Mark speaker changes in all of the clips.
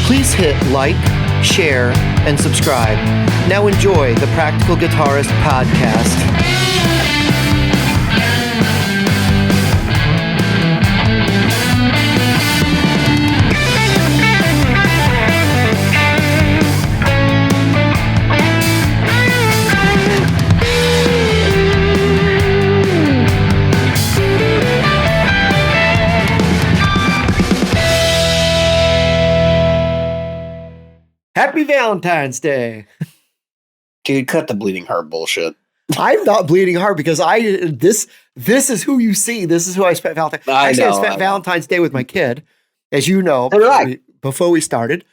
Speaker 1: Please hit like, share, and subscribe. Now enjoy the Practical Guitarist podcast. Happy Valentine's Day.
Speaker 2: Dude, cut the bleeding heart bullshit.
Speaker 1: I'm not bleeding heart because this is who you see. This is who I spent Valentine's. I spent Valentine's Day with my kid, as you know. Before we started,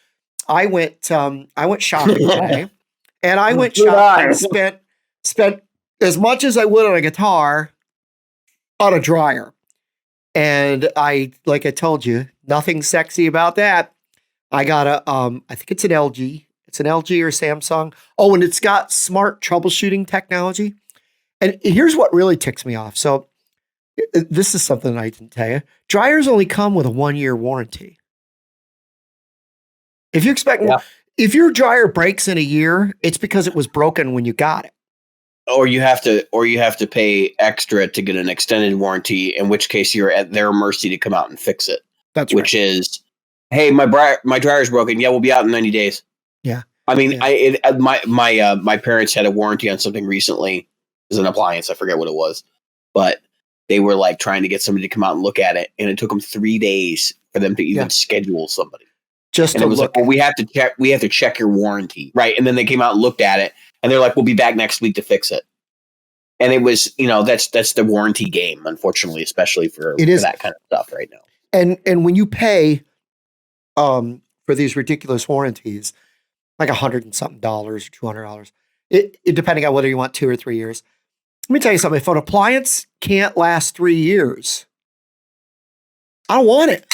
Speaker 1: I went shopping today, and I went shopping and spent as much as I would on a guitar on a dryer. And like I told you, nothing sexy about that. I got I think it's an LG. It's an LG or Samsung. Oh, and it's got smart troubleshooting technology. And here's what really ticks me off. So this is something I didn't tell you. Dryers only come with a 1-year warranty. If you expect, if your dryer breaks in a year, it's because it was broken when you got it.
Speaker 2: Or you have to pay extra to get an extended warranty, in which case you're at their mercy to come out and fix it.
Speaker 1: That's
Speaker 2: which is, hey, my dryer's broken. Yeah, we'll be out in 90 days.
Speaker 1: Yeah.
Speaker 2: I mean, my parents had a warranty on something recently. It was an appliance. I forget what it was, but they were like trying to get somebody to come out and look at it, and it took them 3 days for them to even schedule somebody.
Speaker 1: Just
Speaker 2: and
Speaker 1: to
Speaker 2: it was
Speaker 1: look.
Speaker 2: Like, well, we have to check your warranty, right? And then they came out and looked at it, and they're like, we'll be back next week to fix it. And it was, that's the warranty game, unfortunately, especially for that kind of stuff right now.
Speaker 1: And when you pay for these ridiculous warranties, like $100 and something or $200, it depending on whether you want 2 or 3 years. Let me tell you something. If an appliance can't last 3 years, I don't want it.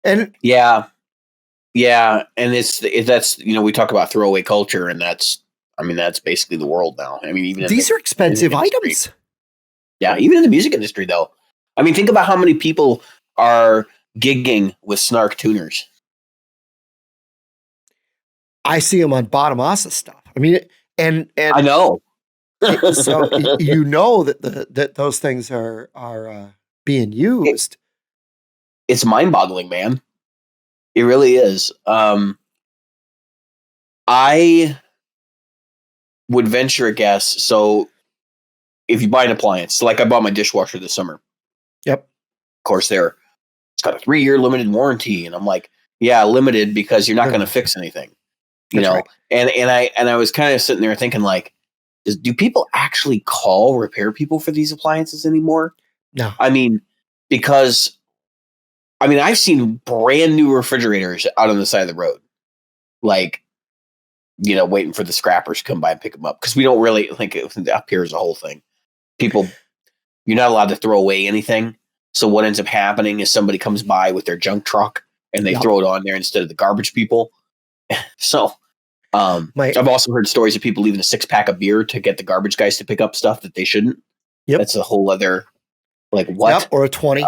Speaker 1: And
Speaker 2: yeah, and that's we talk about throwaway culture, and that's basically the world now. I mean, even
Speaker 1: these are expensive items.
Speaker 2: Yeah, even in the music industry, though. I mean, think about how many people are gigging with snark tuners. I
Speaker 1: see them on Bottom Asa stuff. I mean, and
Speaker 2: I know.
Speaker 1: So that those things are being used.
Speaker 2: It's mind-boggling, man. It really is. I would venture a guess. So, if you buy an appliance, like I bought my dishwasher this summer.
Speaker 1: Yep.
Speaker 2: Of course, it's got a 3-year limited warranty, and I'm like, yeah, limited because you're not going to fix anything. Right. And I was kind of sitting there thinking, like, do people actually call repair people for these appliances anymore?
Speaker 1: No.
Speaker 2: I mean, because I've seen brand new refrigerators out on the side of the road, like, waiting for the scrappers to come by and pick them up, because we don't really think up here is a whole thing. People, you're not allowed to throw away anything. So what ends up happening is somebody comes by with their junk truck and they throw it on there instead of the garbage people. So I've also heard stories of people leaving a 6-pack of beer to get the garbage guys to pick up stuff that they shouldn't.
Speaker 1: Yep.
Speaker 2: That's a whole other, like, what?
Speaker 1: Yep, or a 20.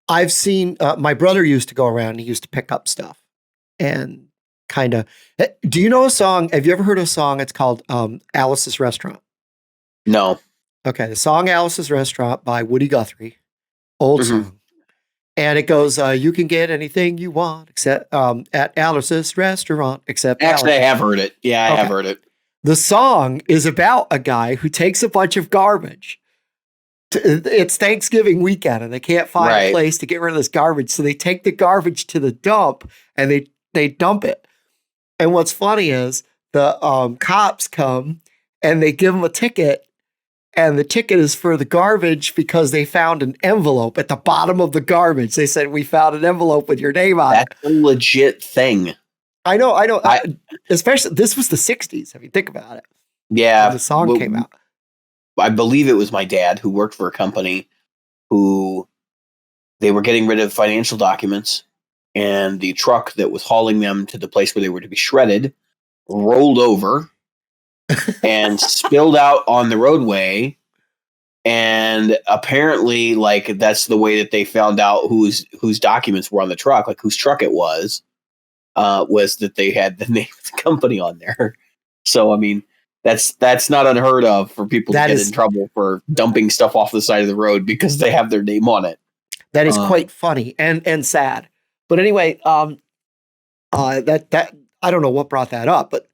Speaker 1: I've seen, my brother used to go around and he used to pick up stuff and kind of, do you know a song? Have you ever heard a song? It's called Alice's Restaurant.
Speaker 2: No.
Speaker 1: Okay. The song Alice's Restaurant by Woody Guthrie, old song. And it goes, you can get anything you want except at Alice's Restaurant, except
Speaker 2: Actually,
Speaker 1: Alice.
Speaker 2: I have heard it. Yeah, I have heard it.
Speaker 1: The song is about a guy who takes a bunch of garbage. It's Thanksgiving weekend, and they can't find a place to get rid of this garbage. So they take the garbage to the dump, and they dump it. And what's funny is the cops come, and they give him a ticket. And the ticket is for the garbage because they found an envelope at the bottom of the garbage. They said, we found an envelope with your name on it.
Speaker 2: That's a legit thing.
Speaker 1: I know. Especially, this was the 60s, if you think about it.
Speaker 2: Yeah.
Speaker 1: When the song came out.
Speaker 2: I believe it was my dad who worked for a company who they were getting rid of financial documents, and the truck that was hauling them to the place where they were to be shredded rolled over and spilled out on the roadway. And apparently, like, that's the way that they found out whose documents were on the truck, like whose truck it was. was that they had the name of the company on there. So I mean, that's not unheard of for people to get in trouble for dumping stuff off the side of the road because they have their name on it.
Speaker 1: That is quite funny and sad. But anyway, that I don't know what brought that up, but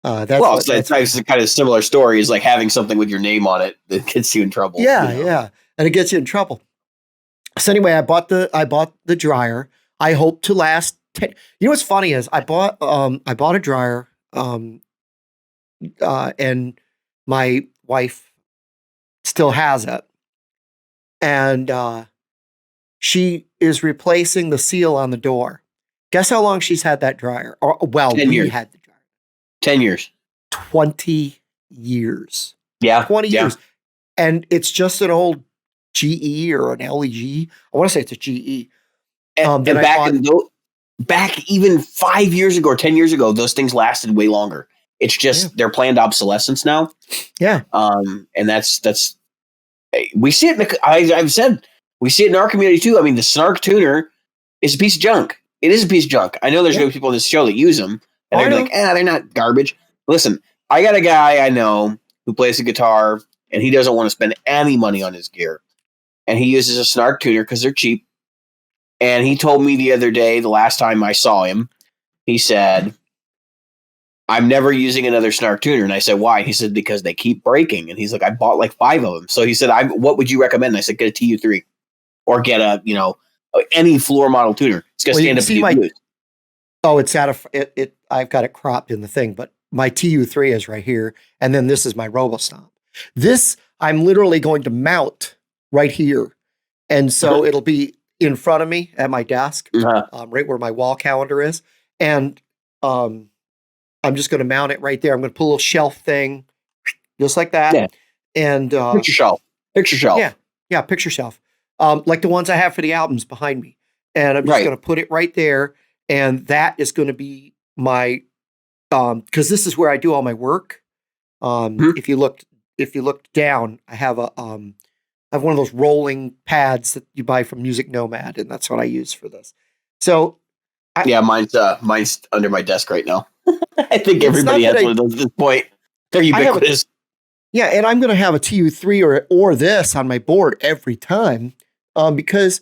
Speaker 2: it's kind of similar story is like having something with your name on it that gets you in trouble.
Speaker 1: Yeah, and it gets you in trouble. So anyway, I bought the dryer. I hope to last 10. You know what's funny is I bought a dryer, and my wife still has it, and she is replacing the seal on the door. Guess how long she's had that dryer? Or, well,
Speaker 2: 10 years.
Speaker 1: Had the dryer.
Speaker 2: 10 years.
Speaker 1: 20 years.
Speaker 2: Yeah.
Speaker 1: 20 years. And it's just an old GE or an LEG. I want to say it's a GE.
Speaker 2: And back even 5 years ago or 10 years ago, those things lasted way longer. It's just they're planned obsolescence now.
Speaker 1: Yeah.
Speaker 2: And that's we see it. I've said we see it in our community too. I mean, the Snark tuner is a piece of junk. It is a piece of junk. I know there's no people on this show that use them, and they're like, they're not garbage. Listen, I got a guy I know who plays a guitar, and he doesn't want to spend any money on his gear, and he uses a Snark tuner because they're cheap. And he told me the other day, the last time I saw him, he said, I'm never using another Snark tuner. And I said, why? He said, because they keep breaking. And he's like, I bought like 5 of them. So he said, what would you recommend? And I said, get a TU3 or get any floor model tuner. It's going to stand up to you.
Speaker 1: Oh, it's out of it. I've got it cropped in the thing, but my TU3 is right here. And then this is my RoboStomp. This I'm literally going to mount right here. And so it'll be in front of me at my desk, right where my wall calendar is. And I'm just going to mount it right there. I'm going to put a little shelf thing just like that. Yeah. And
Speaker 2: picture shelf.
Speaker 1: Yeah, picture shelf. Like the ones I have for the albums behind me. And I'm just going to put it right there. And that is going to be my, because this is where I do all my work. If you looked down, I have one of those rolling pads that you buy from Music Nomad, and that's what I use for this. So,
Speaker 2: mine's under my desk right now. I think everybody has one of those at this point. They're ubiquitous.
Speaker 1: And I'm going to have a TU3 or this on my board every time, because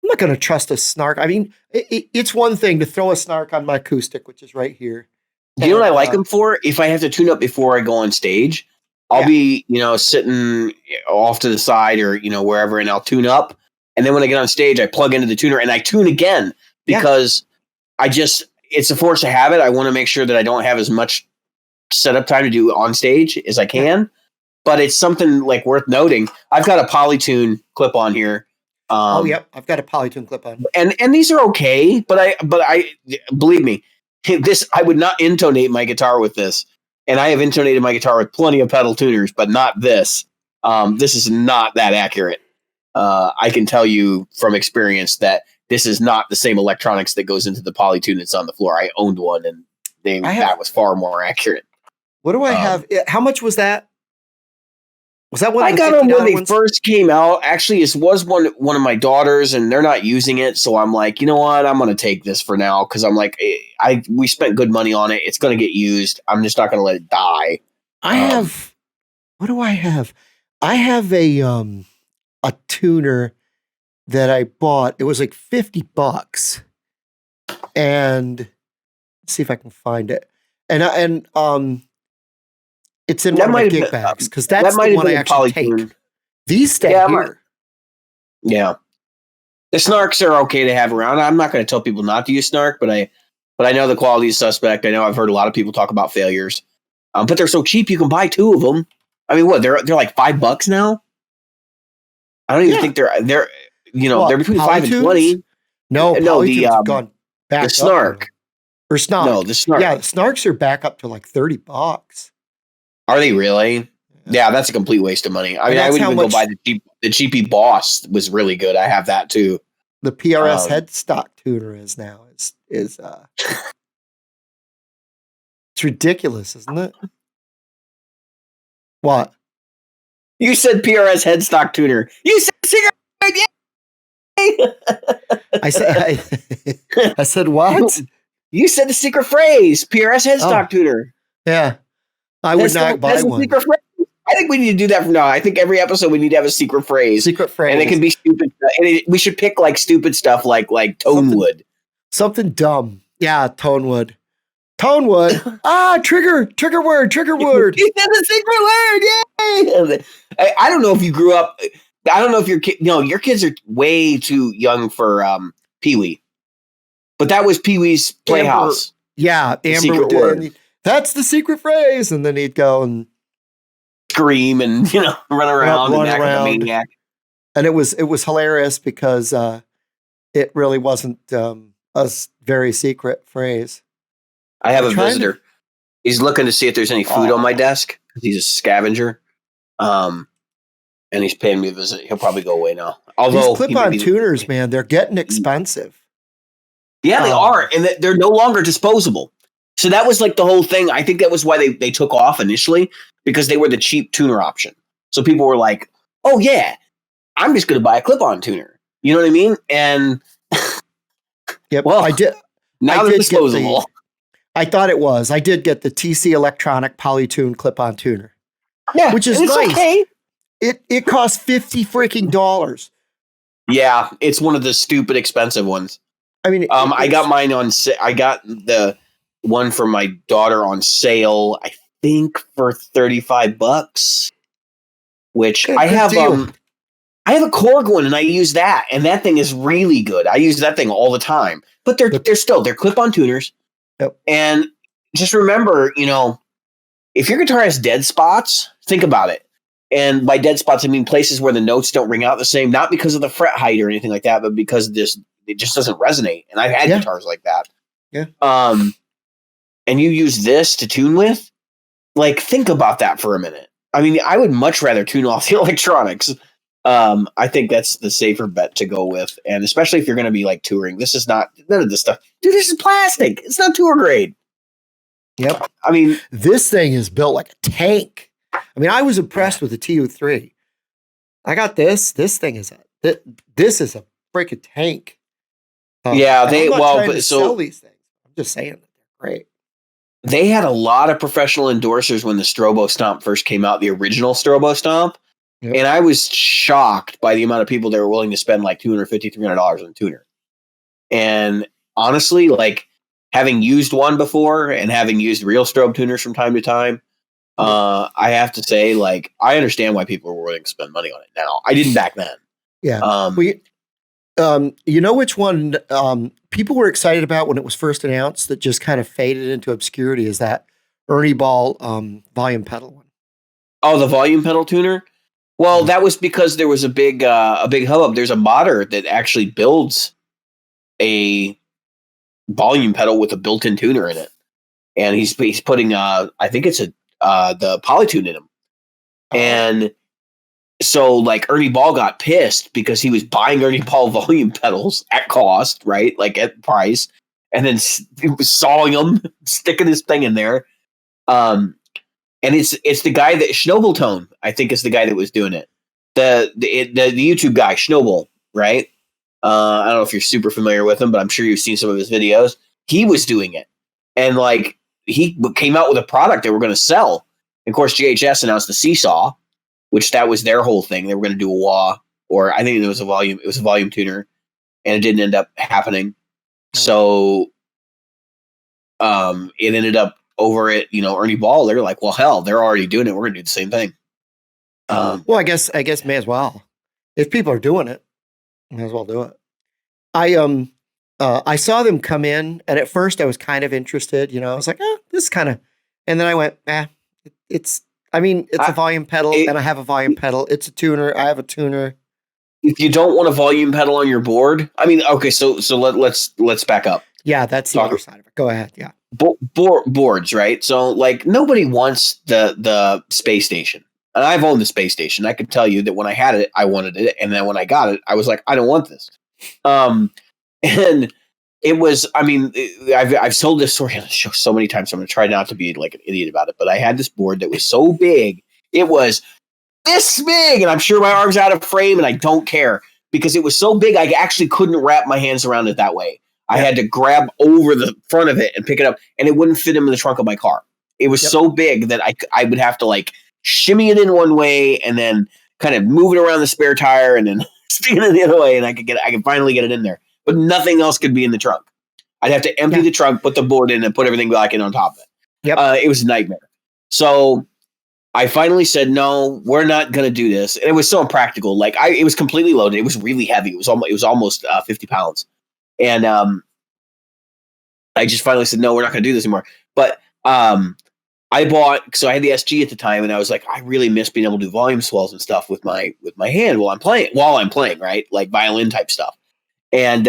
Speaker 1: I'm not going to trust a Snark. I mean, it's one thing to throw a Snark on my acoustic, which is right here.
Speaker 2: Do you know what I like them for? If I have to tune up before I go on stage, I'll be, sitting off to the side or, wherever, and I'll tune up. And then when I get on stage, I plug into the tuner and I tune again because it's a force of habit. I want to make sure that I don't have as much setup time to do on stage as I can. But it's something like worth noting. I've got a Polytune clip on here.
Speaker 1: I've got a Polytune clip on.
Speaker 2: And these are okay, but I believe me, I would not intonate my guitar with this. And I have intonated my guitar with plenty of pedal tuners, but not this. This is not that accurate. I can tell you from experience that this is not the same electronics that goes into the Polytune that's on the floor. I owned one, and that was far more accurate.
Speaker 1: What do I have? How much was that? Was that one?
Speaker 2: I got them when they first came out. Actually, it was one of my daughters, and they're not using it. So I'm like, you know what? I'm going to take this for now because I'm like, we spent good money on it. It's going to get used. I'm just not going to let it die.
Speaker 1: What do I have? I have a tuner that I bought. It was like $50, and let's see if I can find it. And it's in one of my gig bags because that's the one I actually take. These stay here.
Speaker 2: Yeah. The Snarks are okay to have around. I'm not going to tell people not to use Snark, but I know the quality is suspect. I know I've heard a lot of people talk about failures. But they're so cheap you can buy 2 of them. I mean, what, they're like $5 now? I don't even think they're they're between 5 and 20.
Speaker 1: No, have gone back
Speaker 2: the Snark.
Speaker 1: Or Snark.
Speaker 2: No, the Snark.
Speaker 1: Yeah, the Snarks are back up to like $30.
Speaker 2: Are they really? Yeah, that's a complete waste of money. I mean, I would even go buy the cheapy Boss was really good. I have that too.
Speaker 1: The PRS headstock tuner is now is it's ridiculous, isn't it? What?
Speaker 2: You said PRS headstock tuner. You said cigarette. Yeah.
Speaker 1: I said what?
Speaker 2: You said the secret phrase, PRS headstock tuner.
Speaker 1: Yeah. I would not buy one.
Speaker 2: Secret phrase. I think we need to do that from now. I think every episode we need to have a secret phrase.
Speaker 1: Secret phrase.
Speaker 2: And it can be stupid. And we should pick like stupid stuff like Tonewood.
Speaker 1: Something dumb. Yeah, Tonewood. Tonewood. Trigger word.
Speaker 2: You said the secret word. Yay! I don't know if you grew up. I don't know if your kids are way too young for Pee-wee. But that was Pee-wee's Playhouse.
Speaker 1: Yeah, Amber did. That's the secret phrase. And then he'd go and
Speaker 2: scream and run around and act like a maniac.
Speaker 1: And it was hilarious because it really wasn't a very secret phrase.
Speaker 2: I have a visitor. He's looking to see if there's any food on my desk. He's a scavenger. And he's paying me a visit. He'll probably go away now. Although
Speaker 1: these clip-on tuners, man, they're getting expensive.
Speaker 2: Yeah, they are. And they're no longer disposable. So that was like the whole thing. I think that was why they took off initially, because they were the cheap tuner option. So people were like, oh, yeah, I'm just going to buy a clip-on tuner. You know what I mean? And
Speaker 1: yep, well, I did.
Speaker 2: Now they're disposable.
Speaker 1: I thought it was. I did get the TC Electronic Polytune clip-on tuner.
Speaker 2: Yeah,
Speaker 1: which is nice.
Speaker 2: Okay.
Speaker 1: It costs $50 freaking dollars.
Speaker 2: Yeah, it's one of the stupid expensive ones.
Speaker 1: I mean,
Speaker 2: I got mine on. I got the one for my daughter on sale. I think for $35, which I have. I have a Korg one, and I use that, and that thing is really good. I use that thing all the time. But they're clip-on tuners.
Speaker 1: Yep.
Speaker 2: And just remember, if your guitar has dead spots, think about it. And by dead spots, I mean places where the notes don't ring out the same, not because of the fret height or anything like that, but because it just doesn't resonate. And I've had guitars like that.
Speaker 1: Yeah.
Speaker 2: And you use this to tune with, like, think about that for a minute. I mean, I would much rather tune off the electronics. I think that's the safer bet to go with. And especially if you're going to be like touring, this is not none of this stuff. Dude, this is plastic. It's not tour grade.
Speaker 1: Yep.
Speaker 2: I mean,
Speaker 1: this thing is built like a tank. I mean, I was impressed with the TU3. I got this. This thing is this is a freaking tank.
Speaker 2: Yeah,
Speaker 1: sell these things. I'm just saying that they're great.
Speaker 2: They had a lot of professional endorsers when the Strobo Stomp first came out, the original Strobo Stomp. Yep. And I was shocked by the amount of people that were willing to spend like $250, $300 on a tuner. And honestly, like, having used one before and having used real strobe tuners from time to time, I have to say, like, I understand why people were willing to spend money on it now. I didn't back then.
Speaker 1: Yeah. You know which one people were excited about when it was first announced that just kind of faded into obscurity is that Ernie Ball volume pedal one.
Speaker 2: Oh, the volume pedal tuner? Well, that was because there was a big hubbub. There's a modder that actually builds a volume pedal with a built-in tuner in it. And he's putting I think it's the Polytune in him. And so, like, Ernie Ball got pissed because he was buying Ernie Ball volume pedals at cost, right? Like, at price. And then he was sawing them, sticking his thing in there. And it's the guy that Schnobeltone, I think, is the guy that was doing it. The YouTube guy, Schnobel, right? I don't know if you're super familiar with him, but I'm sure you've seen some of his videos. He was doing it. And, like, he came out with a product they were going to sell. And of course, JHS announced the Seesaw, which that was their whole thing. They were going to do a wah, or I think it was a volume tuner, and it didn't end up happening. So it ended up over at, Ernie Ball. They're like, well, hell, they're already doing it. We're going to do the same thing.
Speaker 1: Well, I guess may as well. If people are doing it, may as well do it. I saw them come in, and at first I was kind of interested. I was like, this is kind of, and then I went, it's a volume pedal, and I have a volume pedal. It's a tuner. I have a tuner.
Speaker 2: If you don't want a volume pedal on your board, okay, so let's back up.
Speaker 1: Yeah, that's the other side of it. Go ahead. Yeah.
Speaker 2: Boards, right? So, like, nobody wants the space station. And I've owned the space station. I can tell you that when I had it, I wanted it. And then when I got it, I was like, I don't want this. And it was, I've sold this story on the show so many times. So I'm going to try not to be like an idiot about it. But I had this board that was so big. It was this big. And I'm sure my arm's out of frame and I don't care. because it was so big, I actually couldn't wrap my hands around it that way. I had to grab over the front of it and pick it up, and it wouldn't fit in the trunk of my car. It was so big that I would have to like shimmy it in one way and then kind of move it around the spare tire and then spin it the other way, and I could finally get it in there. But nothing else could be in the trunk. I'd have to empty the trunk, put the board in, and put everything back in on top of it. It was a nightmare. So I finally said, no, we're not going to do this. And it was so impractical. Like it was completely loaded. It was really heavy. It was almost 50 pounds. And I just finally said, no, we're not going to do this anymore. But I had the SG at the time, and I was like, I really miss being able to do volume swells and stuff with my hand while I'm playing, right? Like violin type stuff. And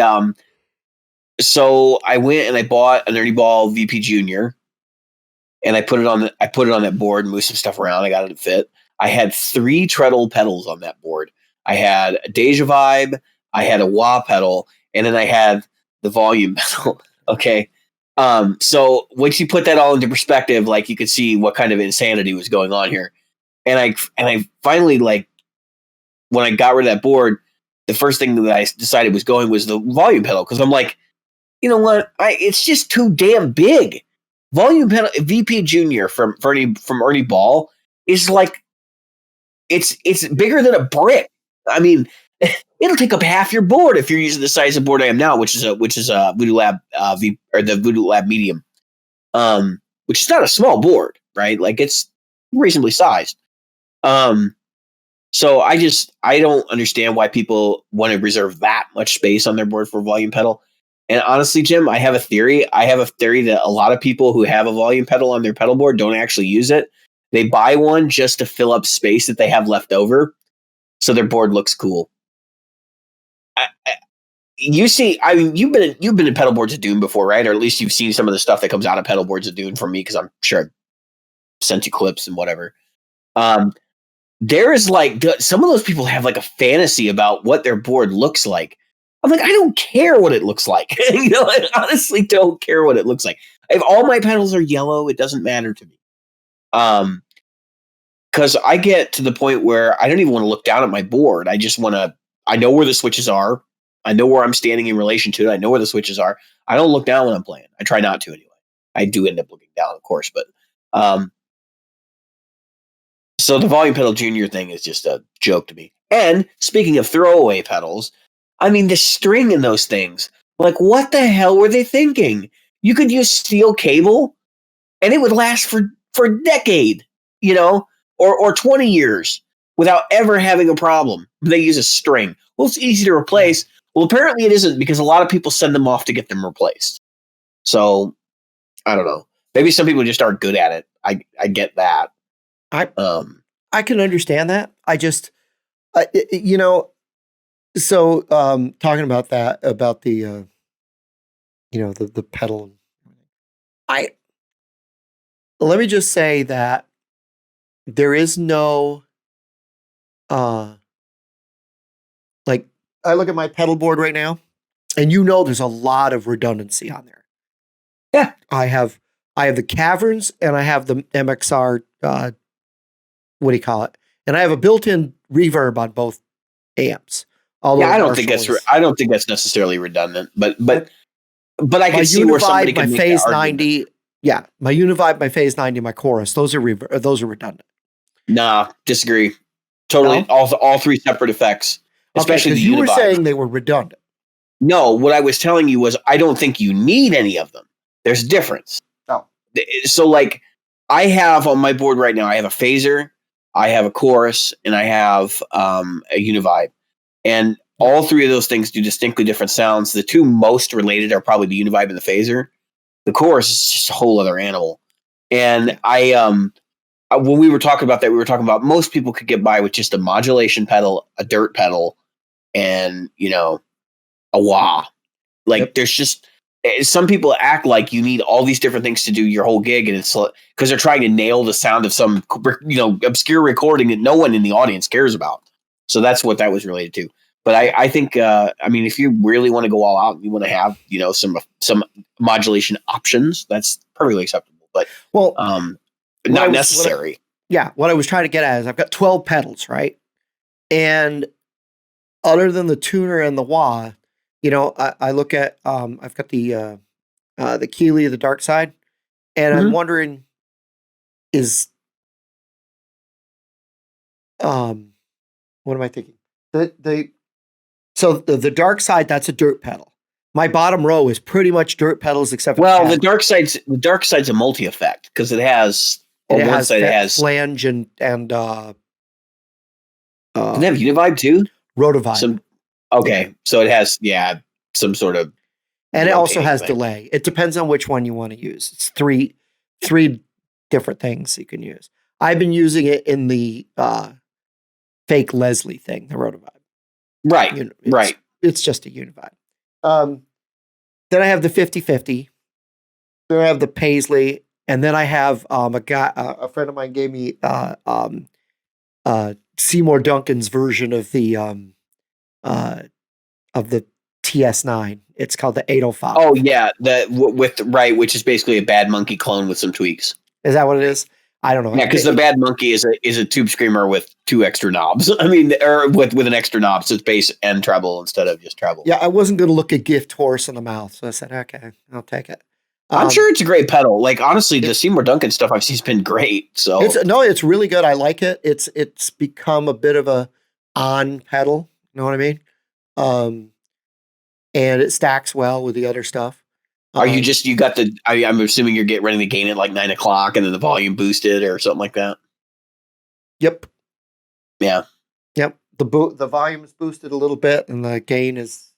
Speaker 2: so I went and I bought an Ernie Ball VP Junior, and I put it on that board, moved some stuff around. I got it to fit. I had 3 treadle pedals on that board. I had a Deja Vibe, I had a wah pedal, and then I had the volume pedal. Okay. So once you put that all into perspective, like you could see what kind of insanity was going on here. And I finally, like, when I got rid of that board, the first thing that I decided was the volume pedal. Cause I'm like, you know what? It's just too damn big. Volume pedal VP Junior from Ernie Ball is like, it's bigger than a brick. I mean, it'll take up half your board if you're using the size of board I am now, which is a Voodoo Lab the Voodoo Lab Medium, which is not a small board, right? Like it's reasonably sized. So I don't understand why people want to reserve that much space on their board for a volume pedal. And honestly, Jim, I have a theory. That a lot of people who have a volume pedal on their pedal board don't actually use it. They buy one just to fill up space that they have left over, so their board looks cool. You've been in pedal boards of Dune before, right? Or at least you've seen some of the stuff that comes out of pedal boards of Dune from me, because I'm sure I've sent you clips and whatever. There is like some of those people have like a fantasy about what their board looks like. I'm like, I don't care what it looks like. I honestly don't care what it looks like. If all my pedals are yellow, it doesn't matter to me. Because I get to the point where I don't even want to look down at my board. I know where the switches are. I know where I'm standing in relation to it. I know where the switches are. I don't look down when I'm playing. I try not to anyway. I do end up looking down, of course, but so the volume pedal junior thing is just a joke to me. And speaking of throwaway pedals, I mean, the string in those things, like what the hell were they thinking? You could use steel cable and it would last for a decade, or 20 years without ever having a problem. They use a string. Well, it's easy to replace. Well, apparently it isn't, because a lot of people send them off to get them replaced. So I don't know. Maybe some people just aren't good at it. I get that.
Speaker 1: I can understand that. I just, so talking about that, about the, the pedal. Let me just say that there is no, like, I look at my pedal board right now, and there's a lot of redundancy on there.
Speaker 2: Yeah.
Speaker 1: I have the caverns, and I have the MXR, what do you call it? And I have a built-in reverb on both amps.
Speaker 2: I don't think that's necessarily redundant, but I can see where somebody can
Speaker 1: make Phase 90. Yeah, my Univibe, my Phase 90, my chorus. Those are redundant.
Speaker 2: Nah, disagree. Totally, no? all 3 separate effects, especially the Univibe. You were
Speaker 1: saying they were redundant.
Speaker 2: No, what I was telling you was I don't think you need any of them. There's a difference.
Speaker 1: Oh.
Speaker 2: So, like, I have on my board right now, I have a phaser, I have a chorus, and I have a Univibe. And all 3 of those things do distinctly different sounds. The 2 most related are probably the Univibe and the phaser. The chorus is just a whole other animal. And when we were talking about that, we were talking about most people could get by with just a modulation pedal, a dirt pedal, and, a wah. Like, there's just, some people act like you need all these different things to do your whole gig, and it's because they're trying to nail the sound of some, obscure recording that no one in the audience cares about. So that's what that was related to. But I think, if you really want to go all out and you want to have, some modulation options, that's perfectly acceptable. But not necessary.
Speaker 1: What I was trying to get at is I've got 12 pedals, right? And other than the tuner and the wah, I look at I've got the Keeley, the dark side, and I'm wondering is what am I thinking? So the dark side, that's a dirt pedal. My bottom row is pretty much dirt pedals except for
Speaker 2: the dark side's a multi effect because it has
Speaker 1: flange and
Speaker 2: does it have Univibe too?
Speaker 1: Rotovibe.
Speaker 2: So it has some sort of,
Speaker 1: and it also has delay. It depends on which one you want to use. It's three different things you can use. I've been using it in the fake Leslie thing, the Rotovibe.
Speaker 2: Right, right.
Speaker 1: It's just a Univibe. Then I have the 50/50. Then I have the Paisley, and then I have a friend of mine gave me Seymour Duncan's version of the TS9. It's called the 805.
Speaker 2: Oh yeah, which is basically a Bad Monkey clone with some tweaks.
Speaker 1: Is that what it is? I don't know.
Speaker 2: Yeah, because the Bad Monkey is a tube screamer with 2 extra knobs. I mean, or with an extra knob, so it's bass and treble instead of just treble.
Speaker 1: Yeah, I wasn't going to look a gift horse in the mouth, so I said, okay, I'll take it.
Speaker 2: I'm sure it's a great pedal. Like honestly, the Seymour Duncan stuff I've seen has been great. So
Speaker 1: it's really good. I like it. It's become a bit of a on pedal. You know what I mean? And it stacks well with the other stuff.
Speaker 2: Are you got the? I'm assuming you're getting ready to gain it like 9 o'clock, and then the volume boosted or something like that.
Speaker 1: Yep.
Speaker 2: Yeah.
Speaker 1: Yep. The volume is boosted a little bit, and the gain is.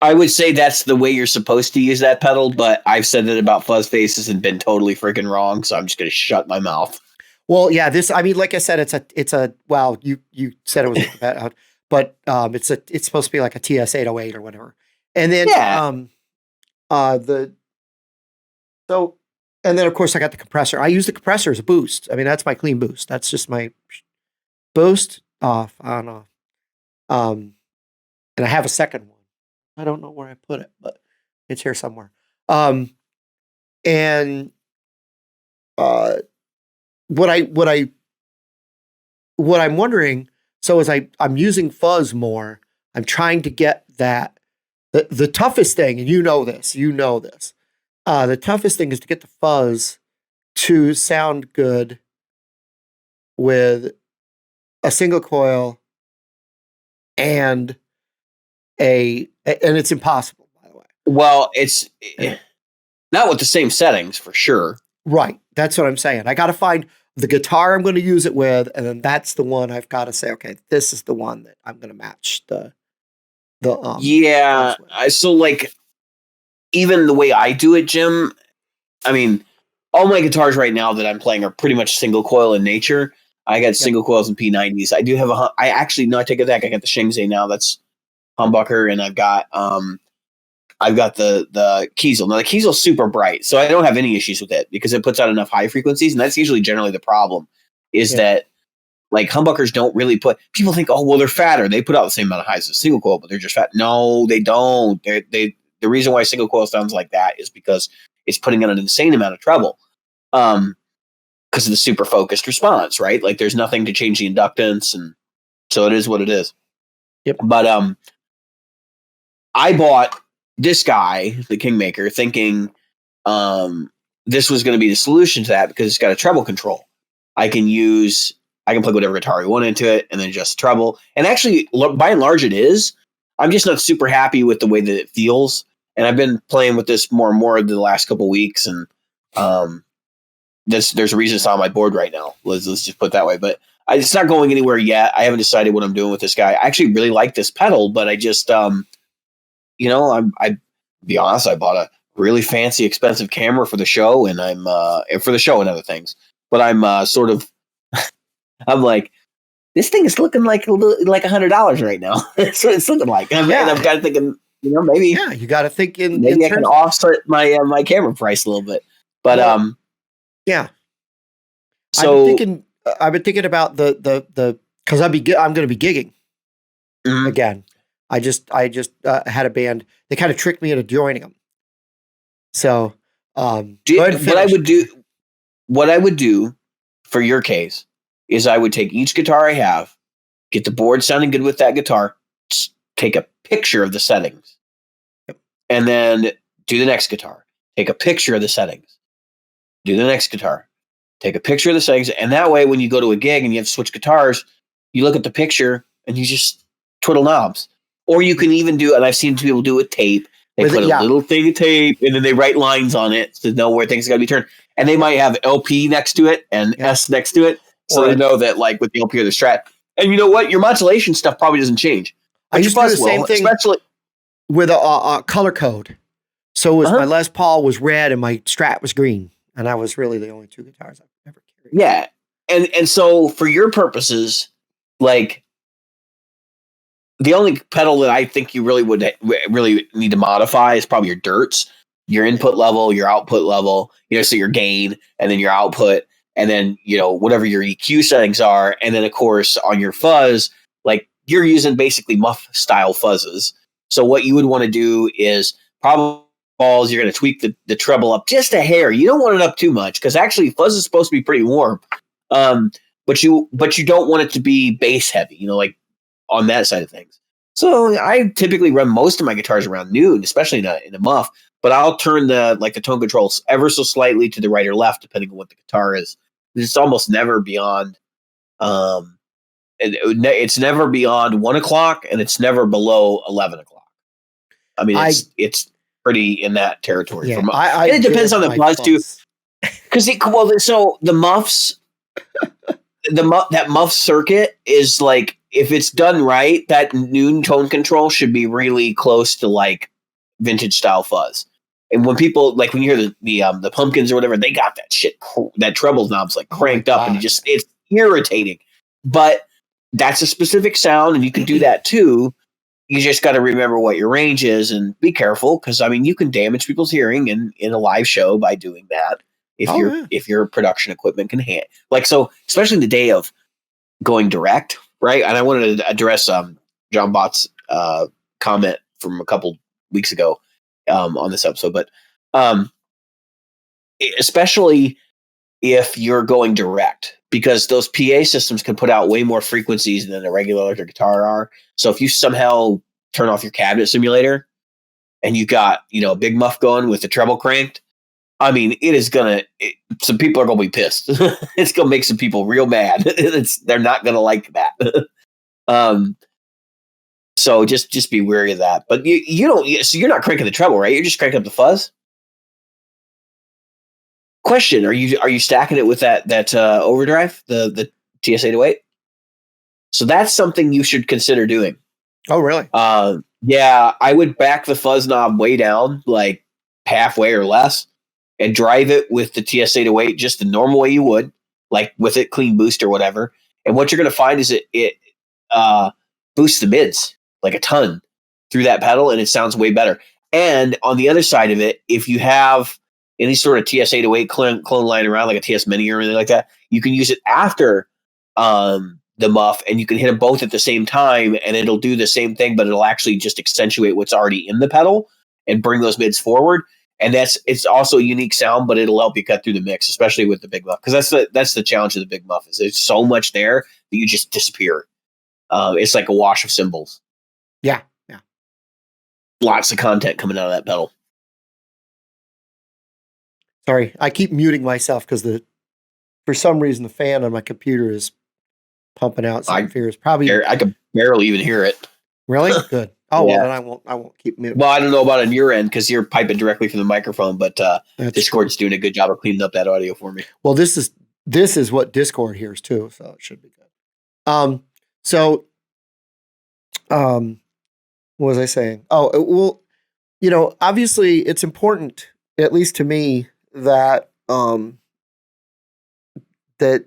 Speaker 2: I would say that's the way you're supposed to use that pedal, but I've said it about fuzz faces and been totally freaking wrong, so I'm just going to shut my mouth.
Speaker 1: Well, yeah. Like I said, it's a. Well, you said it was, but it's supposed to be like a TS 808 or whatever, and then and then of course I got the compressor. I use the compressor as a boost. I mean, that's my clean boost. That's just my boost off on off. And I have a second one. I don't know where I put it, but it's here somewhere. And what I'm wondering, so as I'm using fuzz more, I'm trying to get that. The toughest thing, and you know this, the toughest thing is to get the fuzz to sound good with a single coil and it's impossible, by the way.
Speaker 2: Well, it's not with the same settings for sure.
Speaker 1: Right. That's what I'm saying. I got to find the guitar I'm going to use it with, and then that's the one I've got to say, okay, this is the one that I'm going to match
Speaker 2: so like even the way I do it, Jim, I mean, all my guitars right now that I'm playing are pretty much single coil in nature. I got single coils and P90s. I do have I take it back. I got the Shingze now. That's humbucker, and I've got the Kiesel. Now the Kiesel's super bright, so I don't have any issues with it because it puts out enough high frequencies, and that's usually generally the problem. That like humbuckers don't really people think, oh, well, they're fatter. They put out the same amount of highs as single coil, but they're just fat. No, they don't. The reason why single coil sounds like that is because it's putting out an insane amount of treble. Because of the super focused response, right? Like there's nothing to change the inductance, and so it is what it is.
Speaker 1: Yep.
Speaker 2: But I bought this guy, the Kingmaker, thinking this was going to be the solution to that because it's got a treble control. I can plug whatever guitar I want into it and then just treble. And actually, by and large, it is. I'm just not super happy with the way that it feels. And I've been playing with this more and more the last couple of weeks. And there's a reason it's on my board right now. Let's just put it that way. But it's not going anywhere yet. I haven't decided what I'm doing with this guy. I actually really like this pedal, but I just, I be honest, I bought a really fancy, expensive camera for the show, and I'm for the show and other things. But I'm sort of, I'm like, this thing is looking like $100 right now. That's what it's looking like. And I'm kind of thinking, maybe.
Speaker 1: Yeah, you got to think in.
Speaker 2: Maybe I can offset my camera price a little bit. But
Speaker 1: yeah.
Speaker 2: So
Speaker 1: I've been thinking about the because I'm going to be gigging again. I just had a band. They kind of tricked me into joining them. So what
Speaker 2: I would do for your case is I would take each guitar I have, get the board sounding good with that guitar, take a picture of the settings. Yep. And then do the next guitar. Take a picture of the settings. Do the next guitar. Take a picture of the settings. And that way, when you go to a gig and you have to switch guitars, you look at the picture and you just twiddle knobs. Or you can even do, and I've seen people do with tape. They put a little thing of tape and then they write lines on it to know where things got to be turned. And they might have LP next to it and S next to it. So they know that, like, with the LP or the Strat. And you know what? Your modulation stuff probably doesn't change.
Speaker 1: I used to do the same thing especially with a color code. So it was my Les Paul was red and my Strat was green. And that was really the only two guitars I've ever carried.
Speaker 2: Yeah. And so for your purposes, like, the only pedal that I think you really need to modify is probably your dirts, your input level, your output level, so your gain and then your output and then, whatever your EQ settings are. And then of course on your fuzz, like you're using basically muff style fuzzes. So what you would want to do is probably you're going to tweak the treble up just a hair. You don't want it up too much because actually fuzz is supposed to be pretty warm. But you don't want it to be bass heavy, like on that side of things. So I typically run most of my guitars around noon, especially in a muff, but I'll turn the tone controls ever so slightly to the right or left, depending on what the guitar is. It's almost never beyond, it's never beyond 1 o'clock and it's never below 11 o'clock. I mean, it's pretty in that territory.
Speaker 1: Yeah,
Speaker 2: and it depends on the buzz too. Because so the muffs, that muff circuit is like, if it's done right, that noon tone control should be really close to like vintage style fuzz. And when people when you hear the Pumpkins or whatever, they got that shit, that treble knob's like cranked up, and it's irritating. But that's a specific sound, and you can do that too. You just got to remember what your range is and be careful, because I mean you can damage people's hearing in a live show by doing that. If your production equipment can handle, so especially in the day of going direct, right? And I wanted to address John Bott's comment from a couple weeks ago on this episode, but especially if you're going direct, because those PA systems can put out way more frequencies than a regular electric guitar are. So if you somehow turn off your cabinet simulator and you got a big muff going with the treble cranked, I mean, some people are going to be pissed. It's going to make some people real mad. They're not going to like that. So just be wary of that. But so you're not cranking the treble, right? You're just cranking up the fuzz. Question: Are you stacking it with that overdrive, the TS-808? So that's something you should consider doing.
Speaker 1: Oh, really?
Speaker 2: Yeah, I would back the fuzz knob way down, like halfway or less, and drive it with the TS-808 just the normal way you would, like with it clean boost or whatever. And what you're going to find is it boosts the mids like a ton through that pedal, and it sounds way better. And on the other side of it, if you have any sort of TS-808 clone lying around, like a TS Mini or anything like that, you can use it after the muff, and you can hit them both at the same time, and it'll do the same thing, but it'll actually just accentuate what's already in the pedal and bring those mids forward. And it's also a unique sound, but it'll help you cut through the mix, especially with the big muff, because that's the challenge of the big muff is there's so much there that you just disappear. It's like a wash of cymbals.
Speaker 1: Yeah.
Speaker 2: Lots of content coming out of that pedal.
Speaker 1: Sorry, I keep muting myself because for some reason the fan on my computer is pumping out some fears. Probably
Speaker 2: I can barely even hear it.
Speaker 1: Really? Good. Oh, yeah. Well, then I won't keep muting.
Speaker 2: Well, I don't know about on your end because you're piping directly from the microphone, but Discord's doing a good job of cleaning up that audio for me.
Speaker 1: Well, this is what Discord hears too, so it should be good. What was I saying? Oh, well, obviously it's important, at least to me, that that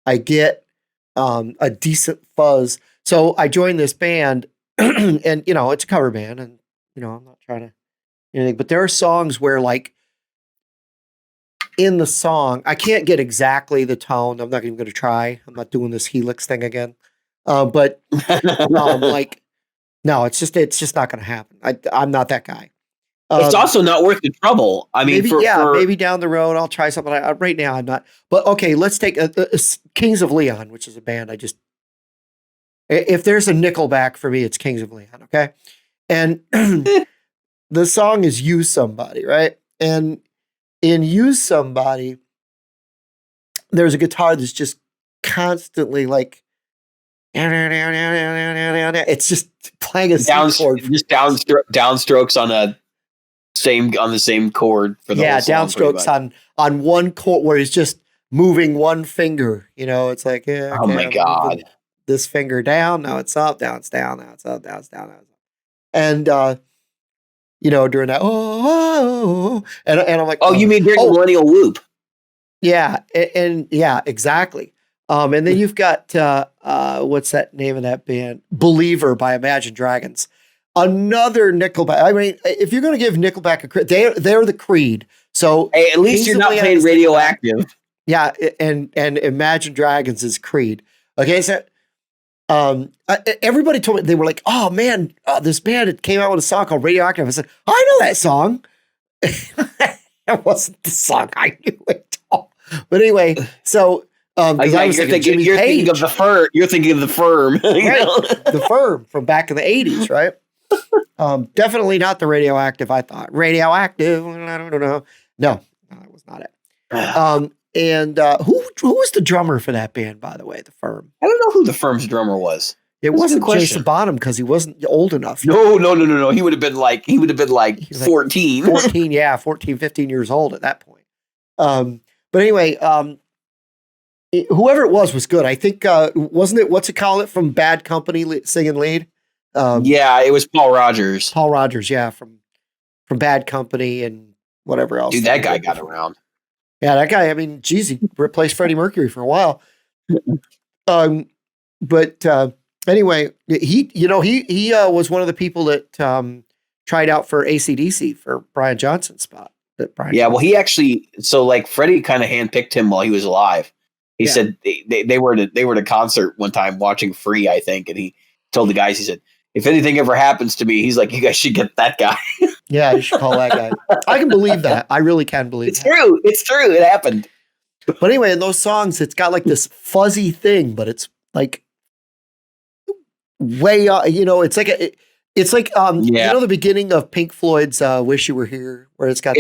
Speaker 1: I get a decent fuzz. So I joined this band, and it's a cover band, and I'm not trying to anything, but there are songs where, like, in the song, I can't get exactly the tone. I'm not even going to try. I'm not doing this Helix thing again. But no, it's just not going to happen. I'm not that guy.
Speaker 2: It's also not worth the trouble. I mean,
Speaker 1: maybe down the road I'll try something. Right now I'm not. But okay, let's take Kings of Leon, which is a band I just If there's a Nickelback for me, it's Kings of Leon. Okay, and the song is "Use Somebody," right? And in "Use Somebody," there's a guitar that's just constantly like. It's just playing a C chord.
Speaker 2: Just downstrokes on the same chord for the whole song.
Speaker 1: Downstrokes on one chord where he's just moving one finger. It's like,
Speaker 2: oh my God,
Speaker 1: this finger down, now it's up, now it's down, now it's up, now it's down, now it's up. And during that, and I'm like,
Speaker 2: you mean during the millennial loop?
Speaker 1: Yeah, and yeah, exactly. And then you've got what's that name of that band? Believer by Imagine Dragons. Another Nickelback. I mean, if you're going to give Nickelback a credit, they're the Creed. So
Speaker 2: hey, at least you're not playing Radioactive.
Speaker 1: Yeah, and Imagine Dragons is Creed. Okay, so everybody told me, they were like, "Oh man, this band, it came out with a song called Radioactive." I said, "I know that song." That wasn't the song I knew at all. But anyway, so.
Speaker 2: You're thinking of the Firm. You're thinking of the Firm,
Speaker 1: right? The Firm from back in the 80s, right? Definitely not the Radioactive. I thought Radioactive. I don't know. No, that was not it. And who was the drummer for that band, by the way? The Firm.
Speaker 2: I don't know who the Firm's drummer was.
Speaker 1: It wasn't Jason Bonham because he wasn't old enough.
Speaker 2: No. He would have been like 14.
Speaker 1: 14, yeah, 14, 15 years old at that point. But anyway, whoever it was good. I think, wasn't it, what's it call it, from Bad Company singing lead?
Speaker 2: Yeah, it was Paul Rogers.
Speaker 1: Paul Rogers, yeah, from Bad Company and whatever else.
Speaker 2: Dude, that guy got around.
Speaker 1: Yeah, that guy, I mean, geez, he replaced Freddie Mercury for a while. But anyway, he was one of the people that tried out for AC/DC for Brian Johnson's spot.
Speaker 2: Well, he actually, so like Freddie kind of handpicked him while he was alive. He said they were at a concert one time watching Free, I think, and he told the guys, he said, if anything ever happens to me, he's like, you guys should get that guy.
Speaker 1: Yeah, you should call that guy. I can believe that. I really can believe
Speaker 2: it's true. It's true. It happened.
Speaker 1: But anyway, in those songs, it's got like this fuzzy thing, but it's like way, it's like the beginning of Pink Floyd's "Wish You Were Here," where it's got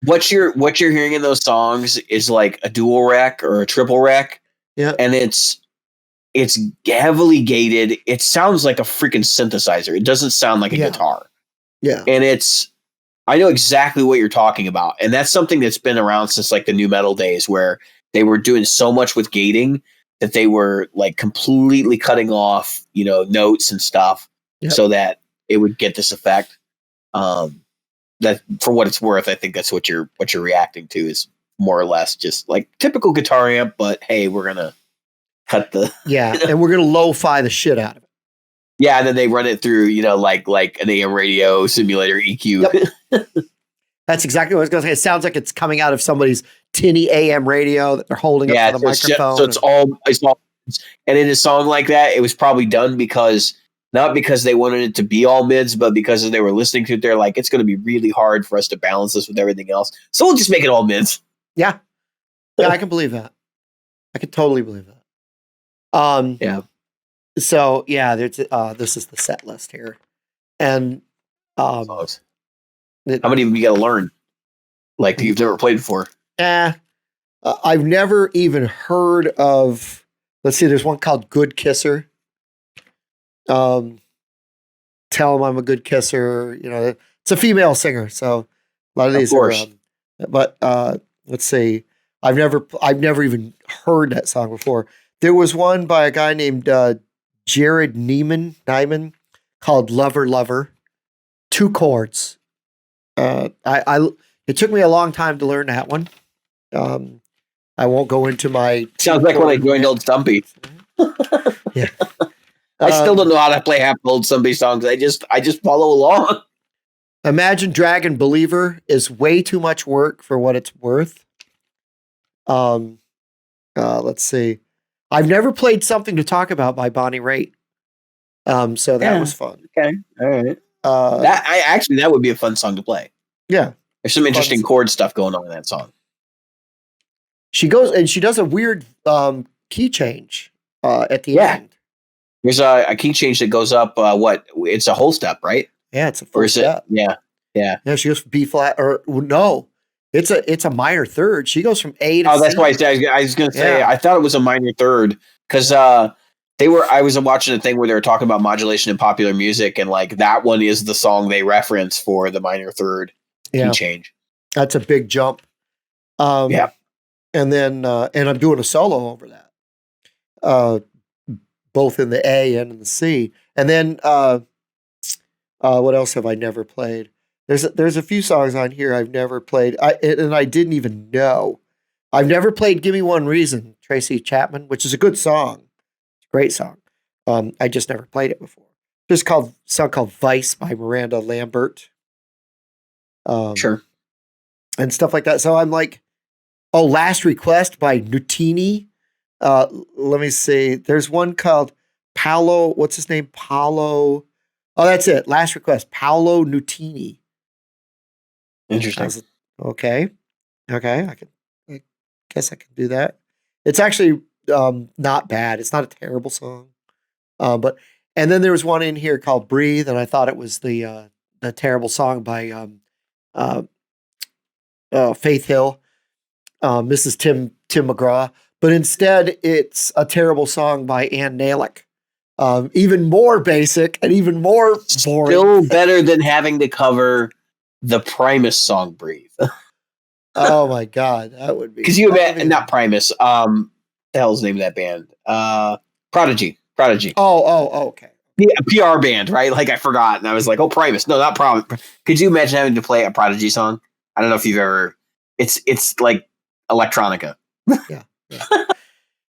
Speaker 2: what you're hearing in those songs is like a dual rec or a triple rec.
Speaker 1: Yeah.
Speaker 2: And it's heavily gated. It sounds like a freaking synthesizer. It doesn't sound like a guitar.
Speaker 1: Yeah.
Speaker 2: And I know exactly what you're talking about. And that's something that's been around since like the new metal days, where they were doing so much with gating that they were like completely cutting off, notes and stuff so that it would get this effect. That, for what it's worth, I think that's what you're reacting to, is more or less just like typical guitar amp, but hey, we're gonna cut the
Speaker 1: and we're gonna lo-fi the shit out of it.
Speaker 2: Yeah, and then they run it through, like an AM radio simulator EQ.
Speaker 1: Yep. That's exactly what I was gonna say. It sounds like it's coming out of somebody's tinny AM radio that they're holding up to the microphone.
Speaker 2: So it's all, and in a song like that, it was probably done not because they wanted it to be all mids, but because they were listening to it, they're like, it's going to be really hard for us to balance this with everything else. So we'll just make it all mids.
Speaker 1: Yeah. Yeah, I can believe that. I can totally believe that.
Speaker 2: Yeah.
Speaker 1: So yeah, this is the set list here. And
Speaker 2: how many of them you got to learn? Like you've never played before?
Speaker 1: I've never even heard of, let's see, there's one called Good Kisser. Tell him I'm a good kisser. It's a female singer, so a lot of these are. But let's see. I've never even heard that song before. There was one by a guy named Jared Nyman called "Lover Lover," 2 chords. It took me a long time to learn that one. I won't go into my.
Speaker 2: Sounds like when I joined Old Stumpy.
Speaker 1: Yeah.
Speaker 2: I still don't know how to play half Old Stumpy songs. I just follow along.
Speaker 1: Imagine Dragon Believer is way too much work for what it's worth. Let's see. I've never played Something to Talk About by Bonnie Raitt. So that was fun.
Speaker 2: Okay. All right. That would be a fun song to play.
Speaker 1: Yeah.
Speaker 2: There's some interesting chord stuff going on in that song.
Speaker 1: She goes and she does a weird key change at the end.
Speaker 2: There's a key change that goes up. It's a whole step, right?
Speaker 1: Yeah, it's a full step.
Speaker 2: Yeah.
Speaker 1: Yeah, she goes from B flat, or no, it's a minor third. She goes from A to C.
Speaker 2: Oh, that's why I was going to say, I thought it was a minor third because I was watching a thing where they were talking about modulation in popular music, and like that one is the song they reference for the minor third key change.
Speaker 1: That's a big jump. And then and I'm doing a solo over that, both in the A and in the C. And then what else have I never played? There's a few songs on here I've never played, and I didn't even know. I've never played "Give Me One Reason," Tracy Chapman, which is a good song, great song. I just never played it before. There's a song called "Vice" by Miranda Lambert.
Speaker 2: Sure.
Speaker 1: And stuff like that. So I'm like, oh, "Last Request" by Nutini. Let me see. There's one called Paolo. What's his name? Paolo. Oh, that's it. "Last Request," Paolo Nutini.
Speaker 2: Interesting.
Speaker 1: Okay. I guess I could do that. It's actually not bad. It's not a terrible song. And then there was one in here called "Breathe," and I thought it was the terrible song by Faith Hill, Mrs. Tim McGraw. But instead, it's a terrible song by Ann Nalick. Even more basic and even more boring.
Speaker 2: Still better than having to cover the Primus song "Breathe."
Speaker 1: Oh my God, that would be.
Speaker 2: Because not Primus. The hell's the name of that band? Prodigy.
Speaker 1: Oh, okay.
Speaker 2: Yeah, a PR band, right? Like I forgot, and I was like, "Oh, Primus." No, not Primus. Could you imagine having to play a Prodigy song? I don't know if you've ever. It's like electronica.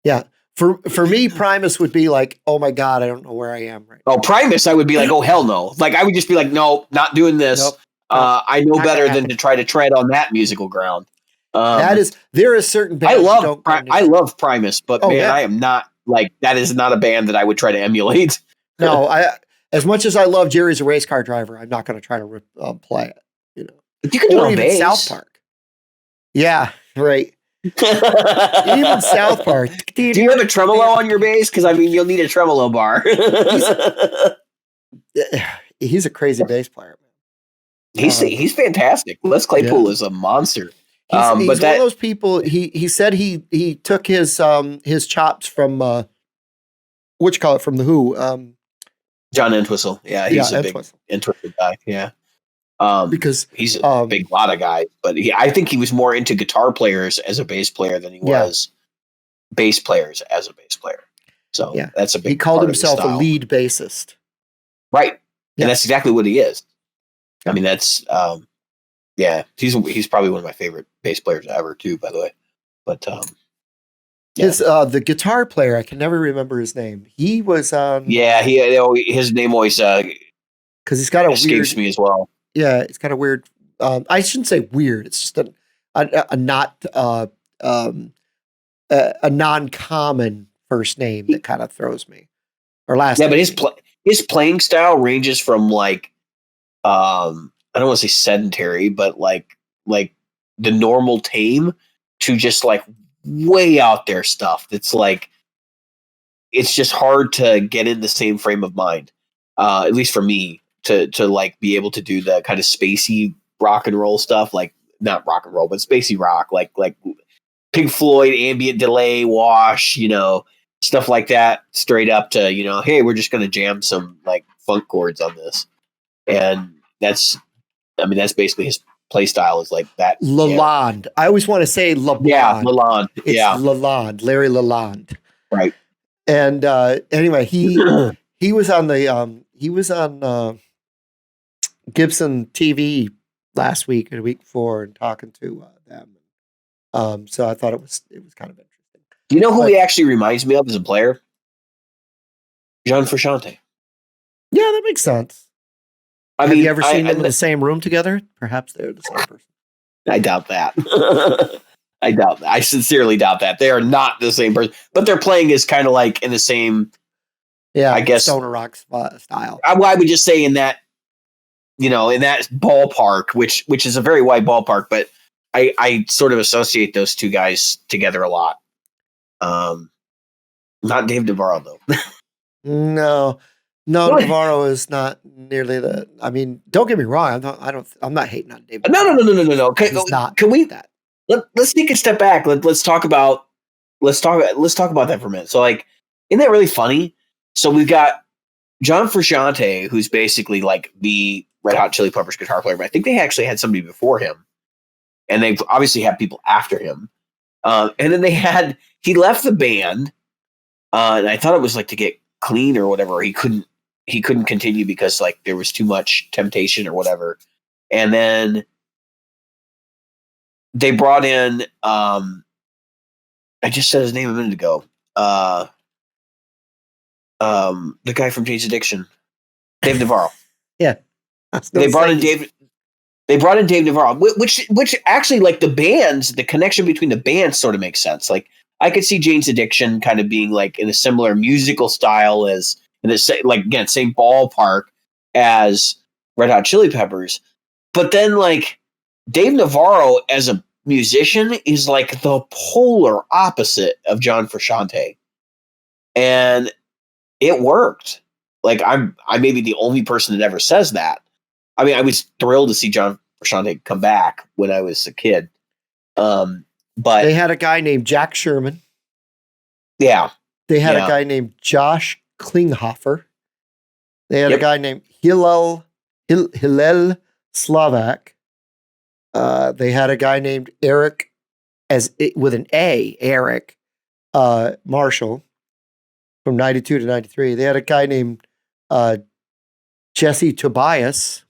Speaker 1: Yeah. For me, Primus would be like, "Oh my God, I don't know where I am right now."
Speaker 2: Oh, Primus, I would be like, "Oh hell no!" Like I would just be like, "No, not doing this."
Speaker 1: Nope.
Speaker 2: I know better than to try to tread on that musical ground.
Speaker 1: There is certain bands.
Speaker 2: I love Primus, but I am not like that. Is not a band that I would try to emulate.
Speaker 1: No, as much as I love Jerry's a Race Car Driver, I'm not going to try to play it. You know,
Speaker 2: if you can do it on
Speaker 1: South Park. Yeah, right. Even South Park.
Speaker 2: Do you have a tremolo on your bass? Because I mean, you'll need a tremolo bar.
Speaker 1: He's a crazy bass player.
Speaker 2: He's fantastic. Les Claypool is a monster.
Speaker 1: He's one of those people. He said he took his chops from from the Who.
Speaker 2: John Entwistle. Yeah, he's a big Entwistle guy. Yeah. Because he's a big lot of guys, but I think he was more into guitar players as a bass player than he was bass players as a bass player. So that's a big.
Speaker 1: He called himself a lead bassist,
Speaker 2: right? And that's exactly what he is. I mean, that's he's probably one of my favorite bass players ever, too. By the way, but
Speaker 1: the guitar player, I can never remember his name. He was
Speaker 2: his name always
Speaker 1: because he's got a
Speaker 2: escapes me as well.
Speaker 1: Yeah, it's kind of weird. I shouldn't say weird. It's just a non-common first name that kind of throws me. Or last name.
Speaker 2: But his playing style ranges from like I don't want to say sedentary, but like the normal tame to just like way out there stuff. That's like it's just hard to get in the same frame of mind. At least for me. To like be able to do the kind of spacey rock and roll stuff, like not rock and roll, but spacey rock, like Pink Floyd, ambient delay, wash, stuff like that, straight up to, hey, we're just going to jam some like funk chords on this. And that's basically his play style is like that.
Speaker 1: Lalonde. I always want to say LeBlanc.
Speaker 2: Yeah, Lalonde.
Speaker 1: It's Lalonde, Larry Lalonde.
Speaker 2: Right.
Speaker 1: And anyway, he was on Gibson TV last week and the week before and talking to them. So I thought it was kind of interesting.
Speaker 2: Do you know who he actually reminds me of as a player? John Frusciante.
Speaker 1: Yeah, that makes sense. Have you ever seen them in the same room together? Perhaps they're the same person.
Speaker 2: I doubt that. I sincerely doubt that. They are not the same person. But their playing is kind of like in the same...
Speaker 1: Yeah,
Speaker 2: I guess
Speaker 1: stoner rock style.
Speaker 2: I would just say in that, in that ballpark, which is a very wide ballpark, but I sort of associate those two guys together a lot. Not Dave Navarro though.
Speaker 1: No, Navarro is not nearly the. I mean, don't get me wrong. I'm not hating on Dave.
Speaker 2: No. Can we?
Speaker 1: That.
Speaker 2: Let's take a step back. Let's talk about that for a minute. So, like, isn't that really funny? So we've got John Frusciante, who's basically like the Red Hot Chili Peppers guitar player, but I think they actually had somebody before him, and they've obviously had people after him. And then he left the band, and I thought it was like to get clean or whatever. He couldn't continue because like there was too much temptation or whatever. And then they brought in I just said his name a minute ago. The guy from Jane's Addiction, Dave Navarro.
Speaker 1: Yeah.
Speaker 2: They brought in Dave Navarro, which actually, like, the connection between the bands sort of makes sense. Like, I could see Jane's Addiction kind of being like in a similar musical style as, like, again, same ballpark as Red Hot Chili Peppers. But then, like, Dave Navarro as a musician is like the polar opposite of John Frusciante. And it worked. Like, I may be the only person that ever says that. I mean, I was thrilled to see John Frusciante come back when I was a kid. But
Speaker 1: they had a guy named Jack Sherman.
Speaker 2: Yeah.
Speaker 1: They had a guy named Josh Klinghoffer. They had a guy named Hillel Slovak. They had a guy named Eric, with an A, Eric Marshall, from 92 to 93. They had a guy named Jesse Tobias.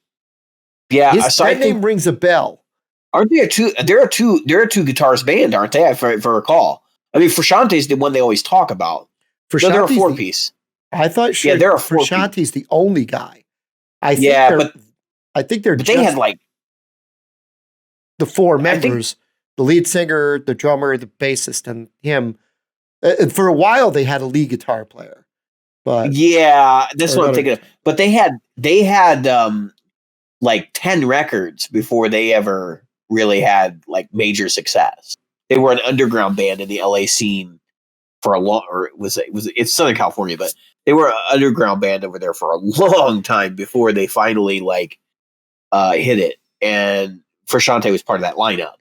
Speaker 2: Yeah,
Speaker 1: that name rings a bell.
Speaker 2: Aren't they they're a two guitarist band, aren't they? If I recall. I mean, Frusciante's the one they always talk about. So they're a four-piece.
Speaker 1: I thought they're a Frusciante's the only guy. I think they're
Speaker 2: they had like
Speaker 1: the four members, the lead singer, the drummer, the bassist, and him. For a while, they had a lead guitar player. But
Speaker 2: yeah, that's what I'm thinking of. But they had like 10 records before they ever really had like major success. They were an underground band in the LA scene for a long, or it's Southern California, but they were an underground band over there for a long time before they finally like hit it. And Frusciante was part of that lineup.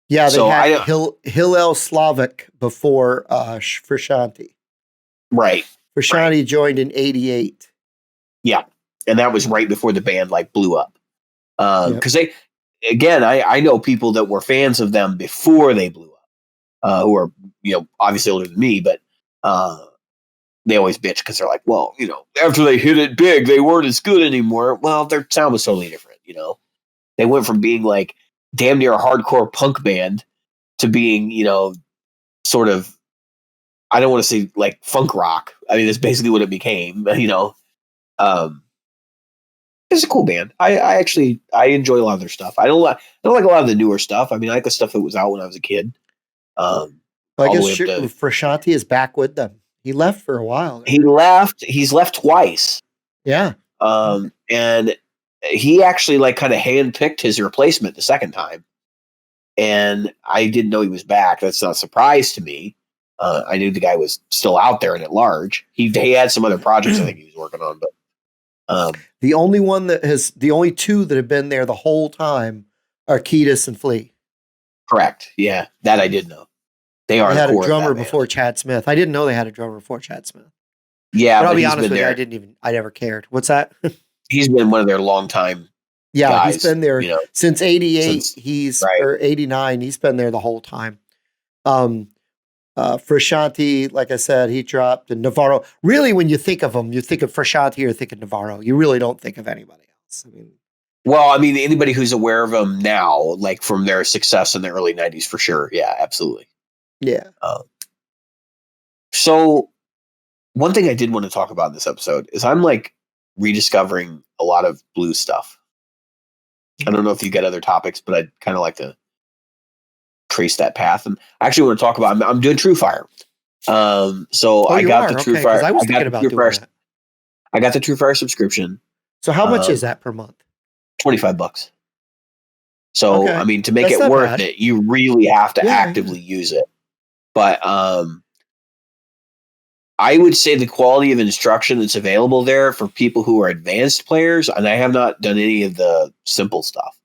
Speaker 1: Yeah, they had Hillel Slovak before Frusciante.
Speaker 2: Right.
Speaker 1: Frusciante joined in 88.
Speaker 2: Yeah. And that was right before the band like blew up. Because I know people that were fans of them before they blew up, who are, obviously older than me, but they always bitch because they're like, well, after they hit it big, they weren't as good anymore. Well, their sound was totally different. They went from being like damn near a hardcore punk band to being, sort of, I don't want to say like funk rock. I mean, that's basically what it became, it's a cool band. I enjoy a lot of their stuff. I don't like a lot of the newer stuff. I mean, I like the stuff that was out when I was a kid.
Speaker 1: I guess Frusciante is back with them. He left for a while.
Speaker 2: He left. He's left twice.
Speaker 1: Yeah.
Speaker 2: And he actually like kind of handpicked his replacement the second time. And I didn't know he was back. That's not a surprise to me. I knew the guy was still out there and at large. He had some other projects I think he was working on, but
Speaker 1: the only two that have been there the whole time are Kiedis and Flea.
Speaker 2: Correct. Yeah, that I did know. They had
Speaker 1: a drummer before Chad Smith. I didn't know they had a drummer before Chad Smith.
Speaker 2: Yeah,
Speaker 1: but I'll be honest with you, I never cared. What's that?
Speaker 2: He's been one of their longtime guys,
Speaker 1: he's been there since 88. Or 89. He's been there the whole time. Frusciante, like I said, he dropped, and Navarro. Really, when you think of him, you think of Frusciante or think of Navarro. You really don't think of anybody else.
Speaker 2: I mean, anybody who's aware of them now, like from their success in the early 90s, for sure. Yeah, absolutely.
Speaker 1: Yeah.
Speaker 2: So one thing I did want to talk about in this episode is I'm like rediscovering a lot of blues stuff. I don't know if you got other topics, but I'd kind of like to trace that path. And I actually want to talk about, I'm doing True Fire. I got the True Fire. I was thinking about doing that. I got the True Fire subscription.
Speaker 1: So how much is that per month?
Speaker 2: $25. So, I mean, to make it worth it, you really have to actively use it. But I would say the quality of instruction that's available there for people who are advanced players, and I have not done any of the simple stuff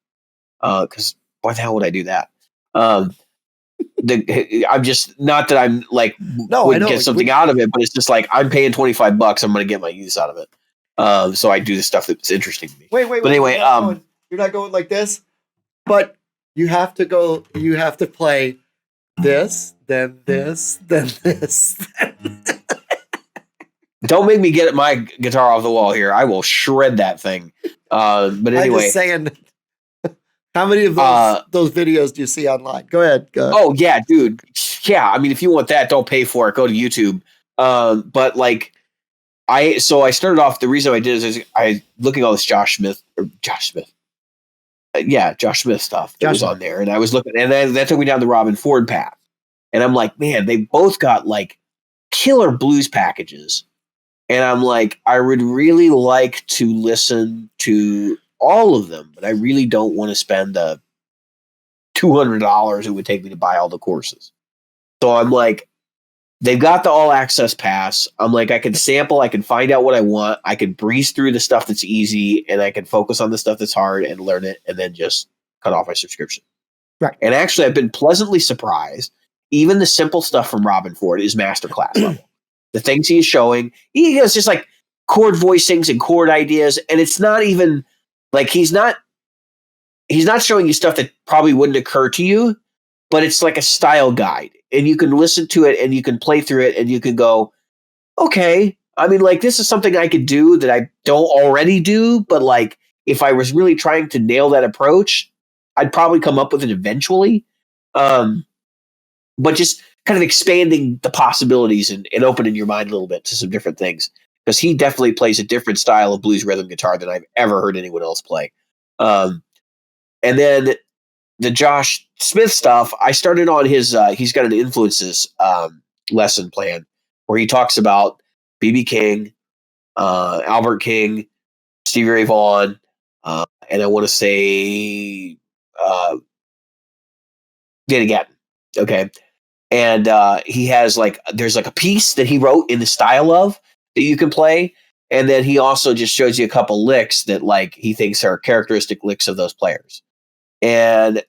Speaker 2: because why the hell would I do that? I'm just not that I'm like wouldn't get something out of it, but it's just like I'm paying $25. I'm going to get my use out of it. So I do the stuff that's interesting to me.
Speaker 1: Wait.
Speaker 2: But anyway,
Speaker 1: you're not going like this, but you have to go. You have to play this, then this, then this.
Speaker 2: Don't make me get my guitar off the wall here. I will shred that thing. But anyway,
Speaker 1: I'm just saying. How many of those videos do you see online? Go ahead.
Speaker 2: Oh yeah, dude. Yeah, I mean, if you want that, don't pay for it. Go to YouTube. But like, I started off. The reason I did is I looking at all this Josh Smith stuff that was on there, and I was looking, and that took me down the Robin Ford path. And I'm like, man, they both got like killer blues packages. And I'm like, I would really like to listen to all of them, but I really don't want to spend the $200 it would take me to buy all the courses. So I'm like, they've got the all access pass. I'm like, I can sample, I can find out what I want. I can breeze through the stuff that's easy, and I can focus on the stuff that's hard and learn it, and then just cut off my subscription.
Speaker 1: Right.
Speaker 2: And actually, I've been pleasantly surprised. Even the simple stuff from Robin Ford is masterclass level. The things he is showing, he has just like chord voicings and chord ideas, and it's not even like he's not showing you stuff that probably wouldn't occur to you, but it's like a style guide, and you can listen to it and you can play through it and you can go, okay, I mean, like this is something I could do that I don't already do, but like if I was really trying to nail that approach, I'd probably come up with it eventually. But just kind of expanding the possibilities and opening your mind a little bit to some different things. Because he definitely plays a different style of blues rhythm guitar than I've ever heard anyone else play. And then the Josh Smith stuff, I started on his, he's got an influences lesson plan where he talks about B.B. King, Albert King, Stevie Ray Vaughan, and I want to say Danny Gatton. Okay. And he has like, there's like a piece that he wrote in the style of that you can play. And then he also just shows you a couple licks that like he thinks are characteristic licks of those players. And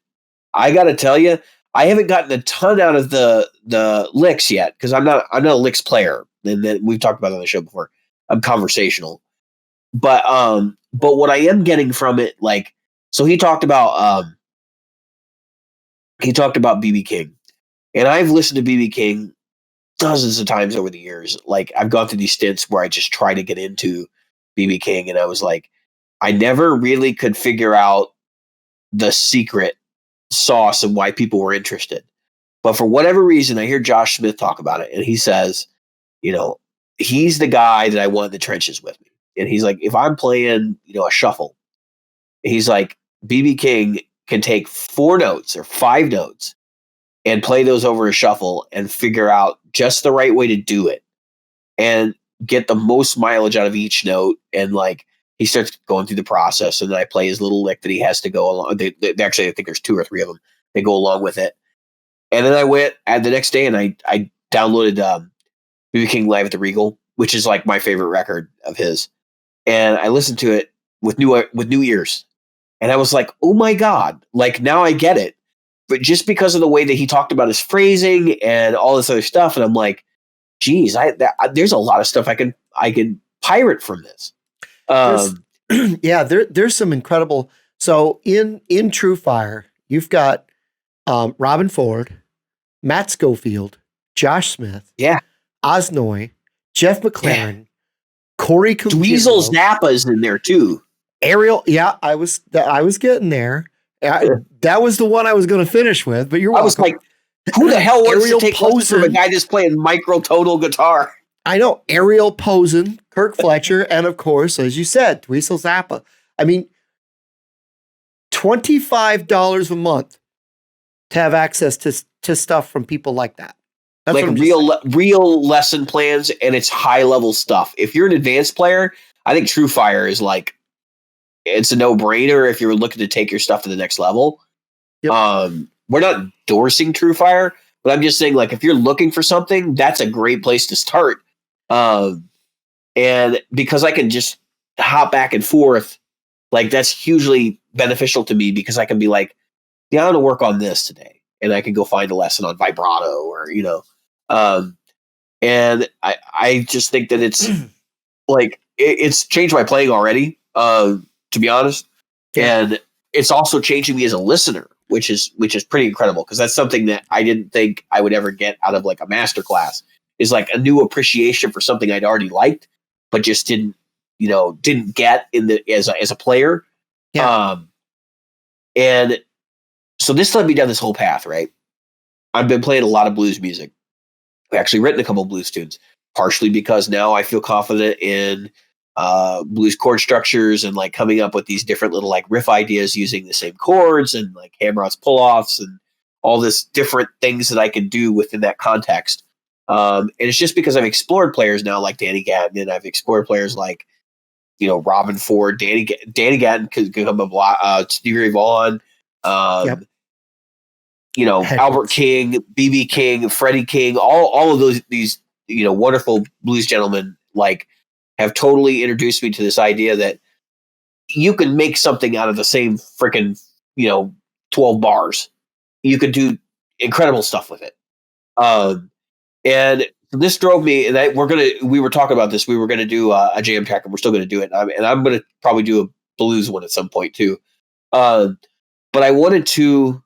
Speaker 2: I got to tell you, I haven't gotten a ton out of the licks yet because I'm not a licks player. And then we've talked about it on the show before. I'm conversational. But what I am getting from it, like, so he talked about B.B. King. And I've listened to B.B. King dozens of times over the years. Like I've gone through these stints where I just try to get into B.B. King, and I was like, I never really could figure out the secret sauce and why people were interested. But for whatever reason, I hear Josh Smith talk about it, and he says, you know, he's the guy that I want in the trenches with me. And he's like, if I'm playing, you know, a shuffle, he's like, B.B. King can take 4 notes or 5 notes and play those over a shuffle and figure out just the right way to do it and get the most mileage out of each note. And like, he starts going through the process, and then I play his little lick that he has to go along. They actually, I think there's 2 or 3 of them. They go along with it. And then I went the next day and I downloaded B.B. King Live at the Regal, which is like my favorite record of his. And I listened to it with new ears. And I was like, oh my God, like now I get it. But just because of the way that he talked about his phrasing and all this other stuff, and I'm like, geez, there's a lot of stuff I can pirate from this.
Speaker 1: Yeah, there's some incredible. So in True Fire, you've got Robin Ford, Matt Schofield, Josh Smith, Osnoy, Jeff McLaren, Corey Cucumbo.
Speaker 2: Dweezil Zappa's in there too.
Speaker 1: Ariel, I was getting there. That was the one I was going to finish with, but you're welcome. I was like,
Speaker 2: who the hell wants to take lessons from a guy that's playing microtonal guitar?
Speaker 1: I know. Ariel Posen, Kirk Fletcher, and of course, as you said, Dweezil Zappa. I mean, $25 a month to have access to stuff from people like that. That's
Speaker 2: like real lesson plans, and it's high level stuff. If you're an advanced player, I think True Fire is like, it's a no-brainer if you're looking to take your stuff to the next level. Yep. We're not endorsing True Fire, but I'm just saying, like, if you're looking for something, that's a great place to start. And because I can just hop back and forth, like that's hugely beneficial to me because I can be like, yeah, I'm going to work on this today. And I can go find a lesson on vibrato or, and I just think that it's like, it's changed my playing already, to be honest. Yeah. And it's also changing me as a listener, which is pretty incredible. Cause that's something that I didn't think I would ever get out of like a master class, is like a new appreciation for something I'd already liked, but just didn't get in the, as a player. Yeah. And so this led me down this whole path, right? I've been playing a lot of blues music. I've actually written a couple of blues tunes, partially because now I feel confident in blues chord structures and like coming up with these different little like riff ideas using the same chords and like hammer-outs, pull-offs, and all this different things that I can do within that context. And it's just because I've explored players now like Danny Gatton, and I've explored players like, Robin Ford, Danny Gatton could come up, Stevie Ray Vaughan, yep. Albert King, B.B. King, Freddie King, all of these wonderful blues gentlemen like have totally introduced me to this idea that you can make something out of the same freaking 12 bars. You could do incredible stuff with it. And this drove me, and we were talking about this. We were gonna do a jam track, and we're still gonna do it. And I'm gonna probably do a blues one at some point too. But I wanted to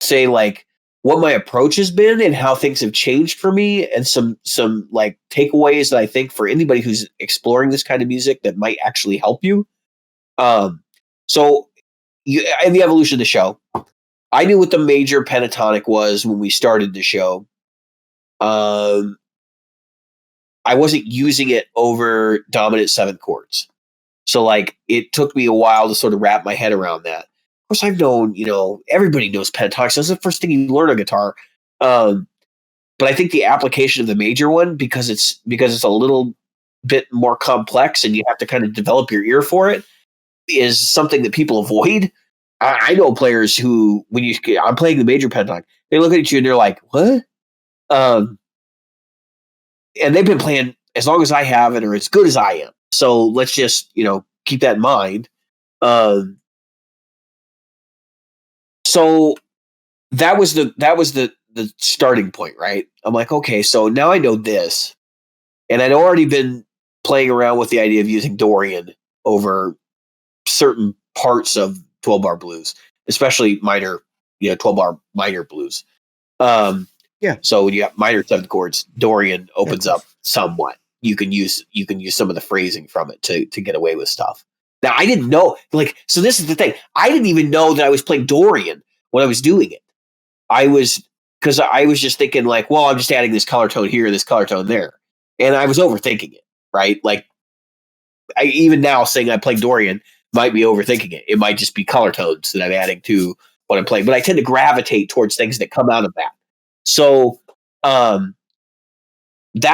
Speaker 2: say like what my approach has been and how things have changed for me, and some like takeaways that I think for anybody who's exploring this kind of music that might actually help you. So in the evolution of the show, I knew what the major pentatonic was when we started the show. I wasn't using it over dominant seventh chords. So like it took me a while to sort of wrap my head around that. Of course, I've known, everybody knows pentatonics. That's the first thing you learn on guitar. But I think the application of the major one, because it's a little bit more complex and you have to kind of develop your ear for it, is something that people avoid. I know players who, when I'm playing the major pentatonic, they look at you and they're like, what? And they've been playing as long as I have it or as good as I am. So let's just, keep that in mind. So that was the starting point, right? I'm like, okay, so now I know this, and I'd already been playing around with the idea of using Dorian over certain parts of 12-bar blues, especially minor, 12-bar minor blues. Yeah. So when you have minor seventh chords, Dorian opens up somewhat. You can use some of the phrasing from it to get away with stuff. Now I didn't know, so this is the thing. I didn't even know that I was playing Dorian when I was doing it. Because I was just thinking like, well, I'm just adding this color tone here, this color tone there. And I was overthinking it, right? Like I even now saying I'm playing Dorian might be overthinking it. It might just be color tones that I'm adding to what I'm playing. But I tend to gravitate towards things that come out of that. So that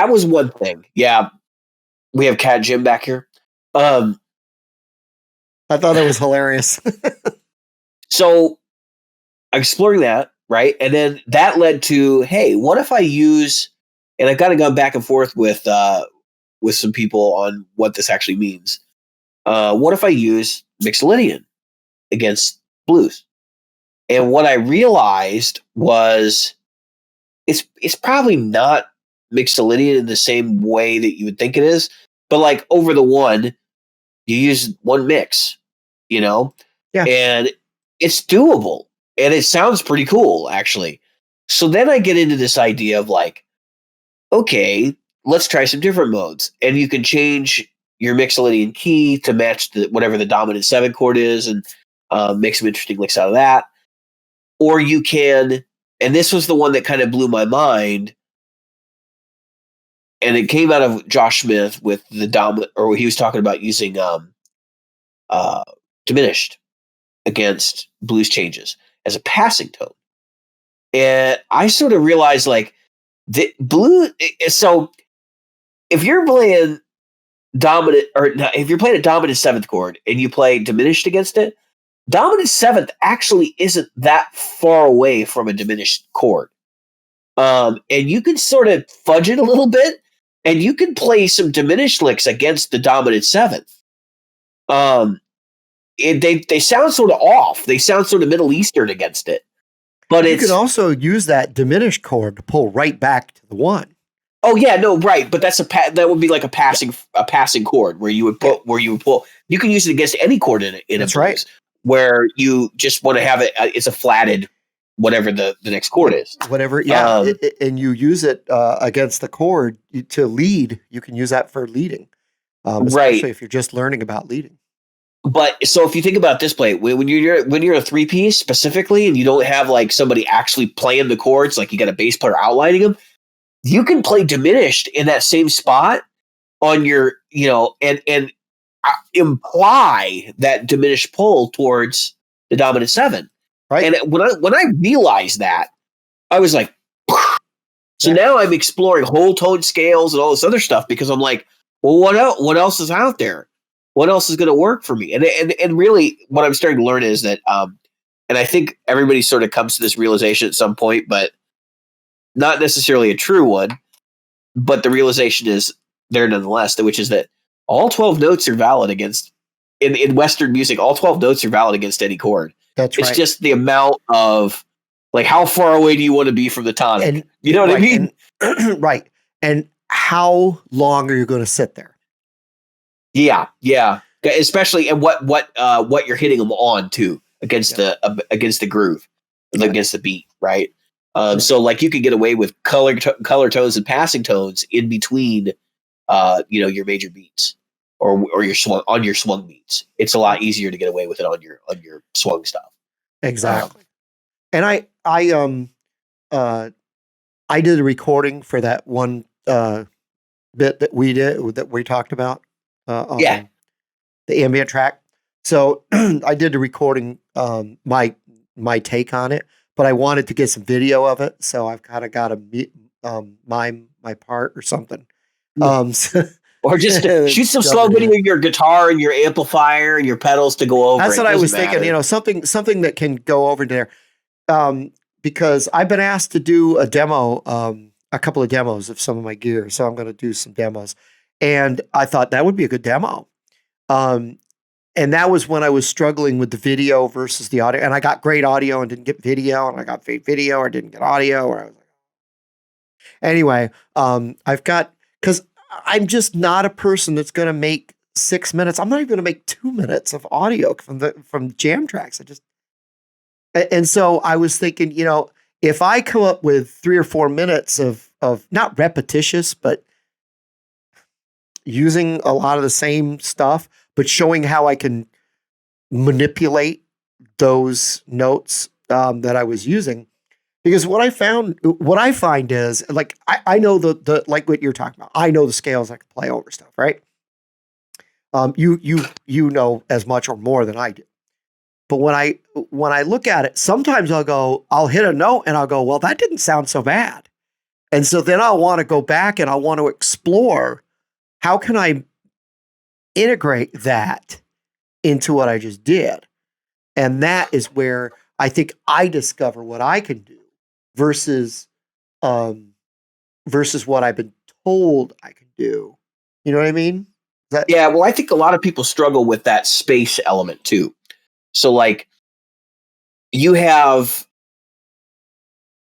Speaker 2: was one thing. Yeah. We have Cat Jim back here. I
Speaker 1: thought that was hilarious.
Speaker 2: So exploring that, right? And then that led to, hey, what if I use, and I've kind of gone back and forth with some people on what this actually means. What if I use Mixolydian against blues? And what I realized was it's probably not Mixolydian in the same way that you would think it is, but like over the one, you use one mix, Yeah. And it's doable. And it sounds pretty cool, actually. So then I get into this idea of like, okay, let's try some different modes. And you can change your Mixolydian key to match whatever the dominant seven chord is and make some interesting licks out of that. Or you can, and this was the one that kind of blew my mind, and it came out of Josh Smith with the dominant, or he was talking about using diminished against blues changes as a passing tone. And I sort of realized like the blues. So if you're playing dominant, or if you're playing a dominant seventh chord and you play diminished against it, dominant seventh actually isn't that far away from a diminished chord. And you can sort of fudge it a little bit, and you can play some diminished licks against the dominant seventh. They sound sort of off. They sound sort of Middle Eastern against it. But
Speaker 1: you can also use that diminished chord to pull right back to the one.
Speaker 2: Oh yeah, no, right. But that's that would be like a passing chord where you would pull. You can use it against any chord in a blues, right? Where you just want to have it. It's a flatted whatever the next chord is.
Speaker 1: Whatever, yeah. And you use it against the chord to lead. You can use that for leading, especially if you're just learning about leading.
Speaker 2: But so if you think about this play, when you're a 3-piece specifically, and you don't have like somebody actually playing the chords, like you got a bass player outlining them, you can play diminished in that same spot on your, and imply that diminished pull towards the dominant 7. Right. And when I realized that, I was like, so now I'm exploring whole tone scales and all this other stuff because I'm like, well, what else is out there? What else is going to work for me? And really what I'm starting to learn is that, and I think everybody sort of comes to this realization at some point, but not necessarily a true one, but the realization is there nonetheless, which is that all 12 notes are valid against, in Western music, all 12 notes are valid against any chord.
Speaker 1: That's right.
Speaker 2: It's just the amount of, like, how far away do you want to be from the tonic? And, you know what I mean?
Speaker 1: Right. And how long are you going to sit there? Yeah.
Speaker 2: Especially, and what you're hitting them on too against the groove, against the beat, right? So like you could get away with color tones and passing tones in between, your major beats or your swung beats. It's a lot easier to get away with it on your swung stuff.
Speaker 1: Exactly. And I did a recording for that one bit that we talked about. The ambient track. So I did the recording, my take on it, but I wanted to get some video of it, so I've kind of got to mime my part or something.
Speaker 2: Or just shoot some slow video of your guitar and your amplifier and your pedals to go over.
Speaker 1: That's what I was thinking. Something that can go over there, because I've been asked to do a demo, a couple of demos of some of my gear, so I'm going to do some demos, and I thought that would be a good demo. And that was when I was struggling with the video versus the audio, and I got great audio and didn't get video, and I got video or didn't get audio, or I was like, anyway, because I'm just not a person that's going to make 6 minutes. I'm not even going to make 2 minutes of audio from jam tracks. And so I was thinking, if I come up with 3 or 4 minutes of not repetitious, but using a lot of the same stuff, but showing how I can manipulate those notes that I was using. Because what I find is, like, I know the like what you're talking about. I know the scales I can play over stuff, right? You know as much or more than I do. But when I look at it, sometimes I'll hit a note and I'll go, well, that didn't sound so bad. And so then I'll want to go back and I'll want to explore, how can I integrate that into what I just did? And that is where I think I discover what I can do versus what I've been told I can do. You know what I mean?
Speaker 2: Yeah, well, I think a lot of people struggle with that space element too. So like you have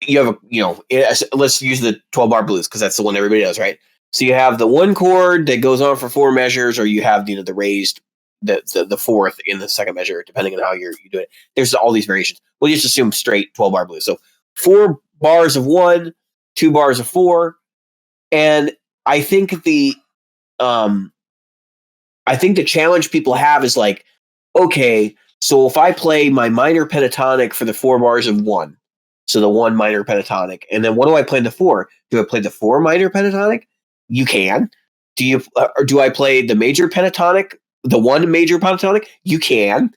Speaker 2: let's use the 12-bar blues because that's the one everybody knows, right? So you have the one chord that goes on for 4 measures, or you have the raised the fourth in the second measure, depending on how you do it. There's all these variations. We'll just assume straight 12-bar blues. So 4 bars of 1, 2 bars of 4, and I think the challenge people have is like, okay, so if I play my minor pentatonic for the 4 bars of 1, so the 1 minor pentatonic, and then what do I play in the 4? Do I play the 4 minor pentatonic? You can. Or do I play the major pentatonic, the 1 major pentatonic? You can.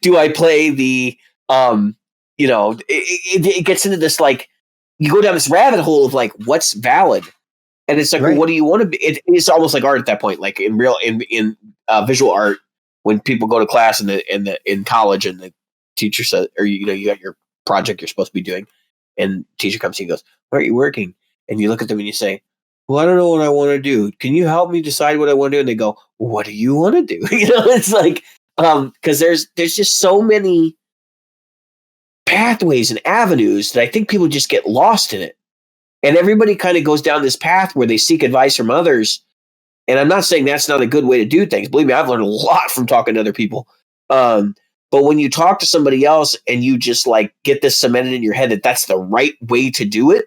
Speaker 2: Do I play the it gets into this, like, you go down this rabbit hole of like what's valid, and it's like, right. Well, what do you want to be? It's almost like art at that point, like in visual art, when people go to class in college and the teacher says, or you got your project you're supposed to be doing, and teacher comes and goes, "Why aren't you working?" And you look at them and you say, well, I don't know what I want to do. Can you help me decide what I want to do? And they go, what do you want to do? It's like, because there's just so many pathways and avenues that I think people just get lost in it. And everybody kind of goes down this path where they seek advice from others. And I'm not saying that's not a good way to do things. Believe me, I've learned a lot from talking to other people. But when you talk to somebody else and you just like get this cemented in your head that that's the right way to do it,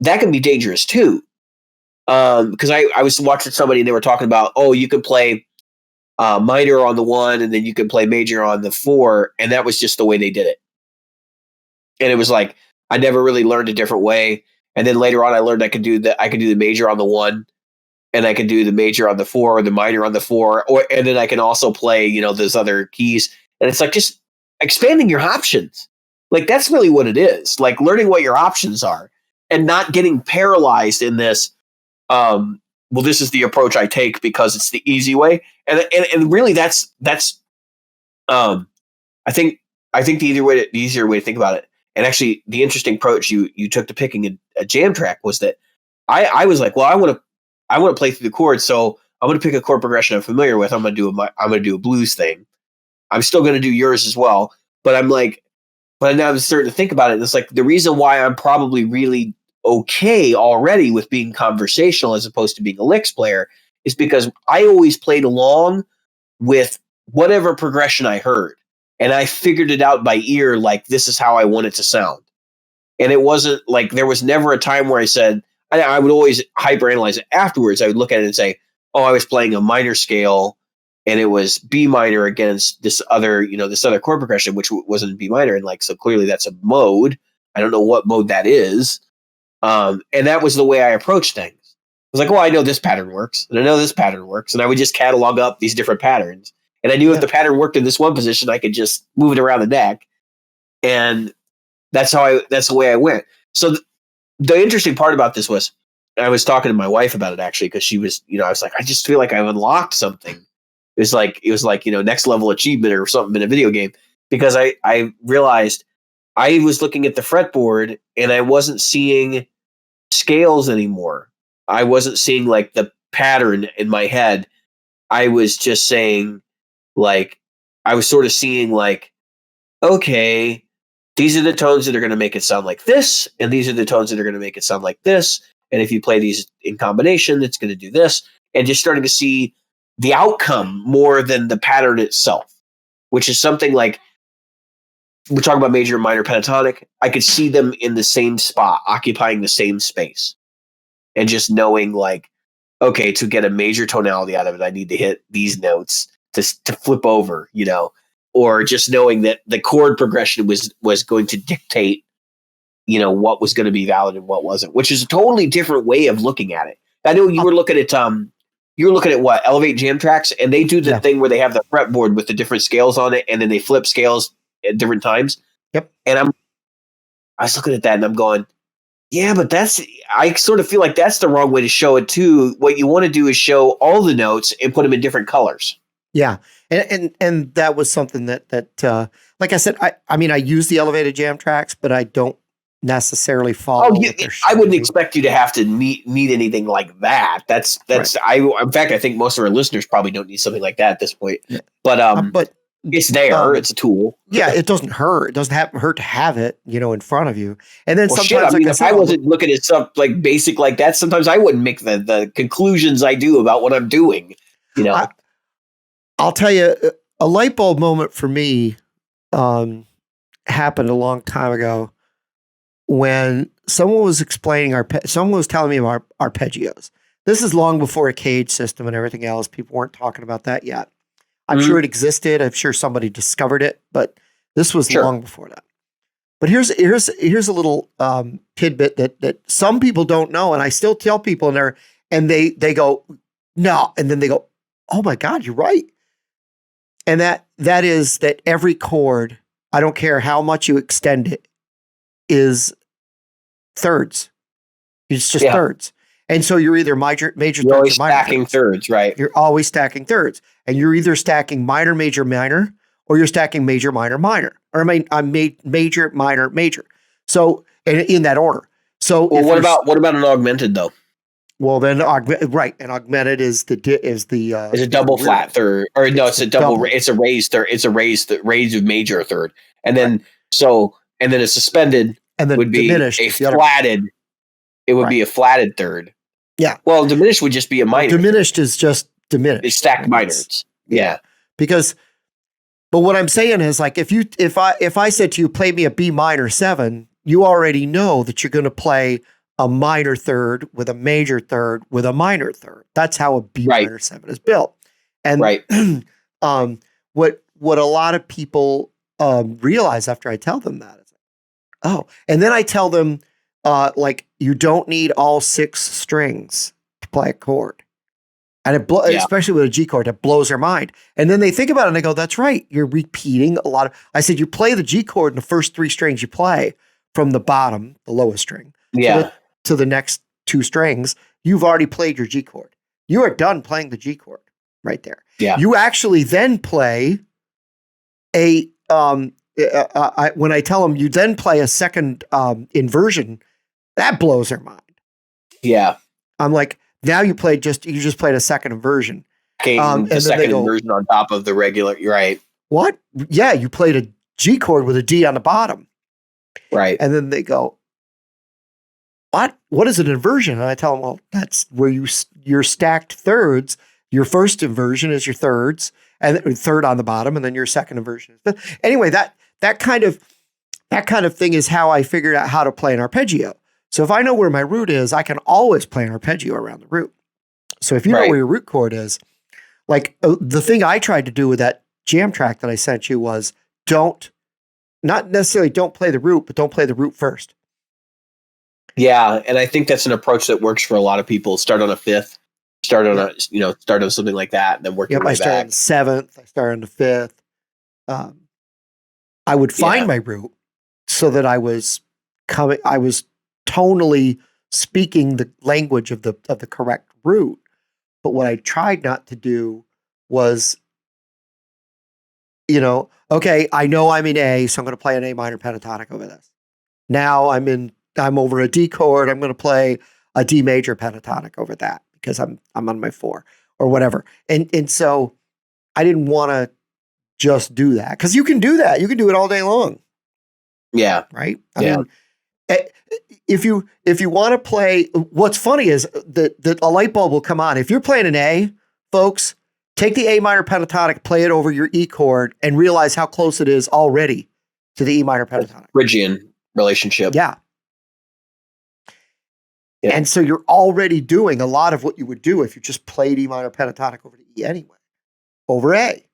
Speaker 2: that can be dangerous too. Because I was watching somebody and they were talking about, oh, you can play minor on the 1 and then you can play major on the 4. And that was just the way they did it. And it was like, I never really learned a different way. And then later on, I learned I could do the major on the 1 and I could do the major on the 4 or the minor on the 4, and then I can also play, those other keys. And it's like just expanding your options. Like that's really what it is. Like learning what your options are and not getting paralyzed in this. Well, this is the approach I take because it's the easy way. And really that's I think the easier way to think about it. And actually the interesting approach you took to picking a jam track was that I was like, well, I want to play through the chords, so I'm going to pick a chord progression I'm familiar with. I'm going to do a blues thing. I'm still going to do yours as well, but I'm like, but now I'm starting to think about it. And it's like the reason why I'm probably really okay already with being conversational as opposed to being a licks player is because I always played along with whatever progression I heard, and I figured it out by ear. Like this is how I want it to sound, and it wasn't like there was never a time where I said. I would always hyperanalyze it afterwards. I would look at it and say, oh, I was playing a minor scale and it was B minor against this other chord progression, which wasn't B minor. And like, so clearly that's a mode. I don't know what mode that is. And that was the way I approached things. I was like, well, I know this pattern works and I know this pattern works. And I would just catalog up these different patterns. And I knew if the pattern worked in this one position, I could just move it around the deck. And that's the way I went. So the interesting part about this was I was talking to my wife about it actually, because she was, I was like, I just feel like I've unlocked something. It was like, next level achievement or something in a video game, because I realized I was looking at the fretboard and I wasn't seeing scales anymore. I wasn't seeing like the pattern in my head. I was just saying like, I was sort of seeing like, okay, these are the tones that are going to make it sound like this, and these are the tones that are going to make it sound like this. And if you play these in combination, it's going to do this. And just starting to see the outcome more than the pattern itself, which is something like we're talking about major and minor pentatonic. I could see them in the same spot, occupying the same space, and just knowing like, okay, to get a major tonality out of it, I need to hit these notes to flip over, or just knowing that the chord progression was going to dictate, what was going to be valid and what wasn't, which is a totally different way of looking at it. I know you were looking at what Elevate Jam Tracks, and they do the thing where they have the fretboard with the different scales on it, and then they flip scales at different times.
Speaker 1: Yep.
Speaker 2: And I was looking at that and I'm going, yeah, but I sort of feel like that's the wrong way to show it too. What you want to do is show all the notes and put them in different colors.
Speaker 1: Yeah. And that was something that like I said, I mean, I use the elevated jam tracks, but I don't necessarily follow.
Speaker 2: I wouldn't expect you to have to need anything like that. That's right. In fact, I think most of our listeners probably don't need something like that at this point, but it's there. It's a tool.
Speaker 1: Yeah. It doesn't hurt. It doesn't hurt to have it, in front of you. And then sometimes
Speaker 2: if I wasn't looking at stuff like basic like that, sometimes I wouldn't make the conclusions I do about what I'm doing,
Speaker 1: I'll tell you, a light bulb moment for me happened a long time ago when someone was explaining someone was telling me about arpeggios. This is long before a cage system and everything else. People weren't talking about that yet. I'm sure it existed. I'm sure somebody discovered it, but this was long before that. But here's a little tidbit that some people don't know, and I still tell people and they go, no, and then they go, oh my God, you're right. And that is that every chord, I don't care how much you extend it, is thirds. It's just thirds. And so you're either major thirds or minor
Speaker 2: stacking thirds, right?
Speaker 1: You're always stacking thirds. And you're either stacking minor, major, minor, or you're stacking major, minor, minor. Or major, minor, major. So in that order. So
Speaker 2: what about an augmented though?
Speaker 1: Well, then right, and augmented is
Speaker 2: a double flat third, or no, it's a double. It's a raised third. It's a raised major third, and then and then a suspended,
Speaker 1: and then
Speaker 2: would be
Speaker 1: diminished
Speaker 2: a flatted. It would be a flatted third.
Speaker 1: Yeah.
Speaker 2: Well, diminished would just be a minor.
Speaker 1: Diminished is just diminished.
Speaker 2: It's stacked minors. Yeah.
Speaker 1: Because, but what I'm saying is, like, if I said to you, play me a B minor 7, you already know that you're going to play a minor third with a major third with a minor third. That's how a B minor 7 is built. And what a lot of people realize after I tell them that is, oh, and then I tell them, like, you don't need all 6 strings to play a chord. And especially with a G chord, it blows their mind. And then they think about it and they go, that's right. You're repeating a lot of, I said, you play the G chord in the first 3 strings you play from the bottom, the lowest string, to the next 2 strings. You've already played your G chord. You are done playing the G chord right there.
Speaker 2: Yeah.
Speaker 1: You actually then play when I tell them you then play a second inversion, that blows their mind.
Speaker 2: Yeah.
Speaker 1: I'm like, now you just played a second inversion.
Speaker 2: And the second inversion on top of the regular. You're right.
Speaker 1: What? Yeah, you played a G chord with a D on the bottom.
Speaker 2: Right.
Speaker 1: And then they go, what? What is an inversion? And I tell them, well, that's where your stacked thirds. Your first inversion is your thirds, and third on the bottom, and then your second inversion is fifth. Anyway, that kind of thing is how I figured out how to play an arpeggio. So if I know where my root is, I can always play an arpeggio around the root. So if you know where your root chord is, like the thing I tried to do with that jam track that I sent you was not necessarily don't play the root, but don't play the root first.
Speaker 2: Yeah, and I think that's an approach that works for a lot of people. Start on a 5th, start on something like that, and then work your way back.
Speaker 1: I started on the 7th, I started on the 5th. I would find my root so that I was tonally speaking the language of the correct root. But what I tried not to do was, okay, I know I'm in A, so I'm going to play an A minor pentatonic over this. Now I'm over a D chord, I'm going to play a D major pentatonic over that because I'm on my 4 or whatever. And so I didn't want to just do that, because you can do that. You can do it all day long.
Speaker 2: Yeah.
Speaker 1: Right? I mean, if you want to play, what's funny is that a light bulb will come on. If you're playing an A, folks, take the A minor pentatonic, play it over your E chord, and realize how close it is already to the E minor pentatonic.
Speaker 2: Phrygian relationship.
Speaker 1: Yeah. And so you're already doing a lot of what you would do if you just played E minor pentatonic over to E anyway, over A,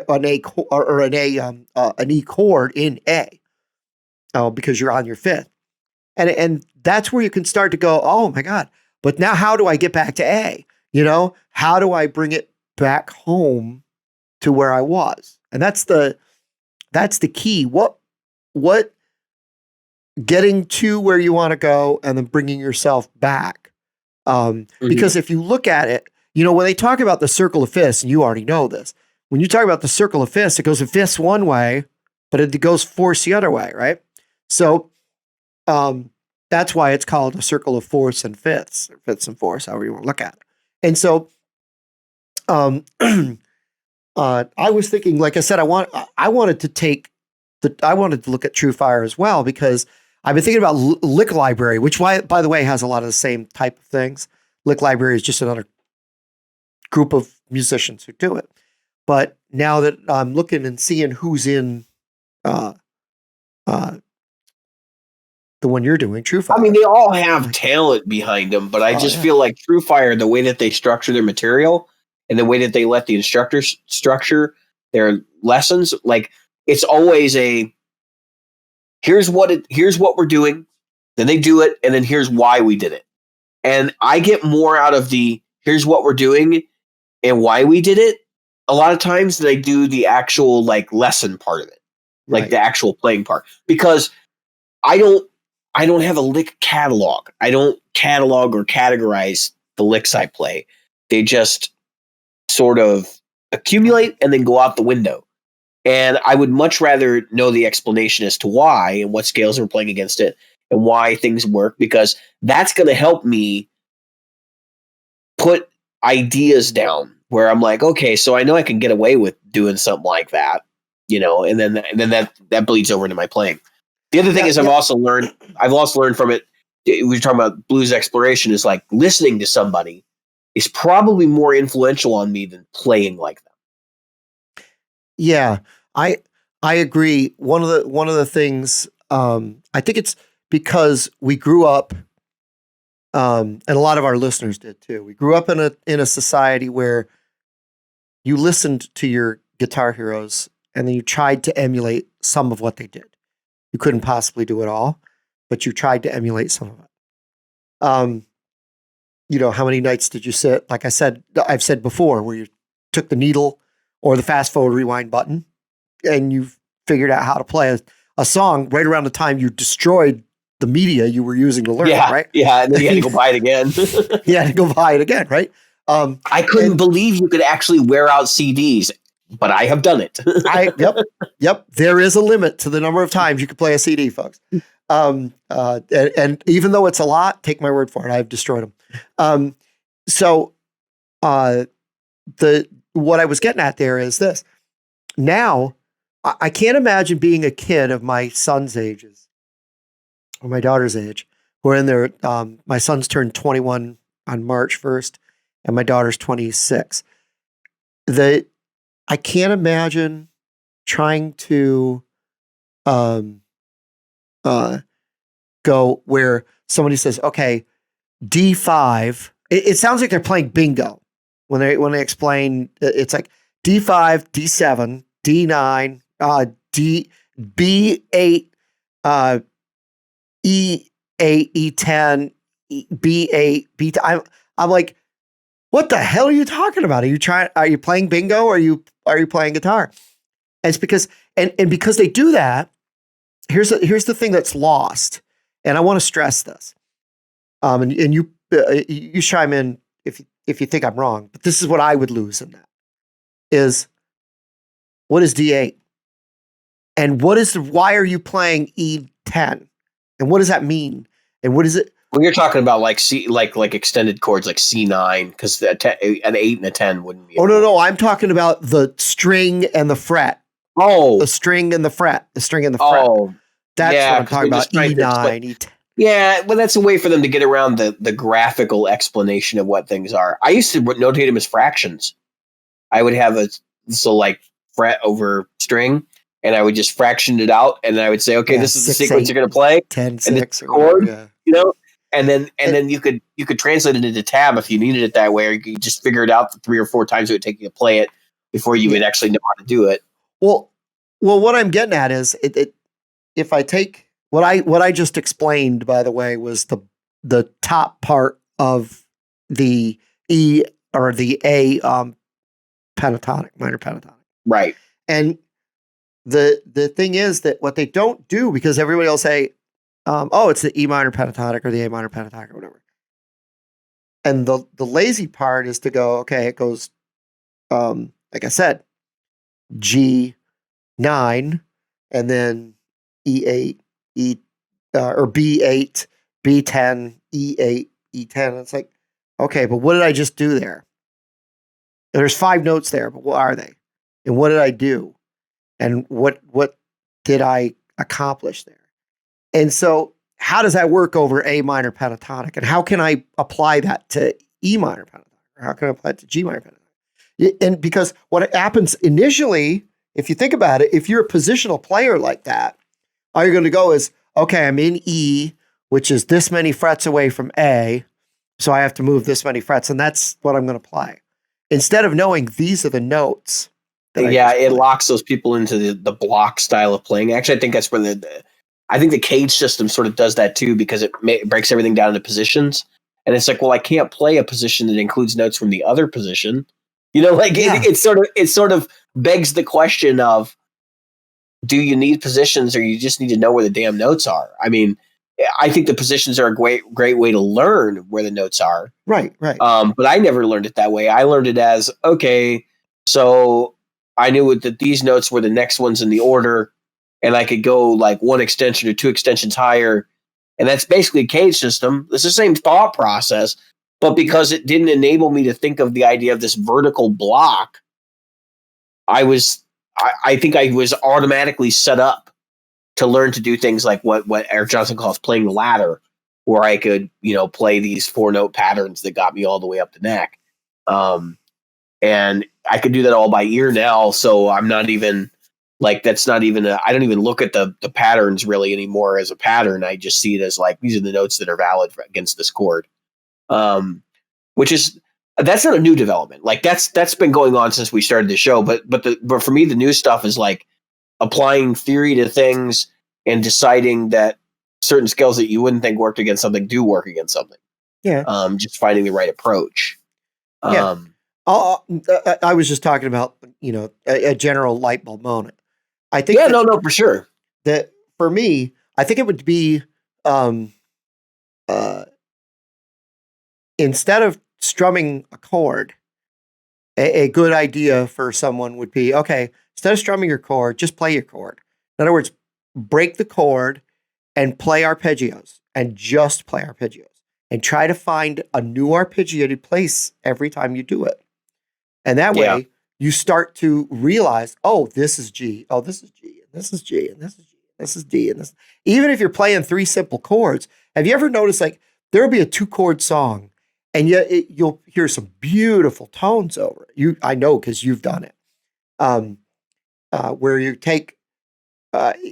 Speaker 1: or an E chord in A, because you're on your 5th. And that's where you can start to go, oh my God, but now how do I get back to A? How do I bring it back home to where I was? And that's the key. What getting to where you want to go and then bringing yourself back. Because if you look at it, when they talk about the circle of fifths, and you already know this, when you talk about the circle of fifths, it goes in fifths one way, but it goes fourths the other way, right? So that's why it's called a circle of fourths and fifths, or fifths and fourths, however you want to look at it. And so I was thinking, like I said, I wanted to look at True Fire as well, because I've been thinking about Lick Library, which, by the way, has a lot of the same type of things. Lick Library is just another group of musicians who do it. But now that I'm looking and seeing who's in the one you're doing, True Fire.
Speaker 2: I mean, they all have talent behind them, but I just feel like True Fire, the way that they structure their material and the way that they let the instructors structure their lessons, like, it's always here's what we're doing, then they do it, and then here's why we did it. And I get more out of the here's what we're doing and why we did it a lot of times than I do the actual, like, lesson part of it, like the actual playing part, because I don't have a lick catalog. I don't catalog or categorize the licks I play. They just sort of accumulate and then go out the window. And I would much rather know the explanation as to why and what scales we're playing against it and why things work, because that's going to help me put ideas down where I'm like, okay, so I know I can get away with doing something like that, and then that bleeds over into my playing. The other thing is I've also learned from it. We were talking about blues exploration, is like listening to somebody is probably more influential on me than playing like them.
Speaker 1: Yeah, I agree. One of the things, I think it's because we grew up, and a lot of our listeners did too. We grew up in a society where you listened to your guitar heroes and then you tried to emulate some of what they did. You couldn't possibly do it all, but you tried to emulate some of it. How many nights did you sit? Like I've said before, where you took the needle or the fast forward rewind button and you figured out how to play a song right around the time you destroyed the media you were using to learn, right?
Speaker 2: Yeah, and then you had to go buy it again.
Speaker 1: You had to go buy it again, right?
Speaker 2: I couldn't believe you could actually wear out CDs, but I have done it.
Speaker 1: Yep. There is a limit to the number of times you can play a CD, folks. And even though it's a lot, take my word for it, I've destroyed them. What I was getting at there is this. Now, I can't imagine being a kid of my son's ages or my daughter's age. We're in there. My son's turned 21 on March 1st, and my daughter's 26. I can't imagine trying to go where somebody says, okay, D5. It sounds like they're playing bingo when they explain. It's like D5, D7, D9, B8, E8, E10, B8, B10. I'm like, what the hell are you talking about? Are you playing bingo or are you playing guitar? And it's because because they do that, here's the thing that's lost. And I want to stress this. And you chime in if you think I'm wrong, but this is what I would lose in that is, what is D8? And why are you playing E10? And what does that mean? And what is it?
Speaker 2: When you're talking about like like extended chords like C9, because an 8 and a 10 wouldn't be.
Speaker 1: Oh no, I'm talking about the string and the fret.
Speaker 2: Oh,
Speaker 1: the string and the fret. The string and the fret.
Speaker 2: Oh,
Speaker 1: that's what I'm talking about. E9, E10.
Speaker 2: Yeah, well, that's a way for them to get around the graphical explanation of what things are. I used to notate them as fractions. I would have like fret over string, and I would just fraction it out, and then I would say, okay, this is the sequence you're going to play,
Speaker 1: 10,
Speaker 2: and
Speaker 1: 6,
Speaker 2: the chord, and then you could translate it into tab if you needed it that way, or you could just figure it out the 3 or 4 times it would take you to play it before you would actually know how to do it.
Speaker 1: Well, what I'm getting at is if I take what I just explained, by the way, was the top part of the E or the A pentatonic, minor pentatonic.
Speaker 2: Right.
Speaker 1: And the thing is that what they don't do, because everybody will say, it's the E minor pentatonic or the A minor pentatonic or whatever. And the lazy part is to go, okay, it goes, like I said, G9, and then E8, or B8, B10, E8, E10. It's like, okay, but what did I just do there? There's 5 notes there, but what are they? And what did I do? And what did I accomplish there? And so how does that work over A minor pentatonic? And how can I apply that to E minor pentatonic? Or how can I apply it to G minor pentatonic? And because what happens initially, if you think about it, if you're a positional player like that, all you're going to go is, okay, I'm in E, which is this many frets away from A, so I have to move this many frets, and that's what I'm going to play. Instead of knowing these are the notes.
Speaker 2: It locks those people into the block style of playing. Actually, I think that's where I think the cage system sort of does that too, because it breaks everything down into positions. And it's like, well, I can't play a position that includes notes from the other position. It sort of begs the question of, do you need positions, or you just need to know where the damn notes are? I mean, I think the positions are a great way to learn where the notes are.
Speaker 1: Right.
Speaker 2: But I never learned it that way. I learned it as, okay, so I knew that these notes were the next ones in the order, and I could go like 1 extension or 2 extensions higher. And that's basically a cage system. It's the same thought process, But because it didn't enable me to think of the idea of this vertical block, I think I was automatically set up to learn to do things like what Eric Johnson calls playing the ladder, where I could, play these 4-note patterns that got me all the way up the neck. And I could do that all by ear now. So I'm not even I don't even look at the patterns really anymore as a pattern. I just see it as like, these are the notes that are valid against this chord. That's not a new development. Like that's been going on since we started the show. But for me, the new stuff is like applying theory to things and deciding that certain scales that you wouldn't think worked against something do work against something.
Speaker 1: Yeah.
Speaker 2: Just finding the right approach.
Speaker 1: Yeah. I was just talking about, a general light bulb moment. I think.
Speaker 2: Yeah, no, for sure.
Speaker 1: That for me, I think it would be, instead of strumming a chord, a good idea for someone would be, okay, instead of strumming your chord, just play your chord. In other words, break the chord and play arpeggios, and just play arpeggios, and try to find a new arpeggio to place every time you do it. And that way you start to realize, oh, this is G, oh, this is G, and this is G, and this is G, and this is D, and this. Even if you're playing 3 simple chords, have you ever noticed like there'll be a 2-chord song, and yet you'll hear some beautiful tones over it. I know because you've done it. Where you take,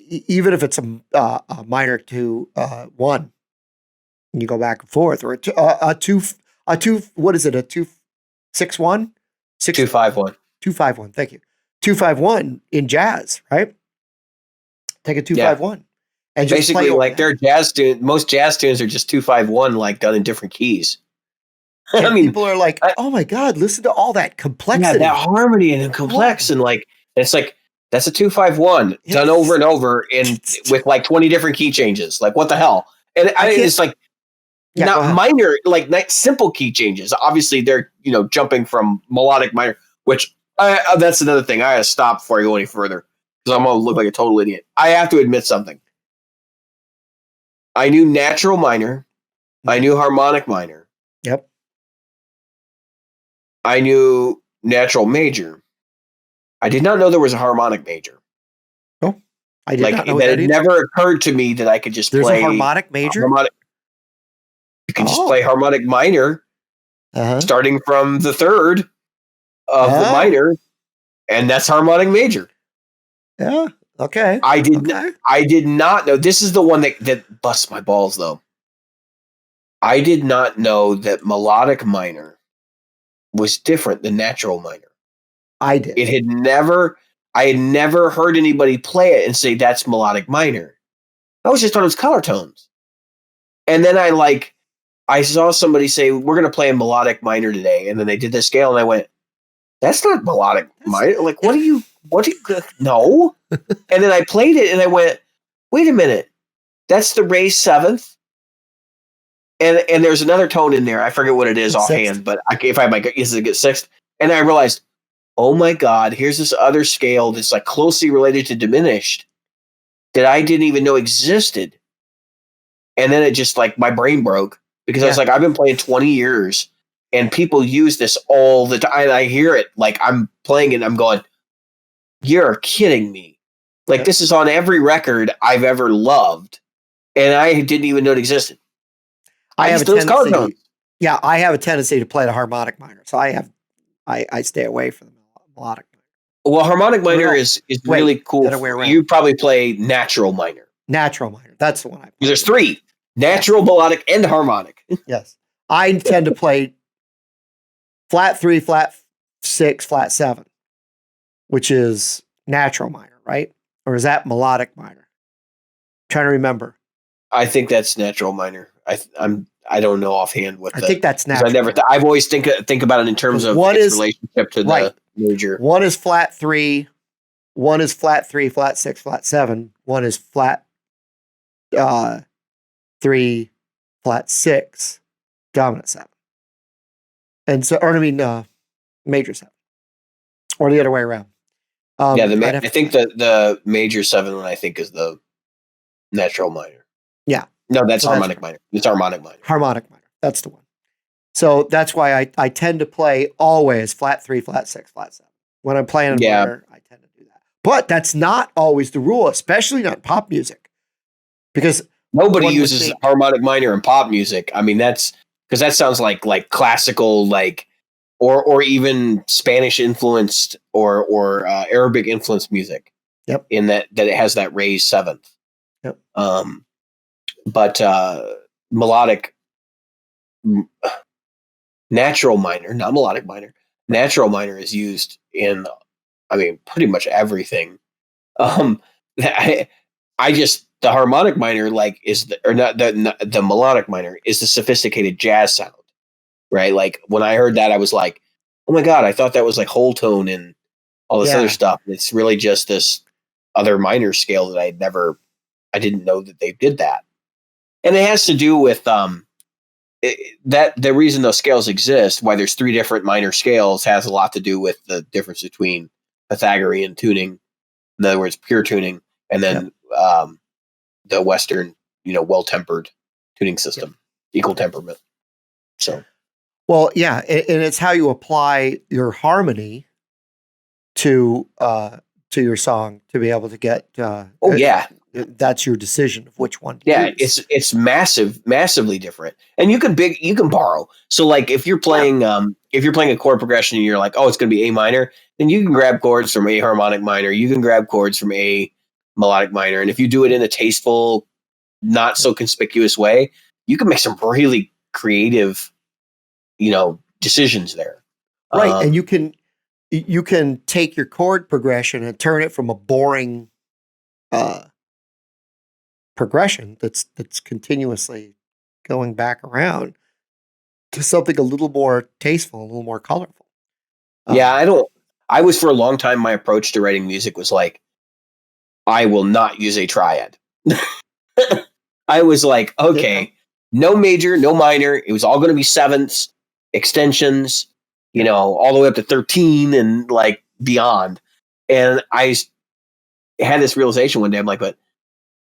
Speaker 1: even if it's a minor to 1, and you go back and forth, or a two. What is it? A 2-6-1,
Speaker 2: 2-5-1,
Speaker 1: 2-5-1. Thank you. 2-5-1 in jazz, right? Take a 2-5-1, and just
Speaker 2: basically like their jazz tune. Most jazz tunes are just 2-5-1, like done in different keys.
Speaker 1: I mean, people are like, "Oh my God, listen to all that complexity,
Speaker 2: that harmony and complex," and like it's like that's a 2-5-1 done over and over, and with like 20 different key changes. Like what the hell? And it's like not minor, like simple key changes. Obviously, they're jumping from melodic minor, which that's another thing. I gotta stop before I go any further because I'm gonna look like a total idiot. I have to admit something. I knew natural minor. I knew harmonic minor.
Speaker 1: Yep.
Speaker 2: I knew natural major. I did not know there was a harmonic major.
Speaker 1: No, I did not know
Speaker 2: that.
Speaker 1: It
Speaker 2: never occurred to me that I could just
Speaker 1: play
Speaker 2: a
Speaker 1: harmonic major.
Speaker 2: You can just play harmonic minor, starting from the 3rd of the minor, and that's harmonic major.
Speaker 1: Yeah. Okay.
Speaker 2: I did not know. This is the one that busts my balls, though. I did not know that melodic minor was different than natural minor.
Speaker 1: I did.
Speaker 2: I had never heard anybody play it and say that's melodic minor. I was just thought it was color tones. And then I saw somebody say, we're going to play a melodic minor today. And then they did the scale and I went, that's not melodic minor. Like, what do you, no. And then I played it and I went, wait a minute. That's the raised 7th. And there's another tone in there. I forget what it is offhand, but if I might guess it 6th. And I realized, oh my God, here's this other scale that's like closely related to diminished that I didn't even know existed. And then it just like my brain broke because I was like, I've been playing 20 years and people use this all the time. I hear it like I'm playing it and I'm going, you're kidding me. Like this is on every record I've ever loved. And I didn't even know it existed.
Speaker 1: I have a tendency. Yeah, I have a tendency to play the harmonic minor. So I stay away from the melodic minor.
Speaker 2: Well, harmonic minor is really cool. You probably play natural minor.
Speaker 1: Natural minor. That's the one I play.
Speaker 2: There's 3. Natural, melodic, and harmonic.
Speaker 1: Yes. I tend to play flat 3, flat 6, flat 7, which is natural minor, right? Or is that melodic minor? I'm trying to remember.
Speaker 2: I think that's natural minor. I don't know offhand what.
Speaker 1: I think that's natural.
Speaker 2: I've always think about it in terms of its relationship to the major.
Speaker 1: One is flat 3, one is flat 3, flat 6, flat 7. One is flat 3, flat 6, dominant 7. And so, major 7, or the other way around.
Speaker 2: I think the major 7 one I think is the natural minor.
Speaker 1: Yeah.
Speaker 2: No, that's harmonic minor. It's harmonic minor.
Speaker 1: Harmonic minor. That's the one. So that's why I tend to play always flat 3, flat 6, flat 7. When I'm playing in minor, I tend to do that. But that's not always the rule, especially not pop music. Because
Speaker 2: nobody uses harmonic minor in pop music. I mean, that's because that sounds like classical, like or even Spanish influenced or Arabic influenced music.
Speaker 1: Yep.
Speaker 2: In that it has that raised seventh.
Speaker 1: Yep.
Speaker 2: But melodic, natural minor, not melodic minor. Natural minor is used in, I mean, pretty much everything. I just the harmonic minor is the melodic minor is the sophisticated jazz sound, right? Like when I heard that, I was like, oh my god, I thought that was like whole tone and all this other stuff. It's really just this other minor scale that I didn't know that they did that, and it has to do with that the reason those scales exist, why there's 3 different minor scales, has a lot to do with the difference between Pythagorean tuning, in other words, pure tuning, and then the Western, well-tempered tuning system, equal temperament. So,
Speaker 1: well, yeah, and it's how you apply your harmony to your song to be able to get. That's your decision of which one to use.
Speaker 2: It's massively different, and you can borrow. So, like if you're playing a chord progression and you're like, oh, it's going to be A minor, then you can grab chords from A harmonic minor. You can grab chords from A melodic minor, and if you do it in a tasteful, not so conspicuous way, you can make some really creative, decisions there.
Speaker 1: Right, and you can take your chord progression and turn it from a boring progression that's continuously going back around to something a little more tasteful, a little more colorful.
Speaker 2: I was for a long time, my approach to writing music was like, I will not use a triad. I was like, okay, no major, no minor. It was all going to be sevenths, extensions, all the way up to 13 and like beyond. And I had this realization one day. I'm like, but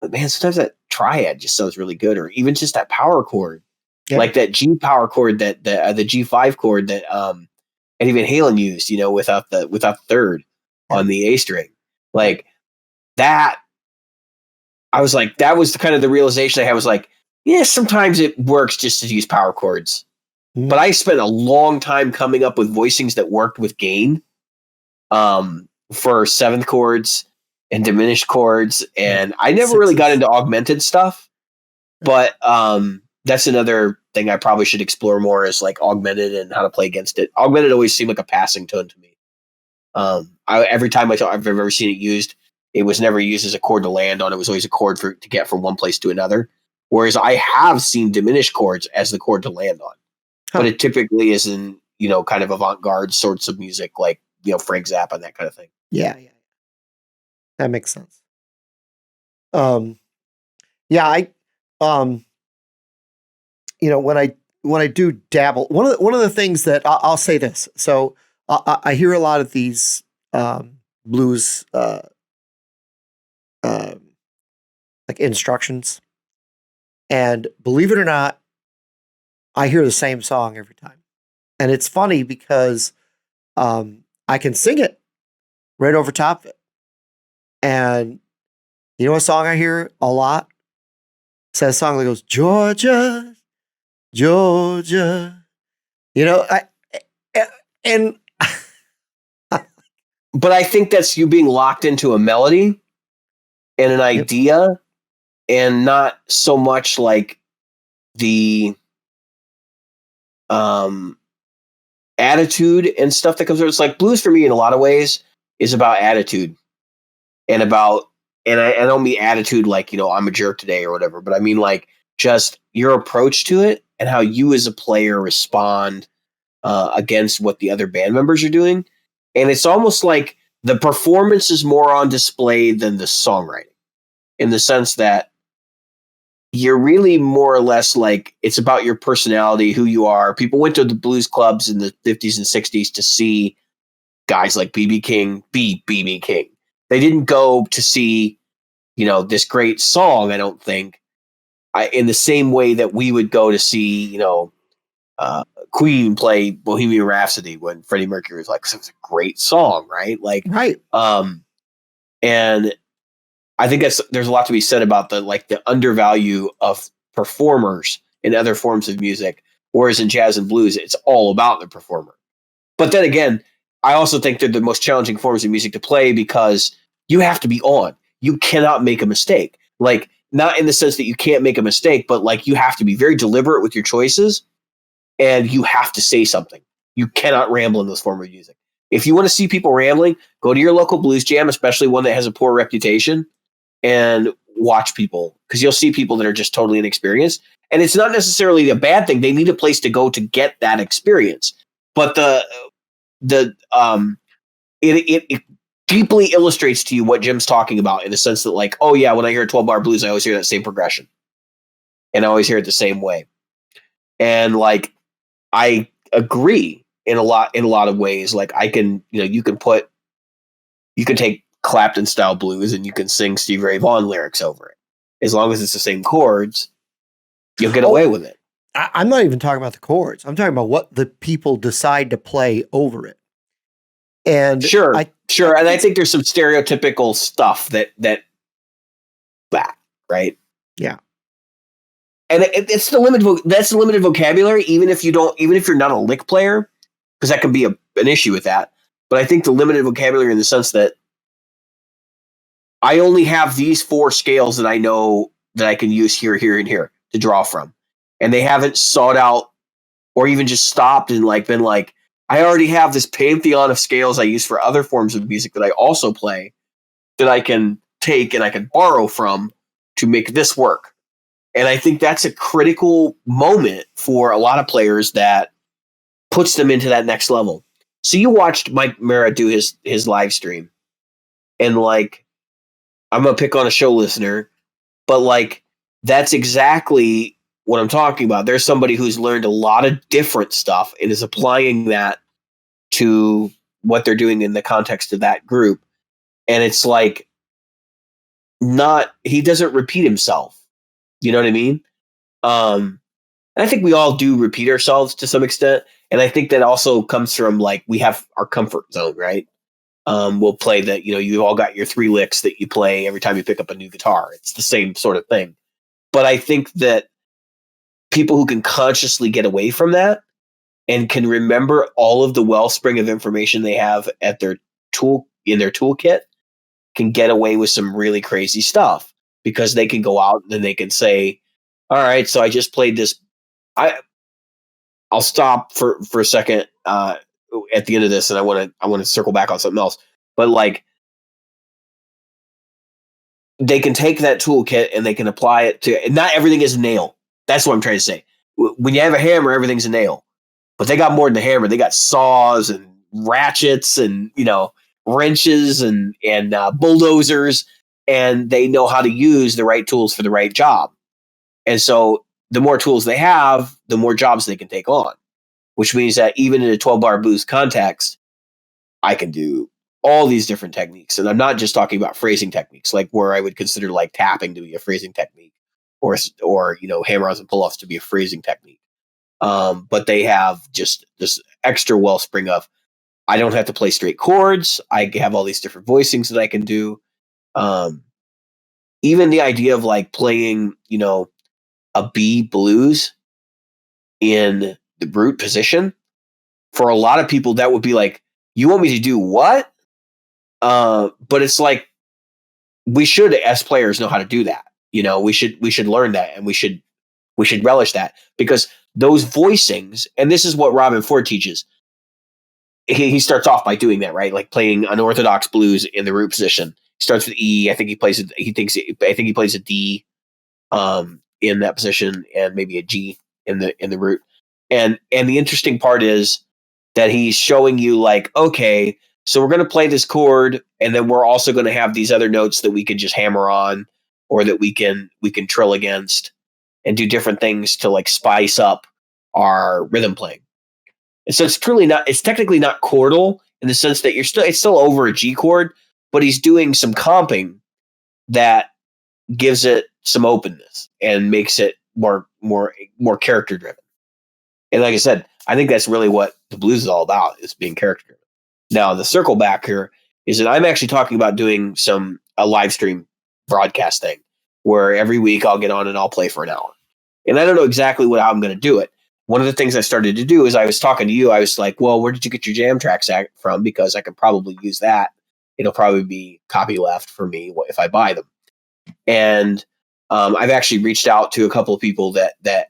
Speaker 2: man, sometimes that triad just sounds really good, or even just that power chord, like that G power chord, that the G5 chord that Eddie Van Halen used, without the third on the A string, like that. I was like, that was kind of the realization I had. Was like, yeah, sometimes it works just to use power chords, but I spent a long time coming up with voicings that worked with gain, for seventh chords and diminished chords, and I never really got into augmented stuff. But that's another thing I probably should explore more, is like augmented and how to play against it. Augmented always seemed like a passing tone to me. Every time I've ever seen it used, it was never used as a chord to land on. It was always a chord to get from one place to another. Whereas I have seen diminished chords as the chord to land on, but it typically is in kind of avant-garde sorts of music, like Frank Zappa and that kind of thing.
Speaker 1: Yeah. That makes sense. When I do dabble, one of the things that I'll say this. So I hear a lot of these blues like instructions, and believe it or not, I hear the same song every time, and it's funny because I can sing it right over top of it. And you know what song I hear a lot? It's that song that goes, Georgia, Georgia.
Speaker 2: But I think that's you being locked into a melody and an idea, and not so much like the attitude and stuff that comes through. It's like blues for me in a lot of ways is about attitude. And I don't mean attitude like, I'm a jerk today or whatever, but I mean like just your approach to it and how you as a player respond against what the other band members are doing. And it's almost like the performance is more on display than the songwriting, in the sense that you're really more or less like, it's about your personality, who you are. People went to the blues clubs in the 50s and 60s to see guys like B.B. King be B.B. King. They didn't go to see, this great song, I don't think, in the same way that we would go to see, Queen play Bohemian Rhapsody when Freddie Mercury was like, it's a great song, right? Like,
Speaker 1: right.
Speaker 2: And I think there's a lot to be said about the undervalue of performers in other forms of music, whereas in jazz and blues, it's all about the performer. But then again, I also think they're the most challenging forms of music to play because you have to be on. You cannot make a mistake. Like, not in the sense that you can't make a mistake, but like you have to be very deliberate with your choices and you have to say something. You cannot ramble in this form of music. If you want to see people rambling, go to your local blues jam, especially one that has a poor reputation, and watch people, because you'll see people that are just totally inexperienced. And it's not necessarily a bad thing. They need a place to go to get that experience. But it deeply illustrates to you what Jim's talking about, in the sense that, like, oh yeah, when I hear a 12-bar blues, I always hear that same progression. And I always hear it the same way. And like, I agree in a lot of ways. Like, I can, you can take Clapton style blues and you can sing Stevie Ray Vaughan lyrics over it. As long as it's the same chords, you'll get away with it.
Speaker 1: I'm not even talking about the chords. I'm talking about what the people decide to play over it. And
Speaker 2: sure. And I think there's some stereotypical stuff that right.
Speaker 1: Yeah.
Speaker 2: And it's that's the limited vocabulary, even if you're not a lick player, because that can be an issue with that. But I think the limited vocabulary in the sense that I only have these 4 scales that I know that I can use here, here, and here to draw from. And they haven't sought out or even just stopped and like been like, I already have this pantheon of scales I use for other forms of music that I also play that I can take and I can borrow from to make this work. And I think that's a critical moment for a lot of players that puts them into that next level. So you watched Mike Mara do his live stream, and like, I'm going to pick on a show listener, but like, that's exactly what I'm talking about. There's somebody who's learned a lot of different stuff and is applying that to what they're doing in the context of that group. And it's like, he doesn't repeat himself. You know what I mean? And I think we all do repeat ourselves to some extent. And I think that also comes from, like, we have our comfort zone, right? We'll play that, you all got your 3 licks that you play every time you pick up a new guitar. It's the same sort of thing. But I think that people who can consciously get away from that and can remember all of the wellspring of information they have at their toolkit can get away with some really crazy stuff, because they can go out and they can say, all right, so I just played this. I'll stop for a second at the end of this, and I want to circle back on something else. But like, they can take that toolkit and they can apply it to. And not everything is a nail. That's what I'm trying to say. When you have a hammer, everything's a nail. But they got more than a hammer. They got saws and ratchets and wrenches and bulldozers, and they know how to use the right tools for the right job. And so the more tools they have, the more jobs they can take on, which means that even in a 12-bar blues context, I can do all these different techniques. And I'm not just talking about phrasing techniques, like where I would consider like tapping to be a phrasing technique, or hammer-ons and pull-offs to be a phrasing technique. But they have just this extra wellspring of, I don't have to play straight chords. I have all these different voicings that I can do. Even the idea of like playing, a B blues in the brute position, for a lot of people, that would be like, you want me to do what? But it's like, we should, as players, know how to do that. We should learn that, and we should relish that, because those voicings, and this is what Robin Ford teaches. He starts off by doing that, right? Like playing unorthodox blues in the root position. He starts with E. I think he plays it. I think he plays a D in that position, and maybe a G in the root. And the interesting part is that he's showing you like, okay, so we're going to play this chord, and then we're also going to have these other notes that we can just hammer on, or that we can trill against, and do different things to like spice up our rhythm playing. And so it's technically not chordal in the sense that it's still over a G chord, but he's doing some comping that gives it some openness and makes it more character driven. And like I said, I think that's really what the blues is all about, is being character driven. Now, the circle back here is that I'm actually talking about doing a live stream broadcast thing where every week I'll get on and I'll play for an hour. And I don't know exactly how I'm going to do it. One of the things I started to do is I was talking to you. I was like, well, where did you get your jam tracks from? Because I could probably use that. It'll probably be copy left for me if I buy them. And I've actually reached out to a couple of people that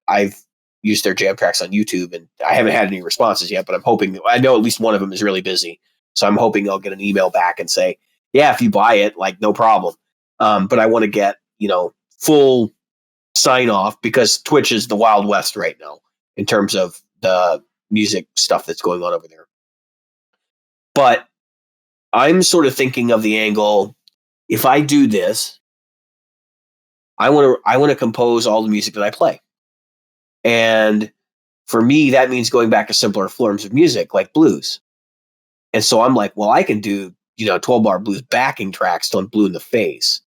Speaker 2: I've used their jam tracks on YouTube, and I haven't had any responses yet, but I'm hoping, I know at least one of them is really busy. So I'm hoping I'll get an email back and say, yeah, if you buy it, like, no problem. But I want to get, full sign off, because Twitch is the Wild West right now in terms of the music stuff that's going on over there. But I'm sort of thinking of the angle, if I do this, I want to compose all the music that I play. And for me, that means going back to simpler forms of music like blues. And so I'm like, well, I can do, 12-bar blues backing tracks till I'm blue in the face.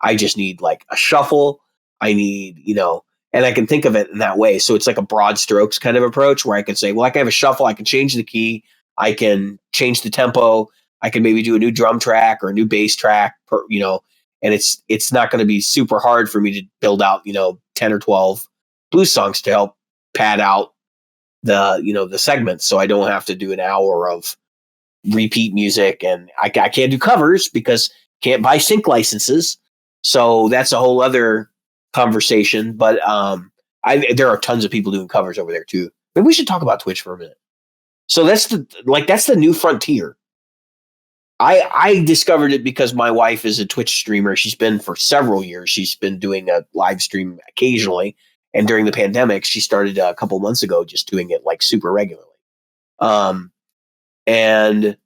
Speaker 2: I just need like a shuffle. I need, and I can think of it in that way. So it's like a broad strokes kind of approach where I can say, well, I can have a shuffle. I can change the key. I can change the tempo. I can maybe do a new drum track or a new bass track, and it's not going to be super hard for me to build out, 10 or 12 blues songs to help pad out the segments. So I don't have to do an hour of repeat music, and I can't do covers because can't buy sync licenses. So that's a whole other conversation. But there are tons of people doing covers over there too. Maybe we should talk about Twitch for a minute. So that's the new frontier. I discovered it because my wife is a Twitch streamer. She's been for several years. She's been doing a live stream occasionally. And during the pandemic, she started a couple months ago just doing it like super regularly. And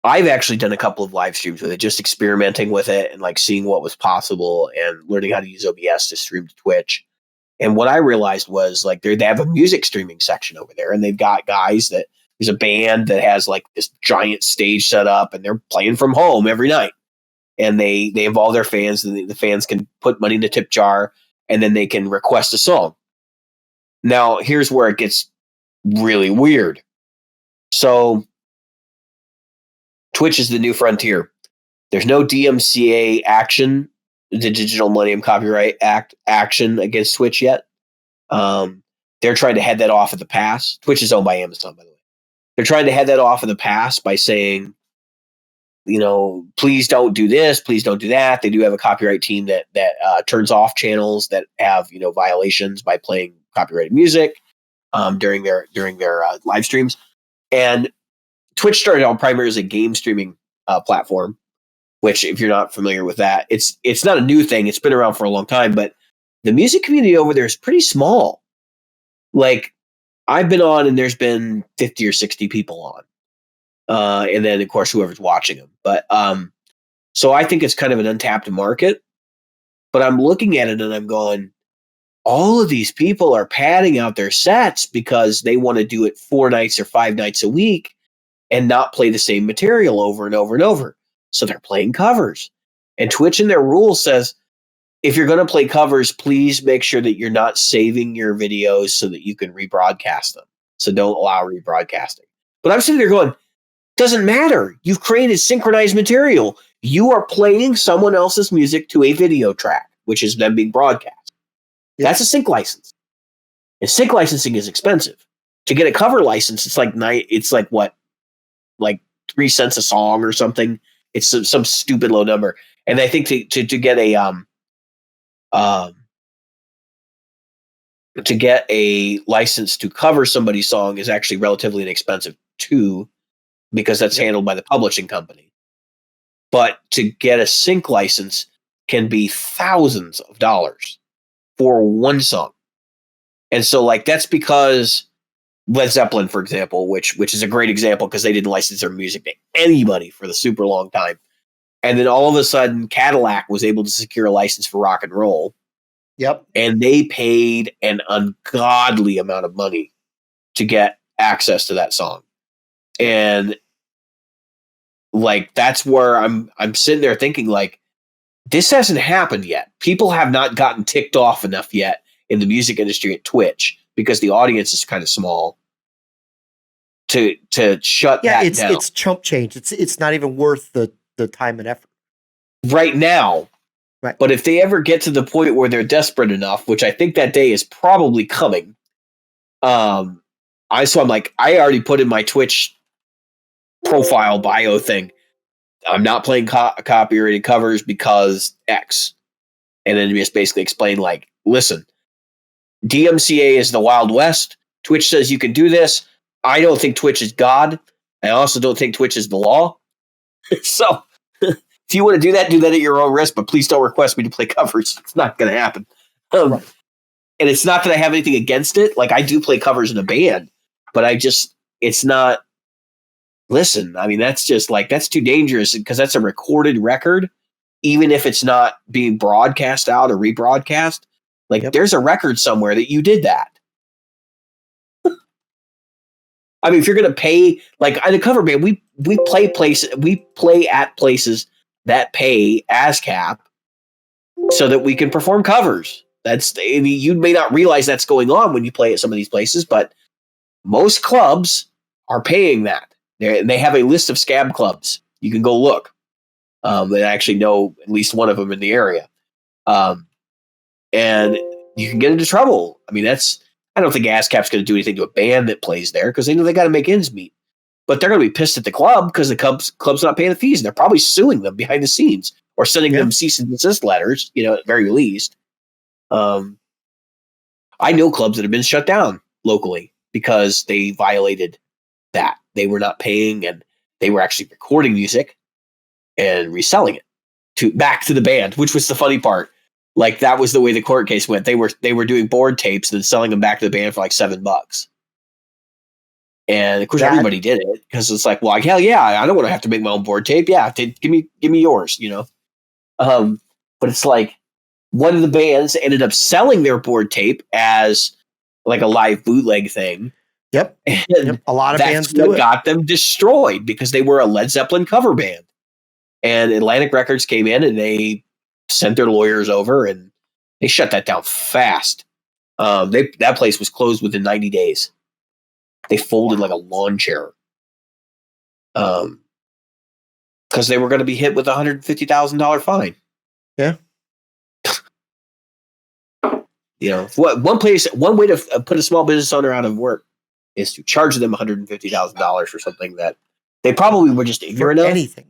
Speaker 2: I've actually done a couple of live streams with it, just experimenting with it and like seeing what was possible and learning how to use OBS to stream to Twitch. And what I realized was like they have a music streaming section over there, and they've got guys that there's a band that has like this giant stage set up, and they're playing from home every night. And they involve their fans, and the fans can put money in the tip jar, and then they can request a song. Now, here's where it gets really weird. So Twitch is the new frontier. There's no DMCA action, the Digital Millennium Copyright Act action against Twitch yet. They're trying to head that off at the pass. Twitch is owned by Amazon, by the way. They're trying to head that off of the pass by saying, please don't do this, please don't do that. They do have a copyright team that turns off channels that have, violations by playing copyrighted music during their live streams. And Twitch started out primarily as a game streaming platform, which, if you're not familiar with that, it's not a new thing. It's been around for a long time, but the music community over there is pretty small. Like, I've been on and there's been 50 or 60 people on. And then, of course, whoever's watching them. But so I think it's kind of an untapped market. But I'm looking at it and I'm going, all of these people are padding out their sets because they want to do it 4 nights or 5 nights a week and not play the same material over and over and over. So they're playing covers. And Twitch in their rules says, if you're going to play covers, please make sure that you're not saving your videos so that you can rebroadcast them. So don't allow rebroadcasting. But I'm sitting there going, doesn't matter. You've created synchronized material. You are playing someone else's music to a video track, which is then being broadcast. Yeah. That's a sync license. And sync licensing is expensive. To get a cover license, it's like what? Like 3 cents a song or something. It's some stupid low number. And I think to get a license to cover somebody's song is actually relatively inexpensive too, because that's handled by the publishing company. But to get a sync license can be thousands of dollars for one song. And so like that's because Led Zeppelin, for example, which is a great example because they didn't license their music to anybody for the super long time. And then all of a sudden Cadillac was able to secure a license for rock and roll.
Speaker 1: Yep.
Speaker 2: And they paid an ungodly amount of money to get access to that song. And like that's where I'm sitting there thinking like this hasn't happened yet. People have not gotten ticked off enough yet in the music industry at Twitch because the audience is kind of small to shut that down.
Speaker 1: It's chump change. It's not even worth the time and effort
Speaker 2: right now.
Speaker 1: Right.
Speaker 2: But if they ever get to the point where they're desperate enough, which I think that day is probably coming, I'm like, I already put in my Twitch profile bio thing. I'm not playing copyrighted covers because X. And then just basically explain, like, listen, DMCA is the Wild West. Twitch says you can do this. I don't think Twitch is God. I also don't think Twitch is the law. So if you want to do that at your own risk, but please don't request me to play covers. It's not going to happen.
Speaker 1: Right.
Speaker 2: And it's not that I have anything against it. Like, I do play covers in a band, but it's not. Listen, I mean, that's just like, that's too dangerous because that's a recorded record, even if it's not being broadcast out or rebroadcast. Like, there's a record somewhere that you did that. I mean, if you're going to pay, like, in a cover band, we play at places that pay ASCAP so that we can perform covers. I mean, you may not realize that's going on when you play at some of these places, but most clubs are paying that. They have a list of scab clubs. You can go look. They actually know at least one of them in the area. And you can get into trouble. I mean, I don't think ASCAP's going to do anything to a band that plays there because they know they got to make ends meet. But they're going to be pissed at the club because the club's not paying the fees. And they're probably suing them behind the scenes or sending them cease and desist letters, at the very least. I know clubs that have been shut down locally because they violated that. They were not paying, and they were actually recording music and reselling it back to the band, which was the funny part. Like, that was the way the court case went. They were doing board tapes and then selling them back to the band for like $7. And of course, everybody did it because it's like, well, hell yeah, I don't want to have to make my own board tape. Yeah, give me yours, But it's like, one of the bands ended up selling their board tape as like a live bootleg thing.
Speaker 1: Yep. A lot of bands do it.
Speaker 2: Got them destroyed because they were a Led Zeppelin cover band. And Atlantic Records came in and they sent their lawyers over and they shut that down fast. That place was closed within 90 days. They folded like a lawn chair. Because they were going to be hit with a $150,000 fine.
Speaker 1: Yeah.
Speaker 2: One way to put a small business owner out of work is to charge them $150,000 for something that they probably were just ignorant of.
Speaker 1: Anything.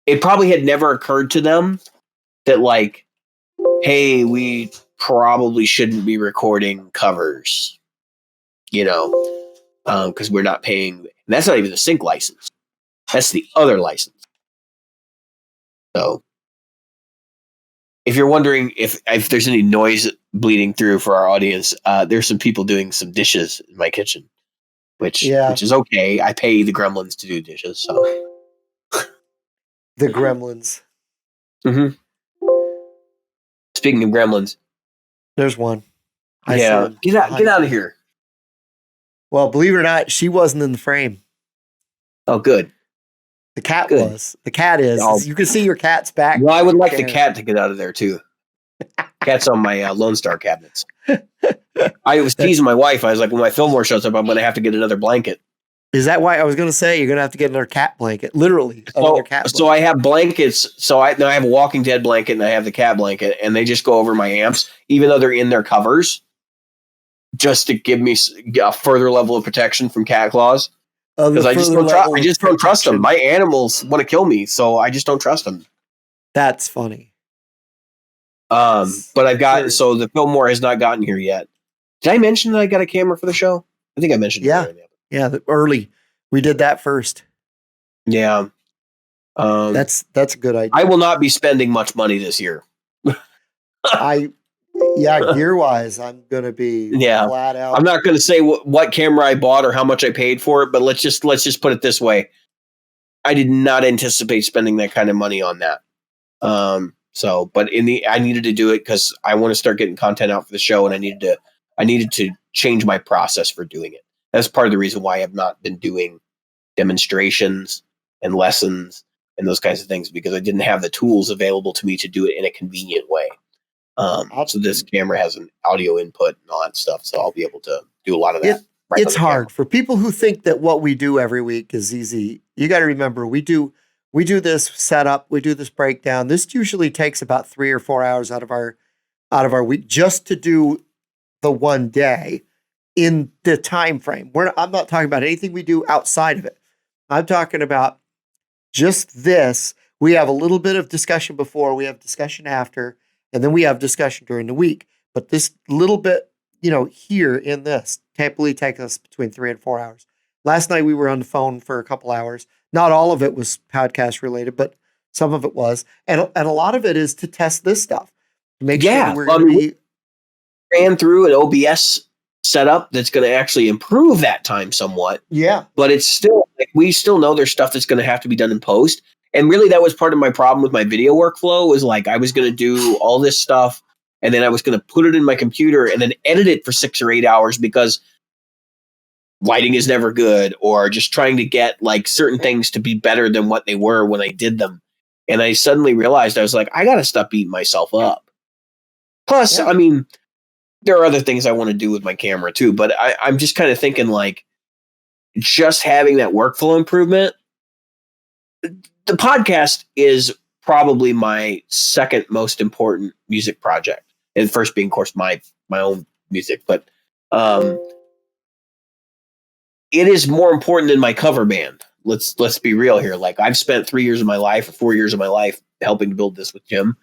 Speaker 2: It probably had never occurred to them that, like, hey, we probably shouldn't be recording covers, because we're not paying. And that's not even the sync license. That's the other license. So if you're wondering if there's any noise bleeding through for our audience, there's some people doing some dishes in my kitchen, which is okay. I pay the gremlins to do dishes, so.
Speaker 1: The gremlins.
Speaker 2: Mm-hmm. Speaking of gremlins,
Speaker 1: there's one.
Speaker 2: Get out of here.
Speaker 1: Well, believe it or not, she wasn't in the frame.
Speaker 2: Oh, good.
Speaker 1: The cat was. The cat is. Oh. You can see your cat's back.
Speaker 2: Well, I would like the cat to get out of there too. Cat's on my Lone Star cabinets. I was teasing my wife. I was like, when my Fillmore shows up, I'm going to have to get another blanket.
Speaker 1: Is that why I was going to say you're going to have to get another cat blanket? Literally, another cat blanket.
Speaker 2: So I have blankets. So I have a Walking Dead blanket and I have the cat blanket, and they just go over my amps, even though they're in their covers, just to give me a further level of protection from cat claws. Because I just don't trust them. My animals want to kill me, so I just don't trust them.
Speaker 1: That's funny.
Speaker 2: But I've got so the Fillmore has not gotten here yet. Did I mention that I got a camera for the show? I think I mentioned it.
Speaker 1: Yeah, early. We did that first.
Speaker 2: Yeah.
Speaker 1: That's a good idea.
Speaker 2: I will not be spending much money this year.
Speaker 1: Gear wise, I'm gonna be flat out.
Speaker 2: I'm not gonna say what camera I bought or how much I paid for it, but let's just put it this way. I did not anticipate spending that kind of money on that. But I needed to do it because I want to start getting content out for the show, and I needed to change my process for doing it. That's part of the reason why I have not been doing demonstrations and lessons and those kinds of things, because I didn't have the tools available to me to do it in a convenient way. So this camera has an audio input and all that stuff. So I'll be able to do a lot of that.
Speaker 1: It's hard for people who think that what we do every week is easy. You got to remember, we do this setup, we do this breakdown. This usually takes about 3 or 4 hours out of our week just to do the one day in the time frame. I'm not talking about anything we do outside of it. I'm talking about just this. We have a little bit of discussion before, we have discussion after, and then we have discussion during the week. But this little bit, here in this typically takes us between 3 and 4 hours. Last night we were on the phone for a couple hours. Not all of it was podcast related, but some of it was. And a lot of it is to test this stuff. To make sure that we're going to be...
Speaker 2: ran through an OBS setup that's going to actually improve that time somewhat.
Speaker 1: Yeah.
Speaker 2: But it's still, we still know there's stuff that's going to have to be done in post. And really that was part of my problem with my video workflow, was I was going to do all this stuff and then I was going to put it in my computer and then edit it for 6 or 8 hours because lighting is never good, or just trying to get certain things to be better than what they were when I did them. And I suddenly realized, I was like, I got to stop beating myself up. Plus, I mean, there are other things I want to do with my camera too, but I'm just kind of thinking just having that workflow improvement. The podcast is probably my second most important music project, and first being, of course, my own music. But it is more important than my cover band. Let's be real here. I've spent 3 years of my life, or 4 years of my life, helping to build this with Jim,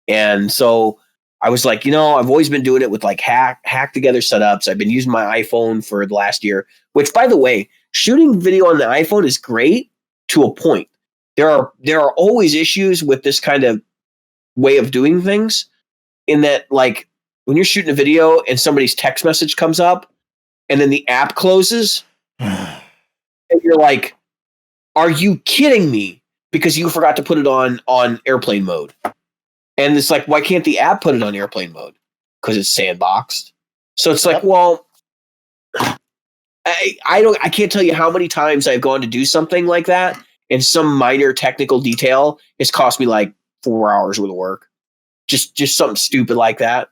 Speaker 2: and so I was like, I've always been doing it with hack together setups. I've been using my iPhone for the last year, which, by the way, shooting video on the iPhone is great to a point. There are always issues with this kind of way of doing things, in that when you're shooting a video and somebody's text message comes up and then the app closes and you're like, are you kidding me? Because you forgot to put it on airplane mode. And it's like, why can't the app put it on airplane mode? Because it's sandboxed. So it's well, I can't tell you how many times I've gone to do something like that, and some minor technical detail has cost me 4 hours worth of work. Just something stupid like that.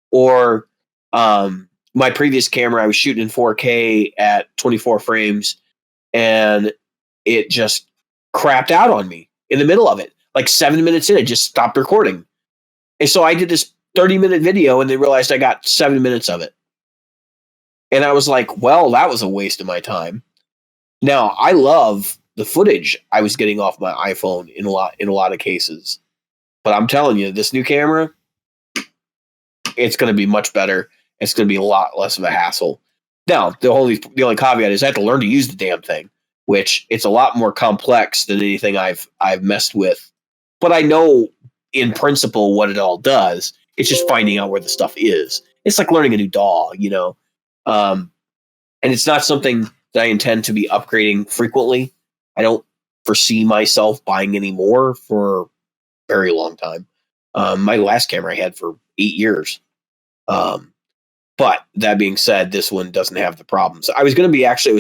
Speaker 2: Or my previous camera, I was shooting in 4K at 24 frames, and it just crapped out on me in the middle of it. 7 minutes in, it just stopped recording. And so I did this 30-minute video, and they realized I got 7 minutes of it. And I was like, well, that was a waste of my time. Now, I love the footage I was getting off my iPhone in a lot of cases. But I'm telling you, this new camera, it's going to be much better. It's going to be a lot less of a hassle. Now, the only caveat is I have to learn to use the damn thing, which it's a lot more complex than anything I've messed with. But I know in principle what it all does. It's just finding out where the stuff is. It's like learning a new DAW, and it's not something that I intend to be upgrading frequently. I don't foresee myself buying any more for a very long time. My last camera I had for 8 years. But that being said, this one doesn't have the problems. I was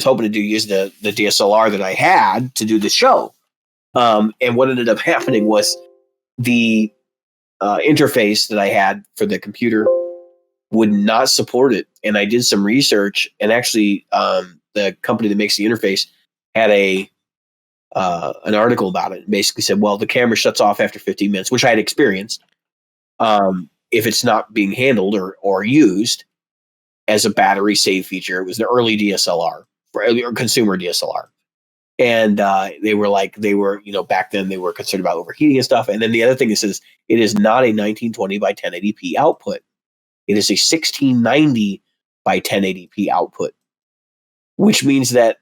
Speaker 2: hoping to use the DSLR that I had to do the show. And what ended up happening was the interface that I had for the computer would not support it. And I did some research, and actually the company that makes the interface had an article about it. It basically said, well, the camera shuts off after 15 minutes, which I had experienced, if it's not being handled or used as a battery save feature. It was the early DSLR, or consumer DSLR. And they were back then they were concerned about overheating and stuff. And then the other thing is it is not a 1920 by 1080p output. It is a 1690 by 1080p output, which means that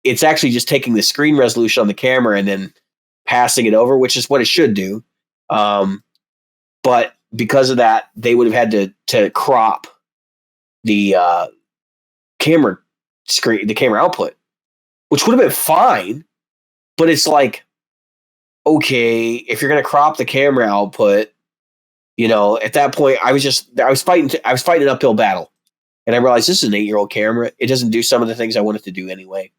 Speaker 2: it's actually just taking the screen resolution on the camera and then passing it over, which is what it should do. But because of that, they would have had to crop the camera screen, the camera output, which would have been fine. But it's like, okay, if you're going to crop the camera output, at that point, I was fighting an uphill battle. And I realized this is an 8-year-old camera. It doesn't do some of the things I want it to do anyway.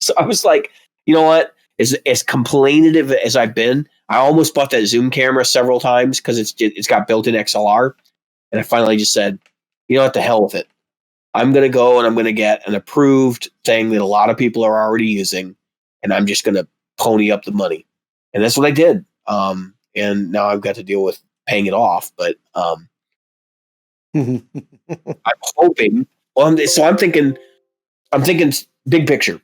Speaker 2: So I was like, you know what? as complainative as I've been, I almost bought that Zoom camera several times because it's got built-in XLR, and I finally just said, you know what, the hell with it. I'm going to go and I'm going to get an approved thing that a lot of people are already using, and I'm just going to pony up the money, and that's what I did. And now I've got to deal with paying it off, but I'm hoping. Well, so I'm thinking big picture.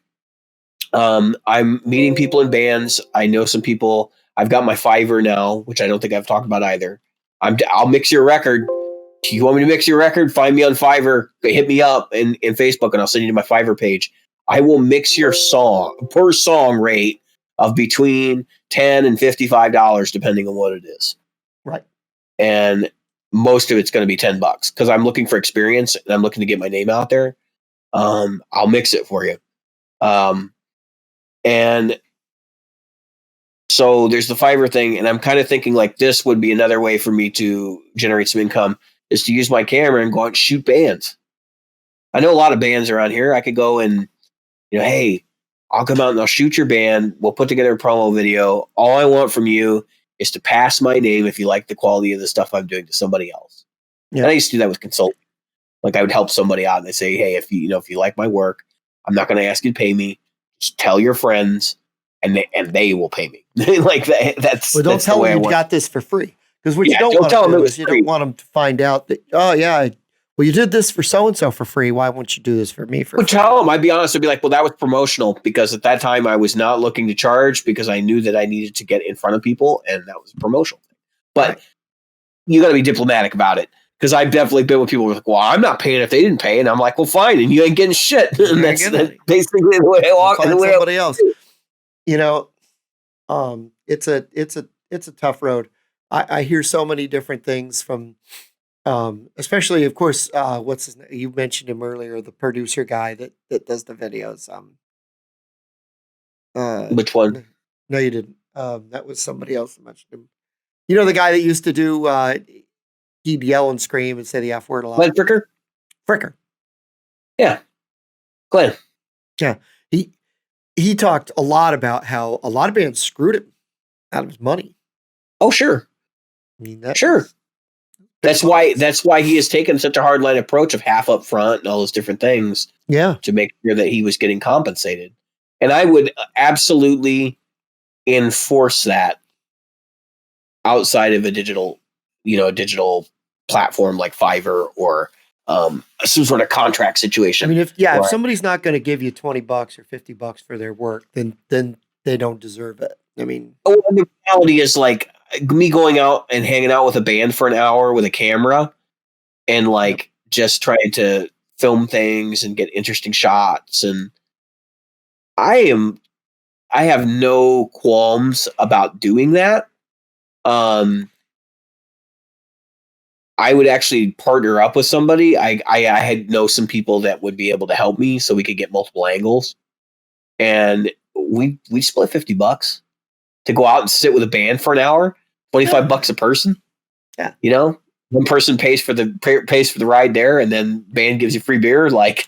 Speaker 2: I'm meeting people in bands. I know some people. I've got my Fiverr now, which I don't think I've talked about either. I'll mix your record. If you want me to mix your record, find me on Fiverr. Hit me up in Facebook, and I'll send you to my Fiverr page. I will mix your song per song rate of between $10 and $55, depending on what it is.
Speaker 1: Right.
Speaker 2: And most of it's going to be $10 because I'm looking for experience and I'm looking to get my name out there. I'll mix it for you. And so there's the Fiverr thing, and I'm kind of thinking like this would be another way for me to generate some income is to use my camera and go out and shoot bands. I know a lot of bands around here. I could go and, hey, I'll come out and I'll shoot your band. We'll put together a promo video. All I want from you is to pass my name if you like the quality of the stuff I'm doing to somebody else. Yeah. And I used to do that with consulting. Like I would help somebody out and they say, hey, if you like my work, I'm not going to ask you to pay me. Just tell your friends and they will pay me. Like that's.
Speaker 1: Well, don't tell them you got this for free. Because what you don't want to do is you don't want them to find out that, oh yeah, well, you did this for so-and-so for free. Why won't you do this for me for free?
Speaker 2: Tell them. I'd be honest. I'd be like, well, that was promotional because at that time I was not looking to charge because I knew that I needed to get in front of people and that was a promotional thing. But you got to be diplomatic about it because I've definitely been with people who are like, well, I'm not paying if they didn't pay. And I'm like, well, fine. And you ain't getting shit. And that's basically the way I walk.
Speaker 1: Find somebody else. It's a tough road. I hear so many different things from, especially, of course, what's his name? You mentioned him earlier, the producer guy that does the videos.
Speaker 2: Which one?
Speaker 1: No, you didn't. That was somebody else that mentioned him. The guy that used to do, he'd yell and scream and say the F word a lot.
Speaker 2: Glenn Fricker?
Speaker 1: Fricker.
Speaker 2: Yeah. Glenn.
Speaker 1: Yeah. He talked a lot about how a lot of bands screwed him out of his money.
Speaker 2: Oh, sure.
Speaker 1: I mean,
Speaker 2: sure. That's why he has taken such a hardline approach of half up front and all those different things.
Speaker 1: Yeah.
Speaker 2: To make sure that he was getting compensated. And I would absolutely enforce that outside of a digital platform like Fiverr or some sort of contract situation.
Speaker 1: I mean, if somebody's not going to give you $20 or $50 for their work, then they don't deserve it. I mean,
Speaker 2: the reality is like me going out and hanging out with a band for an hour with a camera and like just trying to film things and get interesting shots. And I have no qualms about doing that. I would actually partner up with somebody. I had know some people that would be able to help me so we could get multiple angles. And we split $50 to go out and sit with a band for an hour, $25 a person.
Speaker 1: Yeah.
Speaker 2: One person pays for the ride there and then band gives you free beer. Like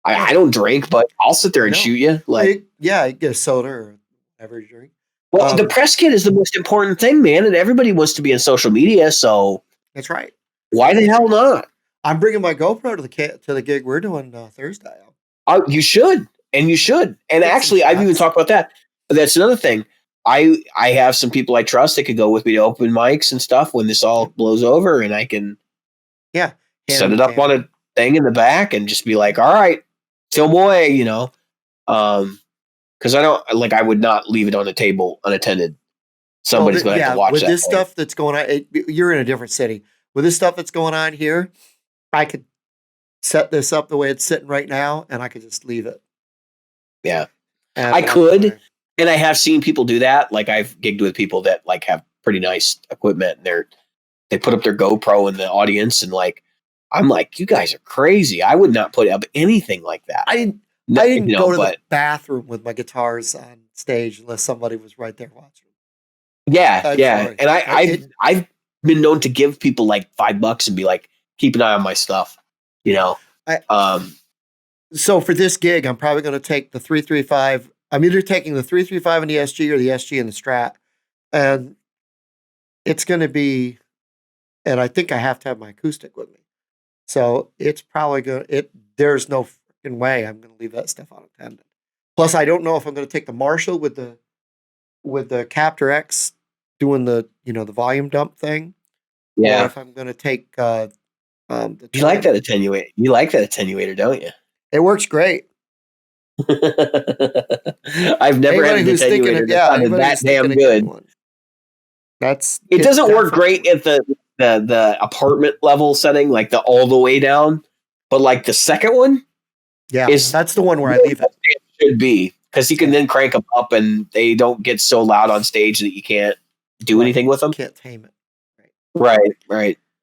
Speaker 2: I don't drink, but I'll sit there and shoot you. Like,
Speaker 1: I get a soda or whatever you drink.
Speaker 2: Well, the press kit is the most important thing, man. And everybody wants to be on social media. So
Speaker 1: that's right.
Speaker 2: Why the hell not?
Speaker 1: I'm bringing my GoPro to the gig we're doing Thursday.
Speaker 2: You should. And you should. And actually, I've even talked about that. That's another thing. I have some people I trust that could go with me to open mics and stuff when this all blows over, and I can set it up on a thing in the back and just be like, all right, film away, because I don't I would not leave it on the table unattended. Somebody's going to have to watch
Speaker 1: with
Speaker 2: that.
Speaker 1: With this stuff that's going on, you're in a different city. With this stuff that's going on here, I could set this up the way it's sitting right now, and I could just leave it.
Speaker 2: Yeah, I could. And I have seen people do that. Like I've gigged with people that like have pretty nice equipment and they put up their GoPro in the audience and like, I'm like, you guys are crazy. I would not put up anything like that.
Speaker 1: I didn't go to the bathroom with my guitars on stage unless somebody was right there watching.
Speaker 2: Yeah. And I've been known to give people like $5 and be like, keep an eye on my stuff,
Speaker 1: So for this gig, I'm probably going to take the 335 I'm either taking the 335 in the SG or the SG in the Strat, and it's going to be, and I think I have to have my acoustic with me. So it's probably going to, there's no freaking way I'm going to leave that stuff unattended. Plus, I don't know if I'm going to take the Marshall with the Captor X doing the volume dump thing.
Speaker 2: Yeah.
Speaker 1: Or if I'm going to take the
Speaker 2: You like that attenuator. You like that attenuator, don't you?
Speaker 1: It works great.
Speaker 2: I've never had an attenuator that sounded that damn good. It doesn't work great at the apartment level setting, like the all the way down, but like the second one,
Speaker 1: that's the one where I leave it.
Speaker 2: It should be, because you can then crank them up and they don't get so loud on stage that you can't do anything with them.
Speaker 1: Can't tame it.
Speaker 2: Right.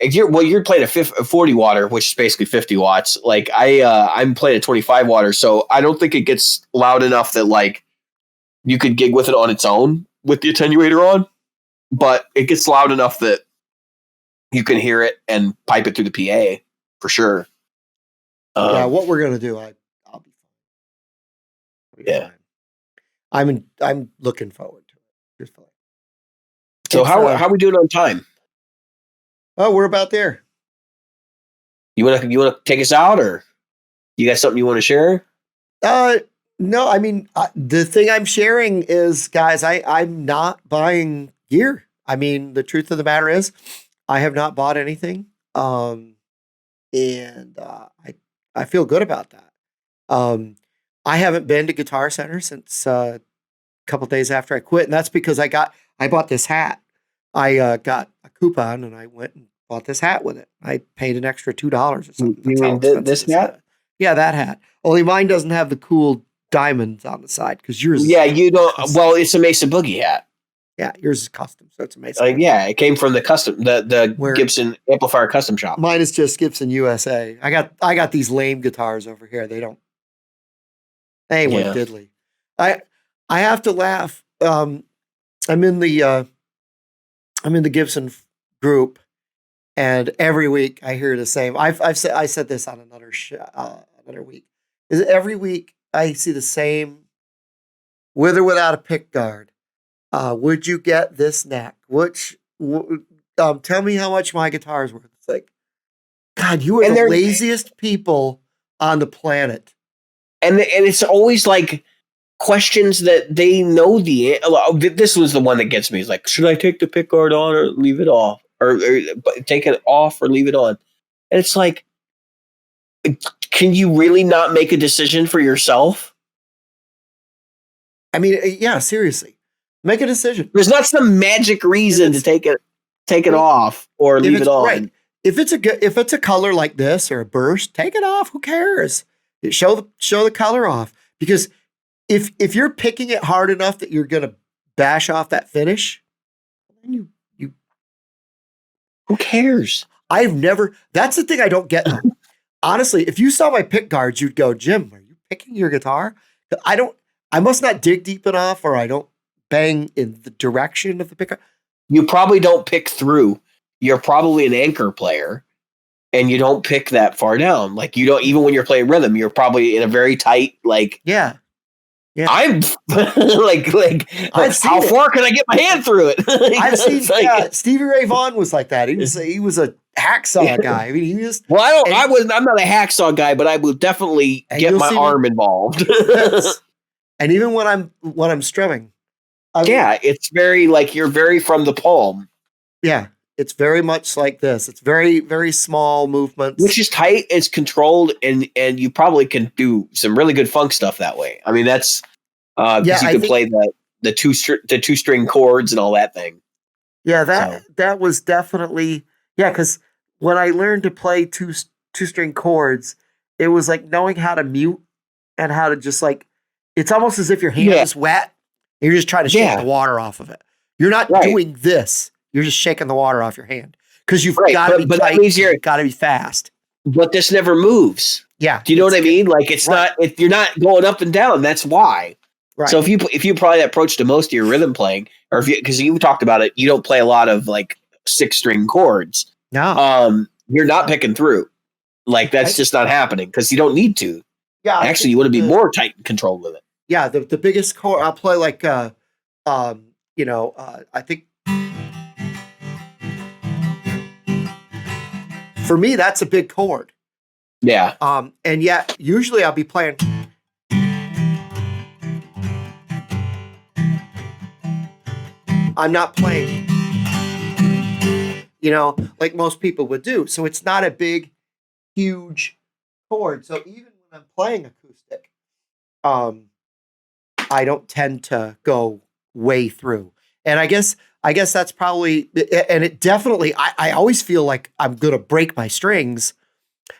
Speaker 2: You're playing a 40 watter, which is basically 50 watts. Like I'm playing a 25 watter, so I don't think it gets loud enough that like you could gig with it on its own with the attenuator on, but it gets loud enough that you can hear it and pipe it through the PA for sure.
Speaker 1: What we're gonna do, I'll be fine. I'm looking forward to it.
Speaker 2: So how are we doing on time?
Speaker 1: Oh, we're about there.
Speaker 2: You wanna take us out, or you got something you want to share?
Speaker 1: No. I mean, the thing I'm sharing is, guys, I'm not buying gear. I mean, the truth of the matter is, I have not bought anything, and I feel good about that. I haven't been to Guitar Center since a couple days after I quit, and that's because I bought this hat. I got a coupon and I went and bought this hat with it. I paid an extra $2 or something.
Speaker 2: You mean this hat?
Speaker 1: Yeah, that hat. Only mine doesn't have the cool diamonds on the side, because yours.
Speaker 2: Yeah, you don't. Well, it's a Mesa Boogie hat.
Speaker 1: Yeah, yours is custom, so it's a Mesa.
Speaker 2: Yeah, it came from the Gibson amplifier custom shop.
Speaker 1: Mine is just Gibson USA. I got these lame guitars over here. They ain't worth diddly. I have to laugh. I'm in the Gibson group, and every week I hear the same. I said this on another week. Is every week I see the same, with or without a pick guard. Would you get this neck? Tell me how much my guitar is worth. It's like, God, you are the laziest people on the planet.
Speaker 2: And it's always like questions that they know the. This was the one that gets me. It's like, should I take the pick guard on or leave it off, or take it off or leave it on? And it's like, can you really not make a decision for yourself?
Speaker 1: I mean, yeah, seriously, make a decision.
Speaker 2: There's not some magic reason to take it off or leave it on.
Speaker 1: Right. If it's a color like this or a burst, take it off. Who cares? Show the color off, because if you're picking it hard enough that you're gonna bash off that finish, then you
Speaker 2: who cares?
Speaker 1: That's the thing I don't get. Honestly, if you saw my pick guards, you'd go, Jim, are you picking your guitar? I must not dig deep enough, or I don't bang in the direction of the pick guard.
Speaker 2: You probably don't pick through. You're probably an anchor player, and you don't pick that far down. Like, you don't, even when you're playing rhythm, you're probably in a very tight, like,
Speaker 1: yeah.
Speaker 2: I'm like how far can I get my hand through it?
Speaker 1: I've seen Stevie Ray Vaughan was like that. He was a hacksaw guy. I mean, he was.
Speaker 2: Well, I'm not a hacksaw guy, but I will definitely get my arm involved.
Speaker 1: Yes. And even when I'm strumming,
Speaker 2: it's very like, you're very from the palm.
Speaker 1: Yeah, it's very much like this. It's very, very small movements,
Speaker 2: which is tight. It's controlled, and you probably can do some really good funk stuff that way. I mean, that's because you can play the two string chords and all that thing.
Speaker 1: Yeah, that was definitely because when I learned to play two string chords, it was like knowing how to mute and how to just like, it's almost as if your hand is wet. And you're just trying to shake the water off of it. You're not doing this. You're just shaking the water off your hand, because you've got to be tight. That means you've got to be fast.
Speaker 2: But this never moves.
Speaker 1: Yeah.
Speaker 2: Do you know what I mean? Like, it's not, if you're not going up and down, that's why. Right. So if you apply that approach to most of your rhythm playing, or because you talked about it, you don't play a lot of like 6-string chords.
Speaker 1: No.
Speaker 2: You're not picking through. Like, that's just not happening, because you don't need to.
Speaker 1: Yeah.
Speaker 2: Actually, you want to be more tight and controlled with it.
Speaker 1: Yeah, the biggest chord I'll play like I think for me that's a big chord.
Speaker 2: Yeah.
Speaker 1: And yet usually I'll be playing. I'm not playing, like most people would do. So it's not a big, huge chord. So even when I'm playing acoustic, I don't tend to go way through. And I guess that's probably, and it definitely, I always feel like I'm going to break my strings.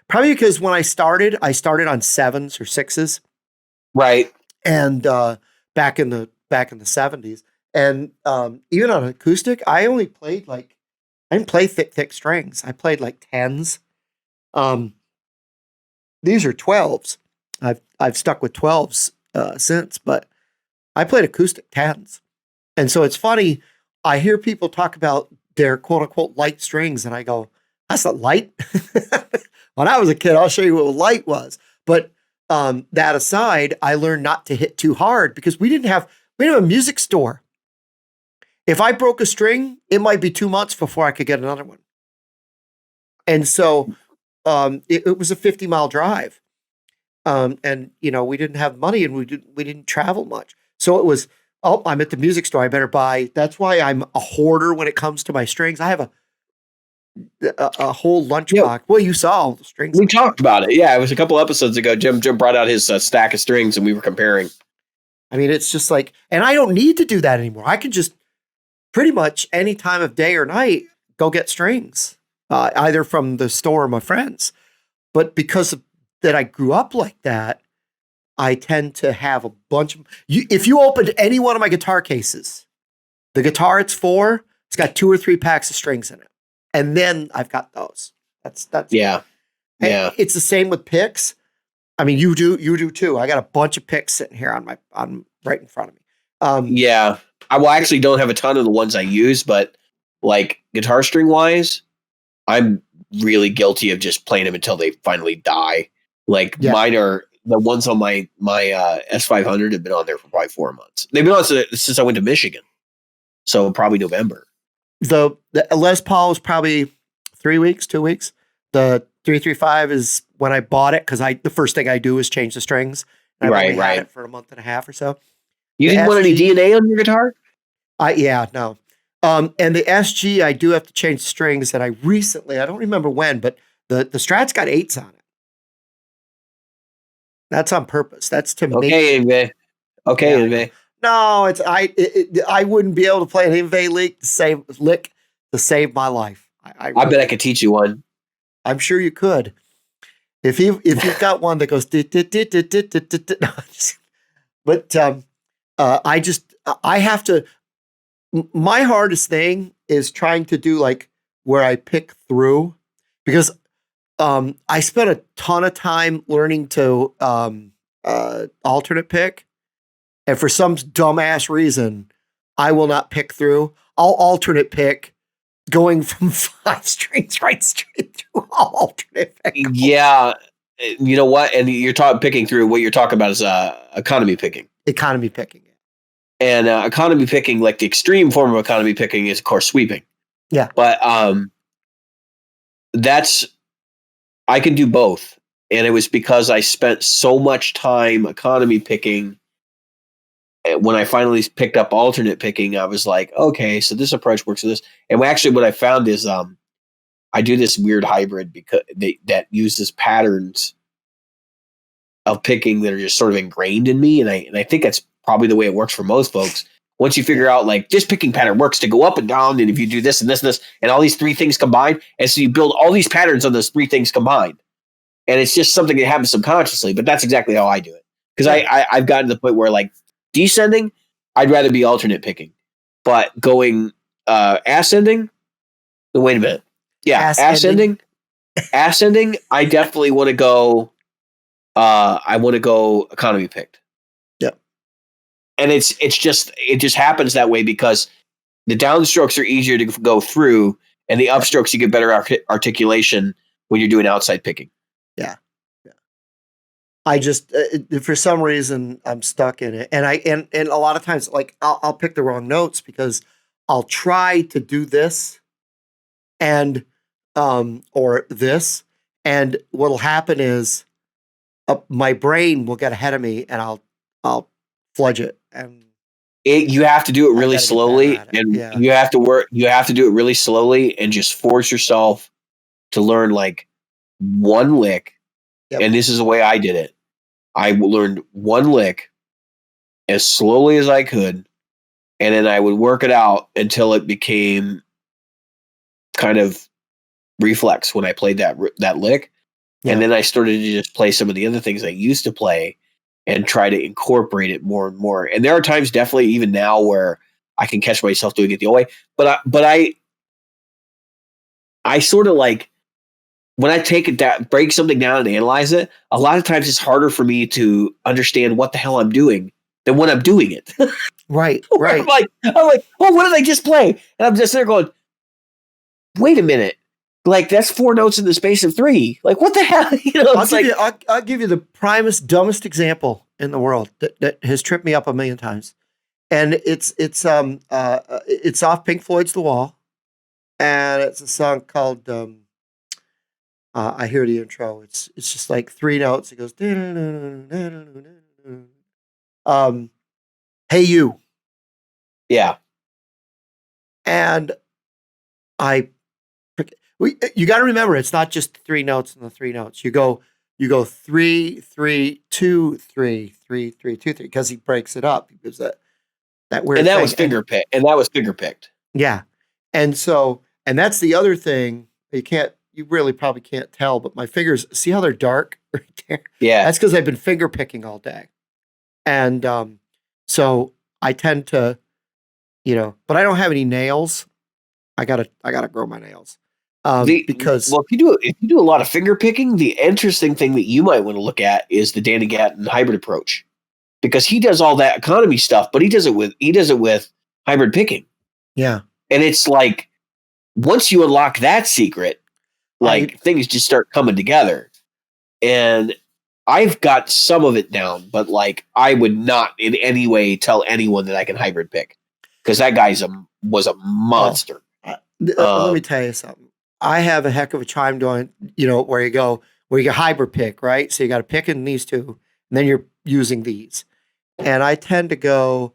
Speaker 1: Probably because when I started on sevens or sixes.
Speaker 2: Right.
Speaker 1: And back in the 70s. And even on acoustic, I only played I didn't play thick strings. I played like 10s. These are 12s. I've stuck with 12s since, but I played acoustic 10s. And so it's funny, I hear people talk about their quote unquote light strings, and I go, that's not light. When I was a kid, I'll show you what light was. But that aside, I learned not to hit too hard because we didn't have a music store. If I broke a string, it might be 2 months before I could get another one. And so it was a 50-mile drive. And we didn't have money and we didn't travel much. So it was, I'm at the music store, I better buy. That's why I'm a hoarder when it comes to my strings. I have a whole lunchbox. Well, you saw all the strings.
Speaker 2: We talked about it. Yeah, it was a couple episodes ago. Jim brought out his stack of strings and we were comparing.
Speaker 1: I mean, it's just like, and I don't need to do that anymore. I can just pretty much any time of day or night go get strings, either from the store or my friends. But because that I grew up like that, I tend to have a bunch of. If you opened any one of my guitar cases, the guitar it's for, it's got 2 or 3 packs of strings in it, and then I've got those. That's
Speaker 2: yeah.
Speaker 1: It's the same with picks. I mean, you do too. I got a bunch of picks sitting here on right in front of me.
Speaker 2: Yeah, I actually don't have a ton of the ones I use, but like guitar string wise, I'm really guilty of just playing them until they finally die. Like mine are the ones on my S500 have been on there for probably 4 months. They've been on since I went to Michigan, so probably November.
Speaker 1: The Les Paul is probably 3 weeks, 2 weeks. The 335 is when I bought it because the first thing I do is change the strings. And I've only had it for a month and a half or so.
Speaker 2: You didn't want any DNA on your guitar?
Speaker 1: No. And the SG, I do have to change the strings. And I don't remember when, but the Strat's got 8s on it. That's on purpose. That's to make.
Speaker 2: Okay, Inve.
Speaker 1: No, I wouldn't be able to play an Inve lick to save my life.
Speaker 2: I bet I could teach you one.
Speaker 1: I'm sure you could. If you've got one that goes, but I have to. My hardest thing is trying to do like where I pick through, because I spent a ton of time learning to alternate pick, and for some dumbass reason, I will not pick through. I'll alternate pick, going from 5 strings right straight through. I'll alternate pick.
Speaker 2: Yeah, you know what? And you're picking through. What you're talking about is economy picking.
Speaker 1: Economy picking.
Speaker 2: And economy picking, like the extreme form of economy picking, is of course sweeping.
Speaker 1: Yeah,
Speaker 2: but I can do both, and it was because I spent so much time economy picking. When I finally picked up alternate picking, I was like, okay, so this approach works for this. And actually, what I found is I do this weird hybrid because that uses patterns of picking that are just sort of ingrained in me, and I think that's probably the way it works for most folks. Once you figure out like this picking pattern works to go up and down, and if you do this and this and this and all these 3 things combined, and so you build all these patterns on those 3 things combined, and it's just something that happens subconsciously. But that's exactly how I do it, because I've gotten to the point where like descending, I'd rather be alternate picking, but going ascending. Wait a minute, yeah, ascending, I definitely want to go. I want to go economy picked. And it just happens that way because the downstrokes are easier to go through, and the upstrokes you get better articulation when you're doing outside picking.
Speaker 1: Yeah. I just for some reason I'm stuck in it, and and a lot of times like I'll pick the wrong notes because I'll try to do this and or this, and what'll happen is my brain will get ahead of me, and I'll fludge it, and
Speaker 2: you have to do it really slowly, and
Speaker 1: yeah.
Speaker 2: you have to work. You have to do it really slowly, and just force yourself to learn like one lick.
Speaker 1: Yep.
Speaker 2: And this is the way I did it. I learned one lick as slowly as I could, and then I would work it out until it became kind of reflex when I played that lick. Yeah. And then I started to just play some of the other things I used to play and try to incorporate it more and more. And there are times definitely even now where I can catch myself doing it the old way. But I sort of like when I take it down, break something down and analyze it, a lot of times it's harder for me to understand what the hell I'm doing than when I'm doing it.
Speaker 1: Right. Right.
Speaker 2: I'm like, oh, what did I just play? And I'm just there going, wait a minute. Like, that's 4 notes in the space of 3. Like, what the hell?
Speaker 1: I'll give you the primest, dumbest example in the world that has tripped me up a million times. And it's off Pink Floyd's The Wall. And it's a song called I hear the intro. It's just like 3 notes. It goes Hey You.
Speaker 2: Yeah.
Speaker 1: And you got to remember, it's not just 3 notes and the 3 notes. You go 3, 3, 2, 3, 3, 3, 2, 3, because he breaks it up. Because that weird.
Speaker 2: And that was finger picked. And that was finger picked.
Speaker 1: Yeah, and that's the other thing. You really probably can't tell, but my fingers. See how they're dark right there?
Speaker 2: Yeah,
Speaker 1: that's because I've been finger picking all day, and so I tend to, but I don't have any nails. I gotta grow my nails. Because
Speaker 2: if you do a lot of finger picking, the interesting thing that you might want to look at is the Danny Gatton hybrid approach, because he does all that economy stuff, but he does it with hybrid picking.
Speaker 1: Yeah,
Speaker 2: and it's like once you unlock that secret, like things just start coming together. And I've got some of it down, but like I would not in any way tell anyone that I can hybrid pick, because that guy was a monster.
Speaker 1: Let me tell you something. I have a heck of a time doing, where you hybrid pick, right? So you got to pick in these 2, and then you're using these. And I tend to go,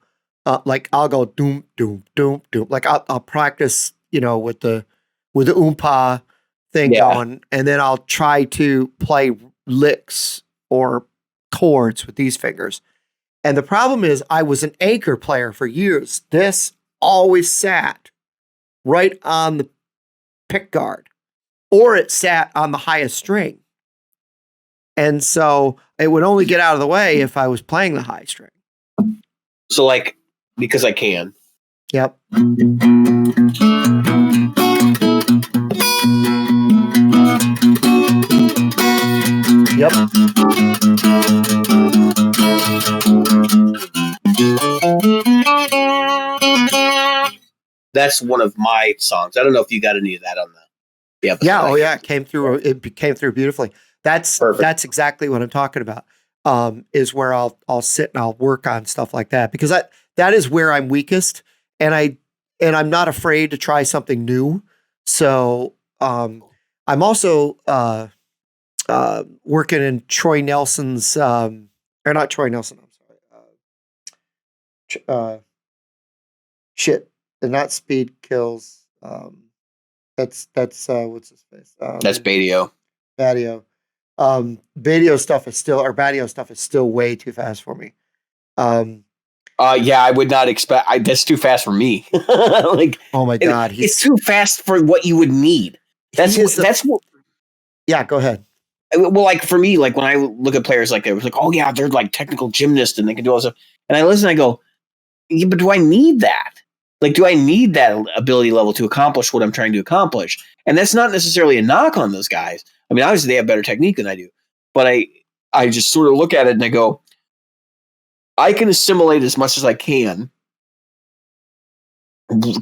Speaker 1: like I'll go doom, doom, doom, doom. Like I'll practice, with the oompa thing going, and then I'll try to play licks or chords with these fingers. And the problem is I was an anchor player for years. This always sat right on the pick guard, or it sat on the highest string. And so it would only get out of the way if I was playing the high string.
Speaker 2: So like, because I can.
Speaker 1: Yep. Yep.
Speaker 2: That's one of my songs. I don't know if you got any of that on the episode.
Speaker 1: Yeah. Oh, yeah. It came through beautifully. That's exactly what I'm talking about. Is where I'll sit and I'll work on stuff like that, because that is where I'm weakest, and I'm not afraid to try something new. So I'm also working in Troy Nelson's or not Troy Nelson. I'm sorry. And not Speed Kills. That's what's his face?
Speaker 2: That's Badio.
Speaker 1: Badio stuff is still way too fast for me.
Speaker 2: Yeah, I would not expect. That's too fast for me. Like,
Speaker 1: oh my god,
Speaker 2: it's too fast for what you would need. That's what.
Speaker 1: Yeah, go ahead.
Speaker 2: Well, like for me, like when I look at players like that, it's like, oh yeah, they're like technical gymnasts and they can do all this stuff. And I listen, I go, yeah, but do I need that? Like, do I need that ability level to accomplish what I'm trying to accomplish? And that's not necessarily a knock on those guys. I mean, obviously they have better technique than I do, but I just sort of look at it and I go, I can assimilate as much as I can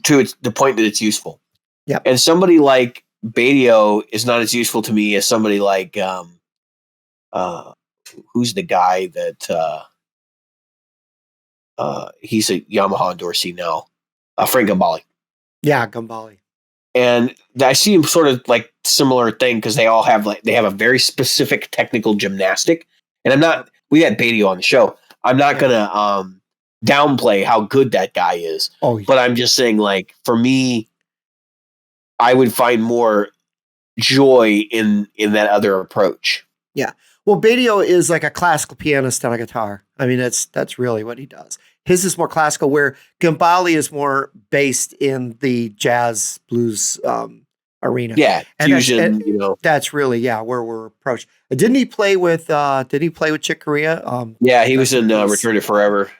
Speaker 2: to the point that it's useful.
Speaker 1: Yeah.
Speaker 2: And somebody like Badio is not as useful to me as somebody like who's the guy that he's a Yamaha endorsee now, Frank Gambale.
Speaker 1: Yeah, Gambale.
Speaker 2: And I see him sort of like similar thing because they have a very specific technical gymnastic. And we had Beatty on the show. I'm not gonna downplay how good that guy is. But I'm just saying, like, for me, I would find more joy in that other approach.
Speaker 1: Yeah. Well, Bedio is like a classical pianist on a guitar. I mean, that's really what he does. His is more classical, where Gambale is more based in the jazz blues arena.
Speaker 2: Yeah,
Speaker 1: and
Speaker 2: fusion.
Speaker 1: That's really where we're approached. Didn't he play with? Did he play with Chick Corea?
Speaker 2: Yeah, he was in Return to Forever.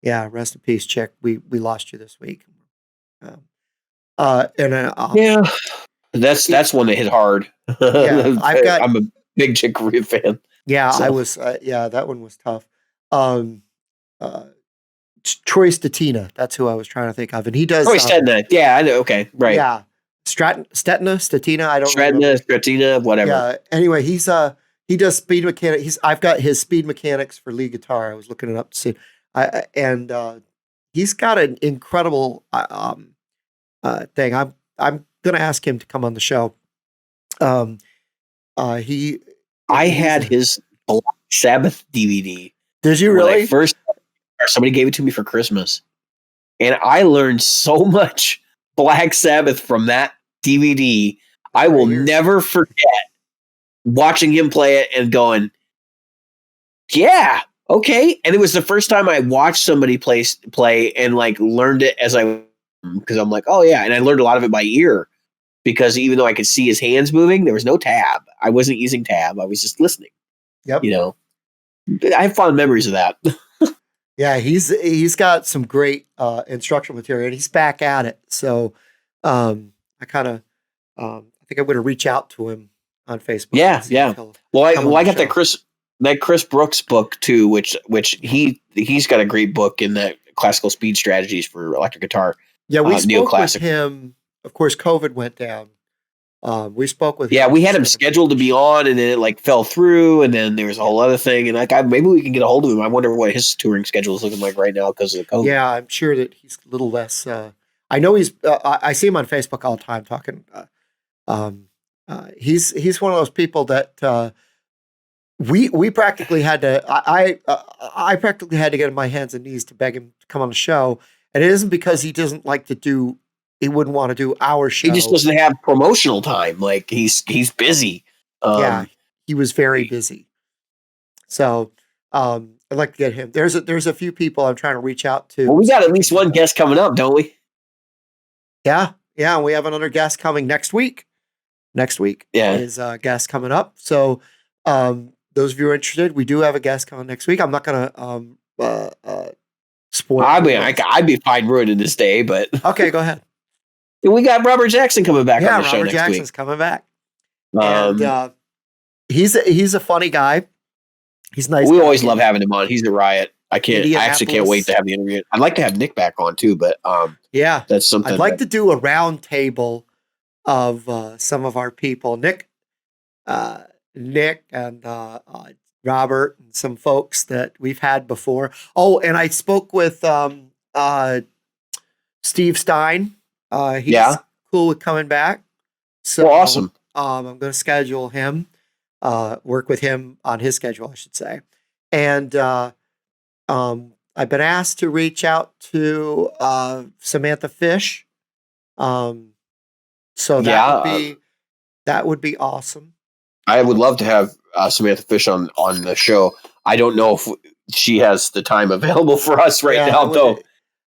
Speaker 1: Yeah, rest in peace, Chick. We lost you this week.
Speaker 2: That's one that hit hard.
Speaker 1: Yeah,
Speaker 2: I'm a big Chick Corea fan.
Speaker 1: Yeah, so. I was. That one was tough. Troy Stetina, that's who I was trying to think of, and he does.
Speaker 2: Troy Stetina, yeah, I know. Okay, right.
Speaker 1: Yeah, Stetina. I don't.
Speaker 2: Stetina, whatever.
Speaker 1: Yeah. Anyway, he does speed mechanics. I've got his speed mechanics for lead guitar. I was looking it up to see, and he's got an incredible thing. I'm going to ask him to come on the show.
Speaker 2: I had his Black Sabbath DVD.
Speaker 1: Did you really?
Speaker 2: Somebody gave it to me for Christmas, and I learned so much Black Sabbath from that DVD. I will never forget watching him play it and going, yeah, okay. And it was the first time I watched somebody play and like learned it because I'm like, oh yeah. And I learned a lot of it by ear because even though I could see his hands moving, there was no tab. I wasn't using tab. I was just listening.
Speaker 1: Yep.
Speaker 2: I have fond memories of that.
Speaker 1: Yeah, he's got some great instructional material, and he's back at it. So I think I'm going to reach out to him on Facebook.
Speaker 2: Yeah. Well, I got that Chris Brooks book too, which he's got a great book in that classical speed strategies for electric guitar.
Speaker 1: Yeah, we spoke with him. Of course, COVID went down. We spoke with him.
Speaker 2: Yeah, we had him scheduled to be on, and then it like fell through, and then there was a whole other thing. And like, maybe we can get a hold of him. I wonder what his touring schedule is looking like right now because of the COVID.
Speaker 1: Yeah, I'm sure that he's a little less. I know he's. I see him on Facebook all the time talking. He's one of those people that we practically had to. I practically had to get on my hands and knees to beg him to come on the show, and it isn't because he doesn't like to do. He wouldn't want to do our show.
Speaker 2: He just doesn't have promotional time. Like he's busy.
Speaker 1: He was very busy. So I'd like to get him. There's a few people I'm trying to reach out to.
Speaker 2: Well, we got at least one guest coming up, don't we?
Speaker 1: Yeah. We have another guest coming next week. Is a guest coming up. So those of you who are interested, we do have a guest coming next week. I'm not going to spoil.
Speaker 2: I mean, I'd be fine ruining this day, but
Speaker 1: okay, go ahead.
Speaker 2: We got Robert Jackson coming back on the show
Speaker 1: Robert
Speaker 2: next
Speaker 1: Jackson's
Speaker 2: week.
Speaker 1: coming back. And he's a funny guy. He's nice.
Speaker 2: We always love having him on. He's a riot. I actually can't wait to have the interview. I'd like to have Nick back on too, but that's something.
Speaker 1: I'd like to do a round table of some of our people. Nick and Robert and some folks that we've had before. Oh, and I spoke with Steve Stein. He's cool with coming back. So
Speaker 2: awesome.
Speaker 1: I'm going to schedule him, work with him on his schedule, I should say. And I've been asked to reach out to Samantha Fish. So that would be awesome.
Speaker 2: I would love to have Samantha Fish on the show. I don't know if she has the time available for us now, though.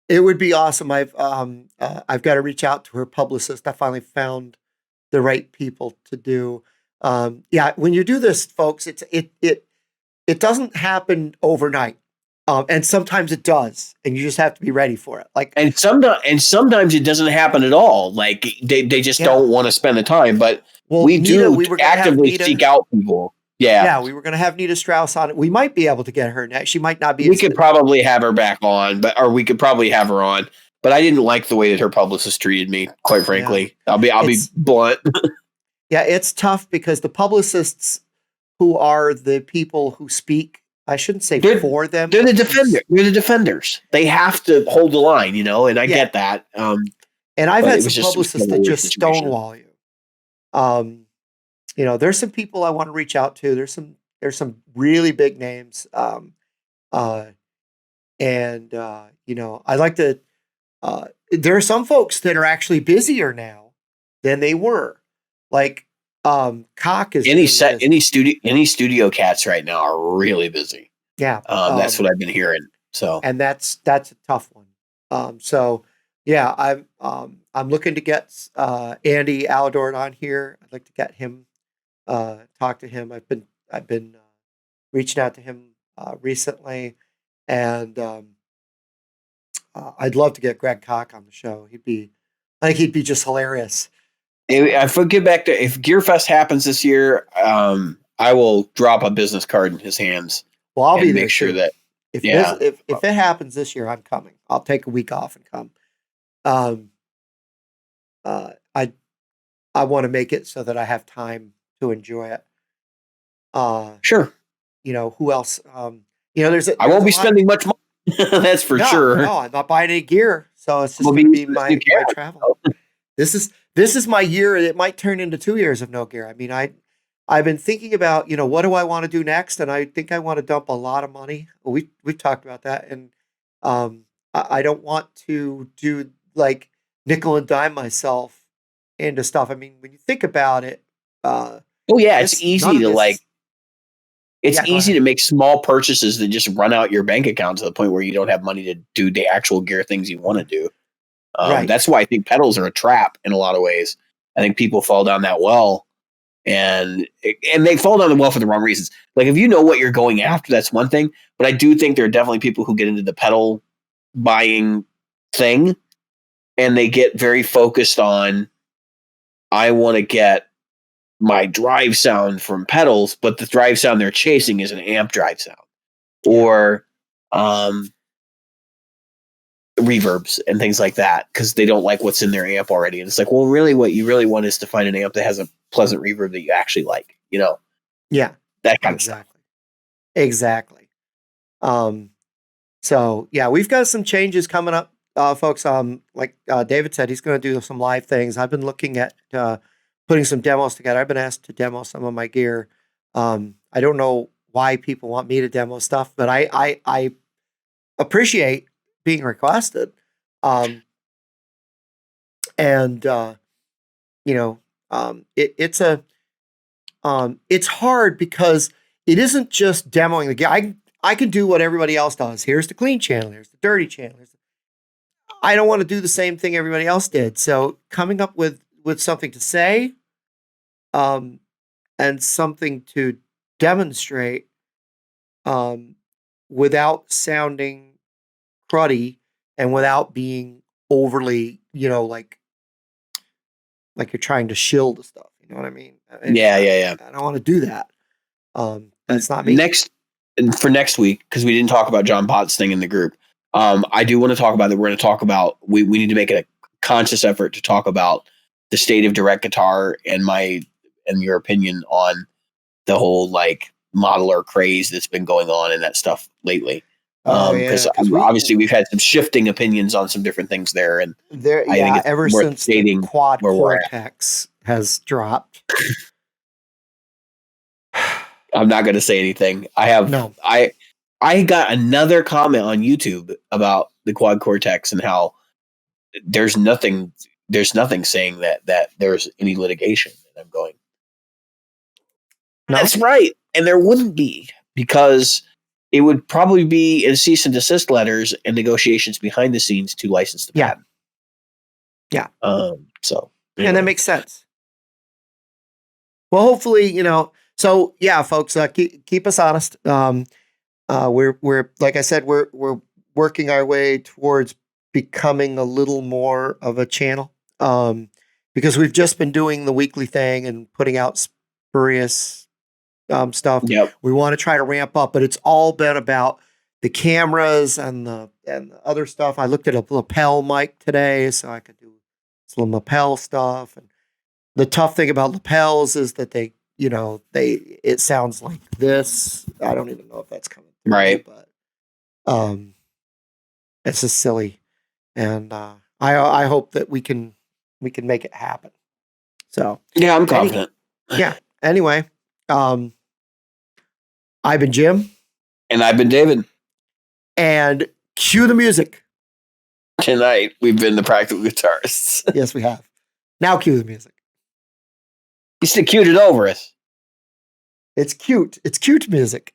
Speaker 1: It would be awesome. I've got to reach out to her publicist. I finally found the right people to do. When you do this, folks, it doesn't happen overnight. And sometimes it does, and you just have to be ready for it. And
Speaker 2: sometimes it doesn't happen at all. Like they just don't want to spend the time. But we actively seek out people.
Speaker 1: Yeah, we were going to have Nita Strauss on it. We might be able to get her next. She might not be.
Speaker 2: We could probably have her back on, or we could probably have her on. But I didn't like the way that her publicist treated me. Quite frankly, I'll be blunt.
Speaker 1: Yeah, it's tough because the publicists who are the people who speak. I shouldn't say for them.
Speaker 2: They're the defender. They're the defenders. They have to hold the line, and I get that.
Speaker 1: And I've had some publicists that just stonewall you. There's some people I want to reach out to. There's some really big names. I like to. There are some folks that are actually busier now than they were. Like Cock is
Speaker 2: any studio cats right now are really busy.
Speaker 1: Yeah,
Speaker 2: that's what I've been hearing. So,
Speaker 1: and that's a tough one. I'm looking to get Andy Alador on here. I'd like to get him, talk to him. I've been reaching out to him recently, and I'd love to get Greg Koch on the show. I think he'd be just hilarious.
Speaker 2: If we get back to, if Gearfest happens this year, I will drop a business card in his hands.
Speaker 1: Well, I'll be there.
Speaker 2: Make sure that
Speaker 1: if it happens this year, I'm coming. I'll take a week off and come. I want to make it so that I have time to enjoy it.
Speaker 2: Sure.
Speaker 1: Who else? I
Speaker 2: won't be spending much money. That's for sure.
Speaker 1: No, I'm not buying any gear, so it's just going to be my travel. This is my year. It might turn into 2 years of no gear. I mean, I've been thinking about, what do I want to do next? And I think I want to dump a lot of money. We've talked about that. And I don't want to do like nickel and dime myself into stuff. I mean, when you think about it.
Speaker 2: It's easy to it's easy to make small purchases that just run out your bank account to the point where you don't have money to do the actual gear things you want to do. Right. That's why I think pedals are a trap in a lot of ways. I think people fall down that well. And they fall down the well for the wrong reasons. Like, if you know what you're going after, that's one thing. But I do think there are definitely people who get into the pedal buying thing, and they get very focused on, I want to get my drive sound from pedals, but the drive sound they're chasing is an amp drive sound, or reverbs and things like that, because they don't like what's in their amp already. And it's like, well, really what you really want is to find an amp that has a pleasant reverb that you actually like,
Speaker 1: Yeah.
Speaker 2: That kind of stuff.
Speaker 1: Exactly. So yeah, we've got some changes coming up, folks. Like David said, he's going to do some live things. I've been looking at putting some demos together. I've been asked to demo some of my gear. I don't know why people want me to demo stuff, but I appreciate being requested. It's hard because it isn't just demoing the gear. I can do what everybody else does. Here's the clean channel. Here's the dirty channel. I don't want to do the same thing everybody else did. So coming up with something to say, and something to demonstrate, without sounding cruddy and without being overly, like you're trying to shill the stuff. You know what I mean?
Speaker 2: Yeah.
Speaker 1: I don't want to do that. That's not me.
Speaker 2: For next week, because we didn't talk about John Potts' thing in the group. I do want to talk about that. We're going to talk about, we need to make it a conscious effort to talk about the state of direct guitar and your opinion on the whole modeler craze that's been going on and that stuff lately. Because obviously we've had some shifting opinions on some different things there, and I think it's
Speaker 1: ever since the quad cortex has dropped.
Speaker 2: I'm not going to say anything. I got another comment on YouTube about the quad cortex and how there's nothing saying that there's any litigation. And I'm going, that's right, and there wouldn't be, because it would probably be in cease and desist letters and negotiations behind the scenes to license the patent.
Speaker 1: Yeah.
Speaker 2: So,
Speaker 1: and that makes sense. Well, hopefully, so yeah, folks, keep us honest. We're like I said, we're working our way towards becoming a little more of a channel, because we've just been doing the weekly thing and putting out spurious stuff.
Speaker 2: Yep.
Speaker 1: We want to try to ramp up, but it's all been about the cameras and the other stuff. I looked at a lapel mic today, so I could do some lapel stuff. And the tough thing about lapels is that they you know, it sounds like this. I don't even know if that's coming through,
Speaker 2: right,
Speaker 1: but it's just silly, and I hope that we can make it happen. So
Speaker 2: yeah, I'm confident.
Speaker 1: Anyway, I've been Jim,
Speaker 2: and I've been David,
Speaker 1: and cue the music.
Speaker 2: Tonight we've been the Practical Guitarists.
Speaker 1: Yes, we have. Now cue the music.
Speaker 2: You still cued it over us.
Speaker 1: It's cute. It's cute music.